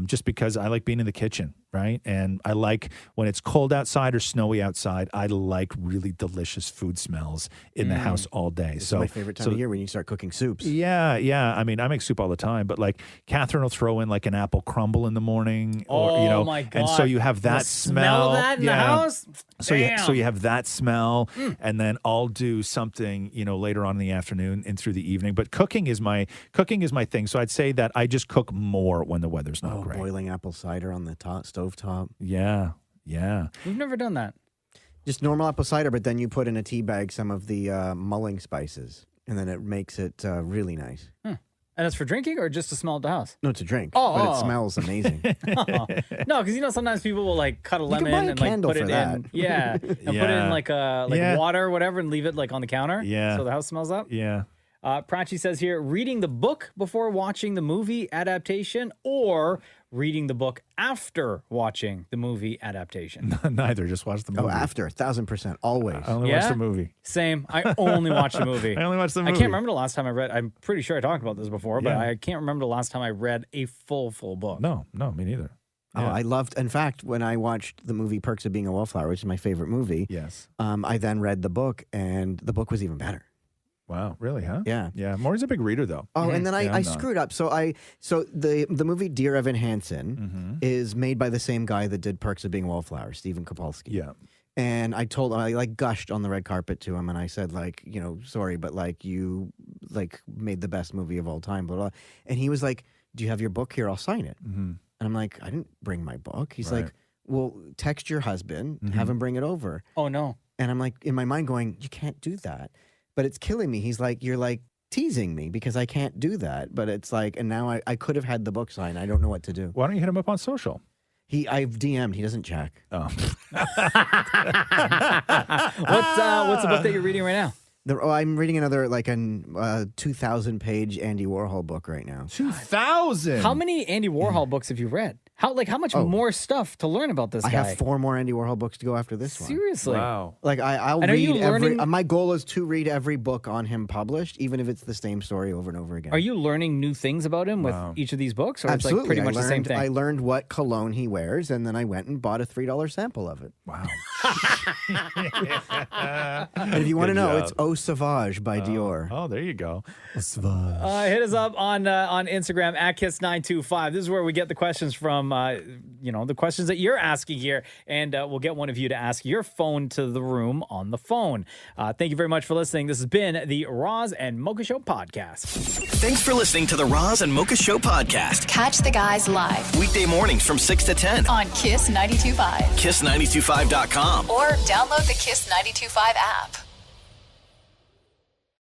Just because I like being in the kitchen, right? And I like when it's cold outside or snowy outside, I like really delicious food smells in the house all day. It's So my favorite time of year when you start cooking soups. yeah. I mean, I make soup all the time, but like Catherine will throw in like an apple crumble in the morning, or my God. and so you have that The smell of that in the house? So Damn. you have that smell, and then I'll do something later on in the afternoon and through the evening. But cooking is my thing. So I'd say that I just cook more when the weather's not great. Boiling apple cider on the stove top. Yeah. We've never done that. Just normal apple cider, but then you put in a tea bag some of the mulling spices, and then it makes it really nice. And it's for drinking or just to smell at the house? No, to drink. Oh, but oh. it smells amazing. No, because sometimes people will like cut a can lemon buy a and like candle put for it that. in, and put it in Yeah. like Yeah. water or whatever, and leave it like on the counter. Yeah. So the house smells up. Yeah. Prachi says here, reading the book before watching the movie adaptation, or reading the book after watching the movie adaptation. Neither. Just watch the movie. Oh, after 1,000%, always. I only watch the movie. Same. I only watch the movie. I only watch the I movie. can't remember the last time I read. I'm pretty sure I talked about this before, but Yeah. I can't remember the last time I read a full book. No, me neither. Oh, I loved. In fact, when I watched the movie Perks of Being a Wallflower, which is my favorite movie, yes, I then read the book, and the book was even better. Wow, really, huh? Yeah. Yeah. Maury's a big reader, though. Oh, and then Yeah, I I'm not. screwed up. So the movie Dear Evan Hansen is made by the same guy that did Perks of Being a Wallflower, Stephen Kopolsky. Yeah. And I told him, I like gushed on the red carpet to him, and I said, like, sorry, but like you like made the best movie of all time, blah, blah. And he was like, do you have your book here? I'll sign it. Mm-hmm. And I'm like, I didn't bring my book. He's Right. like, well, text your husband, have him bring it over. Oh, no. And I'm like, in my mind going, you can't do that. But it's killing me. He's like, you're like teasing me because I can't do that. But it's like, and now I could have had the book signed. I don't know what to do. Why don't you hit him up on social? I've DM'd. He doesn't check. Oh. What's the book that you're reading right now? I'm reading another, like, 2,000-page Andy Warhol book right now. 2,000? How many Andy Warhol books have you read? How much more stuff to learn about this guy? I have 4 more Andy Warhol books to go after this one. Seriously? Wow. Like, I'll And are read you learning- my goal is to read every book on him published, even if it's the same story over and over again. Are you learning new things about him with each of these books? Or Absolutely. it's like pretty much I the same learned, thing? I learned what cologne he wears, and then I went and bought a $3 sample of it. Wow. And if you want to Good know, job. it's Eau Sauvage by Dior. Oh, there you go. Sauvage. Hit us up on Instagram at Kiss925. This is where we get the questions from some, the questions that you're asking here, and we'll get one of you to ask your phone to the room on the phone. Thank you very much for listening. This has been the Roz and Mocha Show podcast. Thanks for listening to the Roz and Mocha Show podcast. Catch the guys live Weekday mornings from 6 to 10 on Kiss 92.5. Kiss925.com. Or download the Kiss 92.5 app.